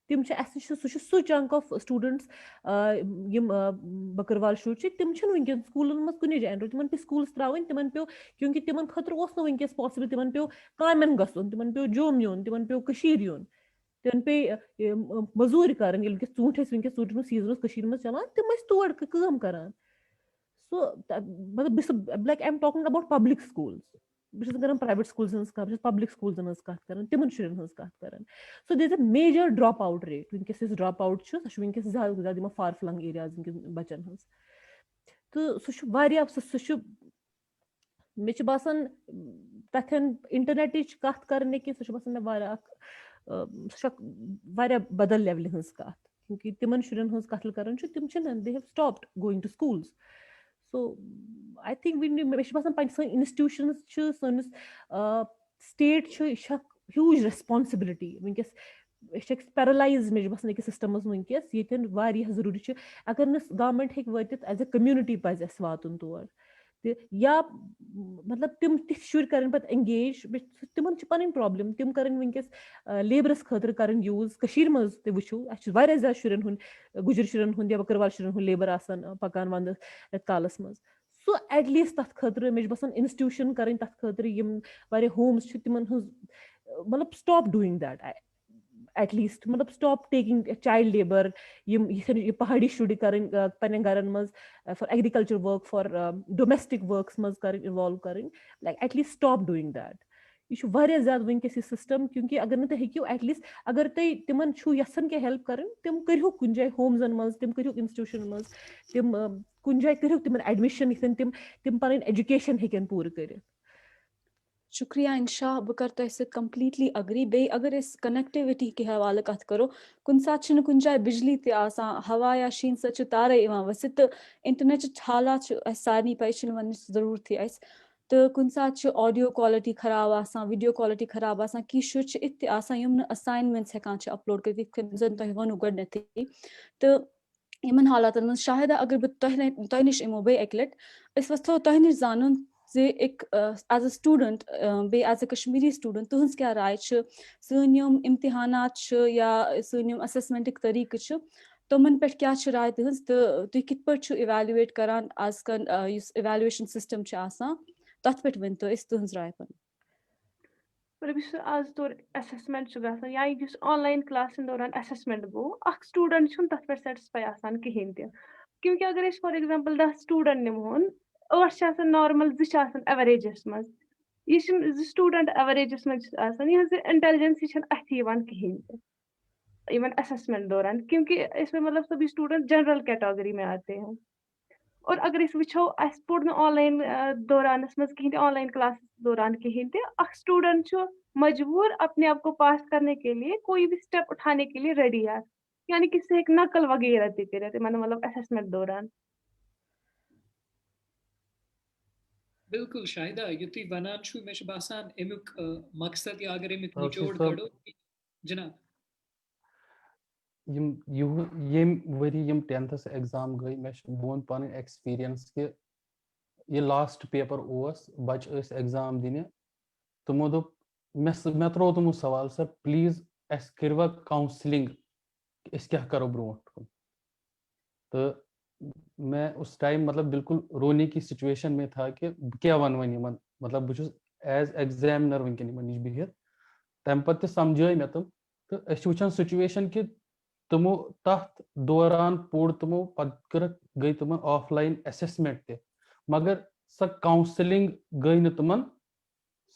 तिम सह चंक ऑफ स्टूडेंट्स बकरवाल शुर तिम वनकस स्कूलन मज कुछ जान तिमन पे स्कूल्स त्रावन तिमन पे क्योंकि तिमन खतर वनकस पॉसिबल तिमन पे कामन गसन तिमन पे जोम योन तिमन पे कशीर योन तिमन पे मजूर कर ूंठ वनकस ूंठन सीजन मज चलान तिम तोड़ काम करान सो मतलब like I am talking about public schools बस प्राइवेट स्कूल्स पब्लिक स्कूल्स कत तिमन शुरन हज कत so there is a major drop out rate वनकस ड्रॉप आउट सह वनकस ज़्यादा फार फ्लंग एरियाज वनकस बच्चन हज तो सह मे बासान तथन इंटरनेट कत करने कि सह बासान मे सह बदल लेवल हज कत क्योंकि तिमन शुरन हज कतल कर तिम they have stopped going to schools so I think मे बासान सन इंस्टीट्यूशंस सनिस स्टेट ह्यूज रेस्पॉन्सिबिलिटी वनकस पैरालाइज मे बासान अकिस सिस्टमस वनकस ये जरूरी अगर न गवर्नमेंट हेक वातित एज अ कम्युनिटी पज अस वातुन तौर या मतलब तिम तिथ शुर कर पे एंगेज तिमन पन प्रॉब्लम तिम कर वनकस लेबरस खतर कर यूज कशीर मज ते वुचो अस ज्यादा शुरन हुंद गुजर शुरन हुंद या बकरवाल शुरन हुंद लेबर आसान पकान वंद कालस मज सो एटलीस्ट तथ खतर मे बासान इंस्टीट्यूशन कर तथ खतर यम वारिया होम्स तिमन हज मतलब स्टॉप डूइंग दैट एटलीस्ट मतलब स्टॉप टेकिंग चाइल्ड लेबर ये पहाड़ी शुर कर पे गरन मज for agriculture work for domestic works मज कर इन्वॉल्व कर like at least stop doing that यह ज्यादा वनकस सिस्टम क्योंकि अगर न हेको एटलीस्ट अगर तिमन यसन क्या हेल्प कर तिम करो कुछ जाए होम्सन मज तिम करो इंस्टीट्यूशन मज तिम कुछ जाए करो तिमन एडमिशन तिम पन एजुकेशन हेकन पूर कर शुक्रिया इंशा बह कर तुम सत कम्प्लीटली अग्री बे अगर इस कनेक्टिविटी के हवाले कत करो कुन सात कुन जाए बिजली ते आसान हवा या शीन सच तारे वसित तो इंटरनेट हालात सारे पे वन जरूरत अस तो कुन सात ऑडियो क्वालिटी खराब आसान वीडियो क्वालिटी खराब आसान कि शुर इत आसान असाइनमेंट्स हेकान अपलोड कर जन तुम वनु गोडनेथी तो इन हालात मज शायद अगर बह तुह नश इमो बे अक लट वो तुह नश जान जे एक एज अ स्टूडेंट बे एज अ कश्मीरी स्टूडेंट तुहस क्या राय सन यम इम्तिहानात या सन यम असेसमेंट तरीक तमन पे क्या राय तुहस तो तुम कित पे इवेलुएट करान आज कल इवेलुएशन सिस्टम तथ पे वन तो तुहस राय पन मतलब आज तौर असेसमेंट गसान या ऑनलाइन क्लासन दौरान असेसमेंट गो स्टूडेंट तथ पे सेटिस्फाई आसान कहें क्योंकि अगर फॉर एग्जांपल 10 स्टूडेंट निमोन 8 چھِ آسان نارمل 2 چھِ آسان ایوریجَس منٛز یہِ چھُنہٕ 2 سٹوٗڈنٛٹ ایوریجَس منٛز چھِ آسان یِہٕنٛز اِنٹیلِجَنسی چھَنہٕ اَتھِ یِوان کِہیٖنۍ تہِ इवन असेसमेंट दौरान क्योंकि इसमें मतलब सभी स्टूडेंट जनरल कैटेगरी में आते हैं और अगर इस वुचो अस पोड़ न ऑनलाइन दौरान मज कहीं ऑनलाइन क्लास दौरान कहीं अख स्टूडेंट मजबूर अपने आप को पास करने के लिए कोई भी स्टेप उठाने के लिए रेडी है यानी कि से एक नकल वगैरह तक करे मतलब असेसमेंट दौरान बिल्कुल शाहिदा युति वनान छु मे बासान एमुक मकसद या अगर एमुक तौसीफ निचोड़ साहब, कड़ो जनाब यम वरी यम 10th एग्जाम गई मे बोन पन एक्सपीरियंस कि ये लास्ट पेपर ओस बच एग्जाम दिने तमो दोप मे त्रो तमो सवाल सर प्लीज अस करवा काउंसलिंग अस क्या करो ब्रोट कुन तो मैं उस टाइम मतलब बिल्कुल रोने की सिचुएशन में था कि क्या वन वन मतलब बहुत एज एग्जामिनर वनकन नश बिहित तम पे समझे मे तुम तो वुचान सिचुएशन कि तमो तथ दौरान पोड़ तमो पे गई तुम ऑफलाइन असेसमेंट ते मगर सो काउंसलिंग गई न तुम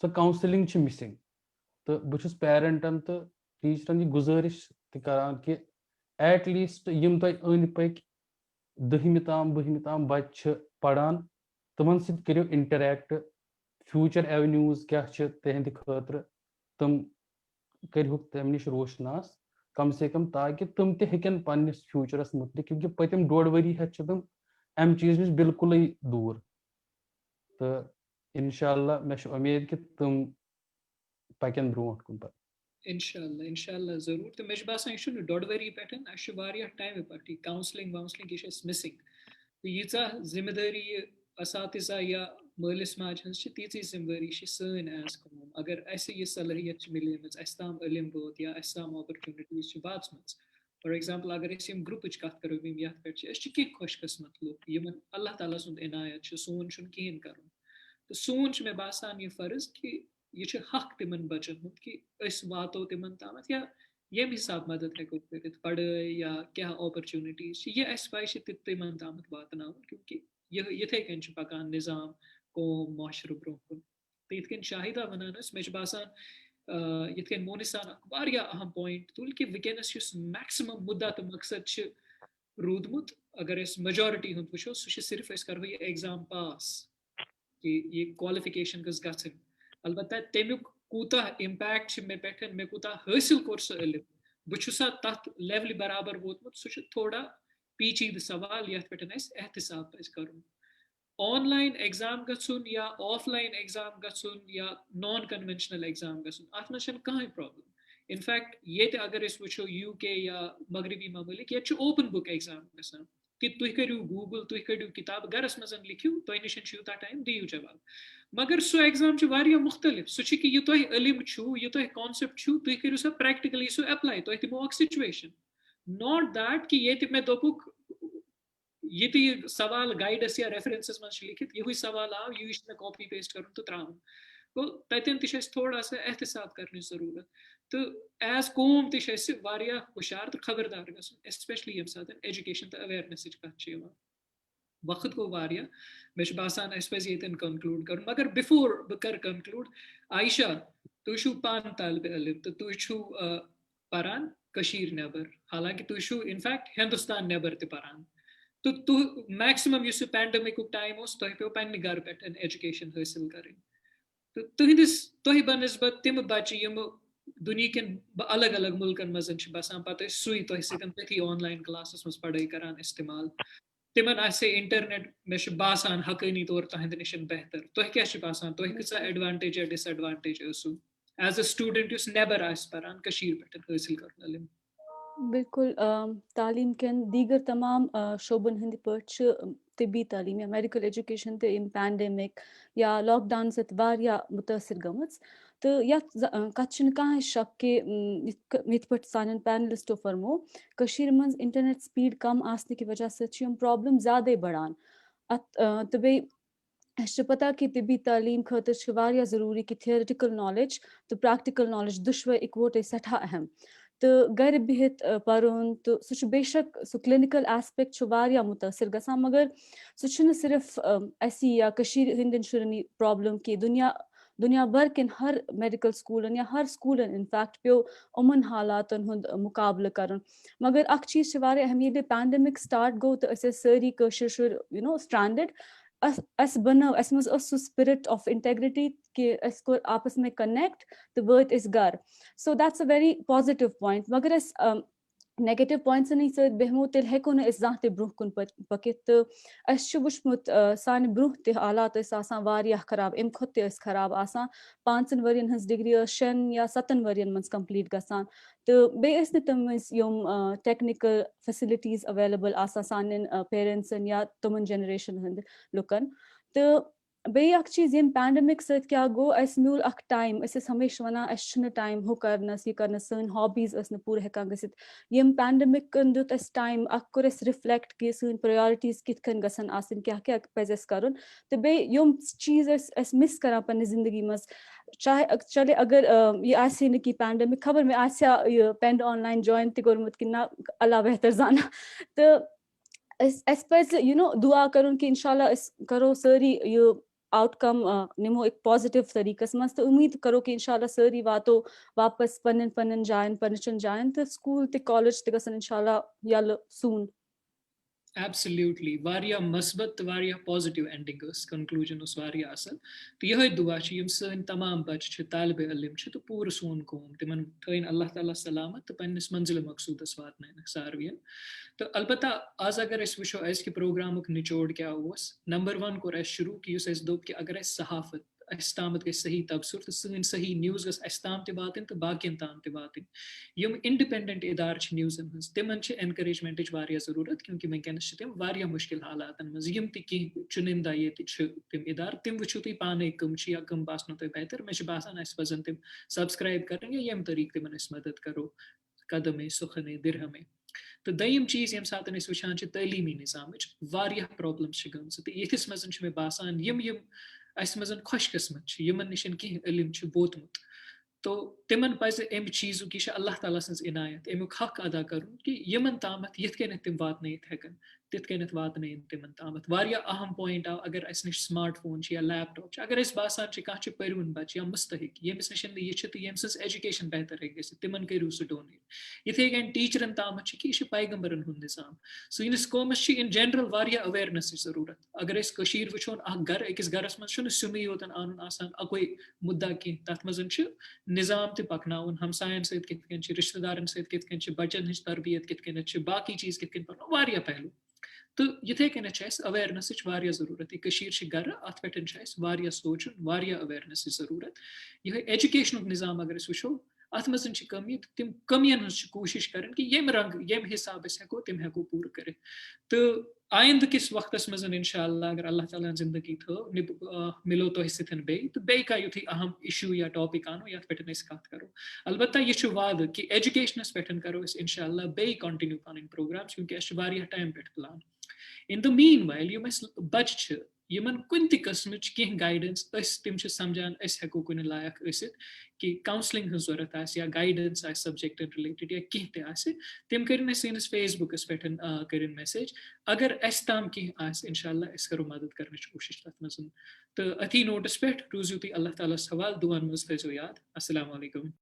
सो काउंसलिंग मिसिंग तो बहुत पेरेंटन तो टीचरन गुजारिश करान कि एट लीस्ट यम तुम अंद पक 10वीं ताम बच्चे पढ़ान तुमन सत करो इंटरैक्ट फ्यूचर एवेन्यूज क्या तहद खतर तुम करहुक तम नश रोशनास कम से कम ताकि तुम तन पन्नस फ्यूचरस मुतलिक क्योंकि पतम 1.5 वरी हेत तुम अम चीज नश बिल्कुल दूर तो इंशाल्लाह मे उम्मीद कि तुम पकन ब्रोट कुन इंशाल्लाह जरूर तो मे बासान यह 1.5 वरी पे टाइम पे काउंसलिंग वाउंसलिंग यह मिसिंग तो यीचा जिम्मेदारी असातिजा या मालिस माज हज तीची जिम्मेदारी सन एज कौम अगर ऐसे ये सलाहियत मिले ताम इलम वोत या ताम अपॉर्चुनिटीज वाचम फॉर एग्जाम्पल अगर ग्रुप कत करो ये पे खुशकिस्मत लुक इन अल्लाह ताला सुंद इनायत सोन कहें कर तो सोन मे बासान यह फर्ज कि यह हक तिम बचन हुंद कि वातो तिम तामत या यम हिसाब मदद हेको कर पढ़ाई या क्या अपॉर्चुनिटीज यह पे तिम तामत वात क्योंकि यह इथे कन पकान निज़ाम कौम माशर ब्रो कुन तो ये शाहिदा वनान मे बासान ये मोनिसान अहम पॉइंट तुल कि वनस मैक्सिमम मुद्दा तो मकसद रूदमुत अगर मेजॉरिटी हूँ वो सह सिर्फ करो ये एग्जाम पास कि ये क्वालिफिकेशन गस गन अलबत्ता तमिक कूता इम्पैक्ट मे पे मे कूता हासिल कोर सह इलम बहुसा तथ लेवल बराबर वोतमुत सह थोड़ा पेचीद सवाल ये पे एहतसाब पे कर ऑनलाइन एग्जाम गन या ऑफलाइन एग्जाम गन या नॉन कन्वेंशनल एग्जाम गन अत मज कहीं प्रॉब्लम इनफैक्ट ये अगर वो UK या मगरबी ममालिक ये ओपन बुक एग्जाम गसान कि तुम करू गूगल तुम कड़ू किताब गरस मज लिखियो तुम नश यूता टाइम दियो जवाब मगर सो एग्जाम मुख्तलिफ सह कि यह तुम इलम यह तुम कॉन्सेप्ट तुम करू सह प्रैक्टिकली सो अप्लाई तुम दिमो सिचुएशन नॉट दैट कि ये मे दोपुक ये सवाल गाइडस या रेफरेंसेस मज लिखित यही सवाल आव यह कॉपी पेस्ट कर तो त्रावन गो तन थोड़ा सा एहतसाब करने जरूरत तो एज कौम तह हुशार तो खबरदार गसन स्पेशली ये सात एजुकेशन तो अवेयरनेस कत वक्त गो मे बासान पे कंक्लूड कर मगर बिफोर बह कर कंक्लूड आयशा तुम पान तालब इलम तो तुम परान कशीर नेबर हालांकि तुम इनफैक्ट हिंदुस्तान नेबर ते परान तो तुह मैक्सिमम इस पैंडमिक टाइम तुह पे पे घर पे एजुकेशन हासिल करें तो तुह बनस्बत तिम बच्चे यम दुनिया अलग अलग मुल्कन मज बसान पे सुई तुह सती ऑनलाइन क्लास मज पढ़ाई करान इस्तेमाल तिमन इंटरनेट मे बासान हकानी तौर तुंद नश बेहतर तुह क्या बासान तुह कसा एडवांटेज या disadvantage as a student neighbour परान पे हासिल कर इलम बिल्कुल तालीम के दीगर तमाम शोबन हंद पे तिबी तालीम या मेडिकल एजुकेशन तो इन पैंडेमिक या लॉकडाउन सत्य मुतासर गमच तो कत कह शक कि ये पे सान पैनलिस्टो फरमो मज इंटरनेट स्पीड कम आने की वजह से प्रॉब्लम ज़्यादा बढ़ान तो बे पता कि तिबी तालीम खतर ज़रूरी कि थियोरिटिकल नॉलेज तो प्रैक्टिकल नॉलेज दुशवे इकवटे सठा अहम तो घर बिहित परुन तो सह बेशक सह क्लिनिकल एस्पेक्ट वारिया मुतासिर गसान मगर सह सिर्फ ऐसी या कशीर हिंदन शुरनी प्रॉब्लम की दुनिया भर के हर मेडिकल स्कूलन या हर स्कूलन इनफैक्ट पे उमन हालातन हुंद मुकाबले करन मगर अख चीज वारिया अहम ये पैंडमिक स्टार्ट गो तो अस सारी कशीर शुर यू नो स्ट्रैंडेड अस बनो अस मज सह स्पिरिट ऑफ इंटेग्रिटी कि अस कोर आपस में कनेक्ट तो वत अस घर so that's a very positive point मगर अस नेगेटिव पॉइंट्स सत बेहमो तेल हेको न अस जां ब्रोह कुन पकित तो अस वुचमुत सान ब्रोह ते हालात वारिया खराब अम खुद ते खराब आसान 5 वरियन हंस डिग्री 6 या 7 वरियन मज कंप्लीट गसान तो बे तम यम टेक्निकल फैसिलिटीज अवेलेबल आसान सान पेरेंट्सन या तुमन जनरेशन हंद लुकन तो बे चीज यम पैंडमिक सत क्या गो अस म्यूल अख टाइम अस हमेशा वनान अस टाइम हु करनस ये करनस सन हॉबीज पूरे हेकान गसित यम पैंडमिक दुत अस टाइम अख कोर अस रिफ्लेक्ट कि सन प्रायोरिटीज कितकन गसन आसन क्या क्या पज अस करन तो बे यम चीज अस मिस करान पन्ने जिंदगी मज चाहे चले अगर ये आसे न कि पैंडमिक खबर में आस्या ये पेंड ऑनलाइन जॉइन ते कोरमुत कि ना अल्लाह बेहतर जाना तो अस पज यू नो दुआ करुन कि इंशाल्लाह अस करो सारी ये आउटकम निमो एक पॉजिटिव तरीकस मज तो उम्मीद करो कि इंशाल्लाह सारी वातो वापस पन्न पन्न जायन पन्न जायन तो स्कूल ते कॉलेज ते गसन इंशाल्लाह यल सून Absolutely. Varia musbat, varia positive ending conclusion us varia asal. तो यह दुआ छ यम सन तमाम बच छ तालिब इल्म छ तो पूरा सोन कोम तिमन थइन अल्लाह ताला सलामत तो पन्निस मंजिल मकसूदस वातन सारवियन तो अलबत्ता आज अगर इस वुशो इस के प्रोग्राम निचोड़ क्या ओस नंबर 1 कोर अस शुरू कि युस अस दोप कि अगर अस सहाफत अस्तामत गई सही तबसुर तो सन सही न्यूज़ गस अस्ताम ते बातिन तो बाकियन ताम ते बातिन यम इंडिपेंडेंट इदार छ न्यूज़न हंस तिमन छ एनकरेजमेंट वारिया जरूरत क्योंकि वंकनस छ तिम वारिया मुश्किल हालातन मज यम ति कि चुनिंदा ये छ तिम इदार तिम वुचु ति पाने कम छ या कम बासनो तो बेहतर मे छ बासान अस पजन तिम सब्सक्राइब करेंगे यम तरीक तिमन अस मदद करो कदमे सुखने दिरहमे तो दयम चीज यम सातन अस वुचान छ तलीमी निजामच वारिया प्रॉब्लम्स छ गमस तो यथिस मजन छ मे बासान यम अस मजन खुशकिस्मत छ यमन निशन कि इल्म छ बोतमुत तो तिमन पज अम चीज़ कि अल्लाह ताला सज इनायत अमुक हक अदा करुन कि यमन तामत यथ कन तिम वातनयित हेकन तिथ कन वातनयन तिमन तामत वारिया अहम पॉइंट आव अगर अस निश स्मार्टफोन या लैपटॉप अगर अस बासान छ कह छ परवन बच या मुस्तहिक यमिस निशन ये छ तो यम सज एजुकेशन बेहतर हेक गसित तिमन करू सु डोनेट इथे गन टीचरन तामत छ कि पैगंबरन हुंद निजाम सनिस कौमस छ इन जनरल वारिया अवेयरनेस जरूरत अगर अस कशीर वुचोन अख घर अकिस घरस मज छ सुमी योतन आनुन आसान अकोई मुद्दा कि तथ मजन छ निजाम ते पकनाउन हमसायन सहित कितकन छ रिश्तेदारन सहित कितकन छ बचन हिज तरबियत कितकन छ बाकी चीज कितकन पर वारिया पहलू तो यथे कन अवेयरनेस वारिया जरूरत कशीर छ घर अत पे वारिया सोचन वारिया अवेयरनेस जरूरत यह एजुकेशन निजाम अगर वुचो अत मजन छ कमी तिम कमियन हज कोशिश करन कि यम रंग यम हिसाब हेको तिम हेको पूर कर तो आइंद किस वक्तस मजन इंशाअल्लाह अगर अल्लाह ताला जिंदगी थो मिलो तो हिस्सन बे तो बे का युथी अहम इशू या टॉपिक आनो या पे कत करो अलबत्ता ये वाद कि एजुकेशनस पे करो इंशाअल्लाह बे कंटिन्यू पन प्रोग्राम्स क्योंकि अस टाइम पे plan in the meanwhile यम बच्चे यमन कुन ति किस्मच कह गाइडेंस तिम समझान हेको कुन लायक कि काउंसलिंग हज जरूरत या गाइडेंस सब्जेक्ट रिलेटेड या कह तिम कर सैनिस फेसबुकस पे कर मैसेज अगर अस ताम कह इंशाअल्लाह अस करो मदद कर कोशिश तथ मज तो अथी नोटस पे रूजू तुम अल्लाह ताला हवाल दुआन मज थो याद अस्सलाम वालेकुम।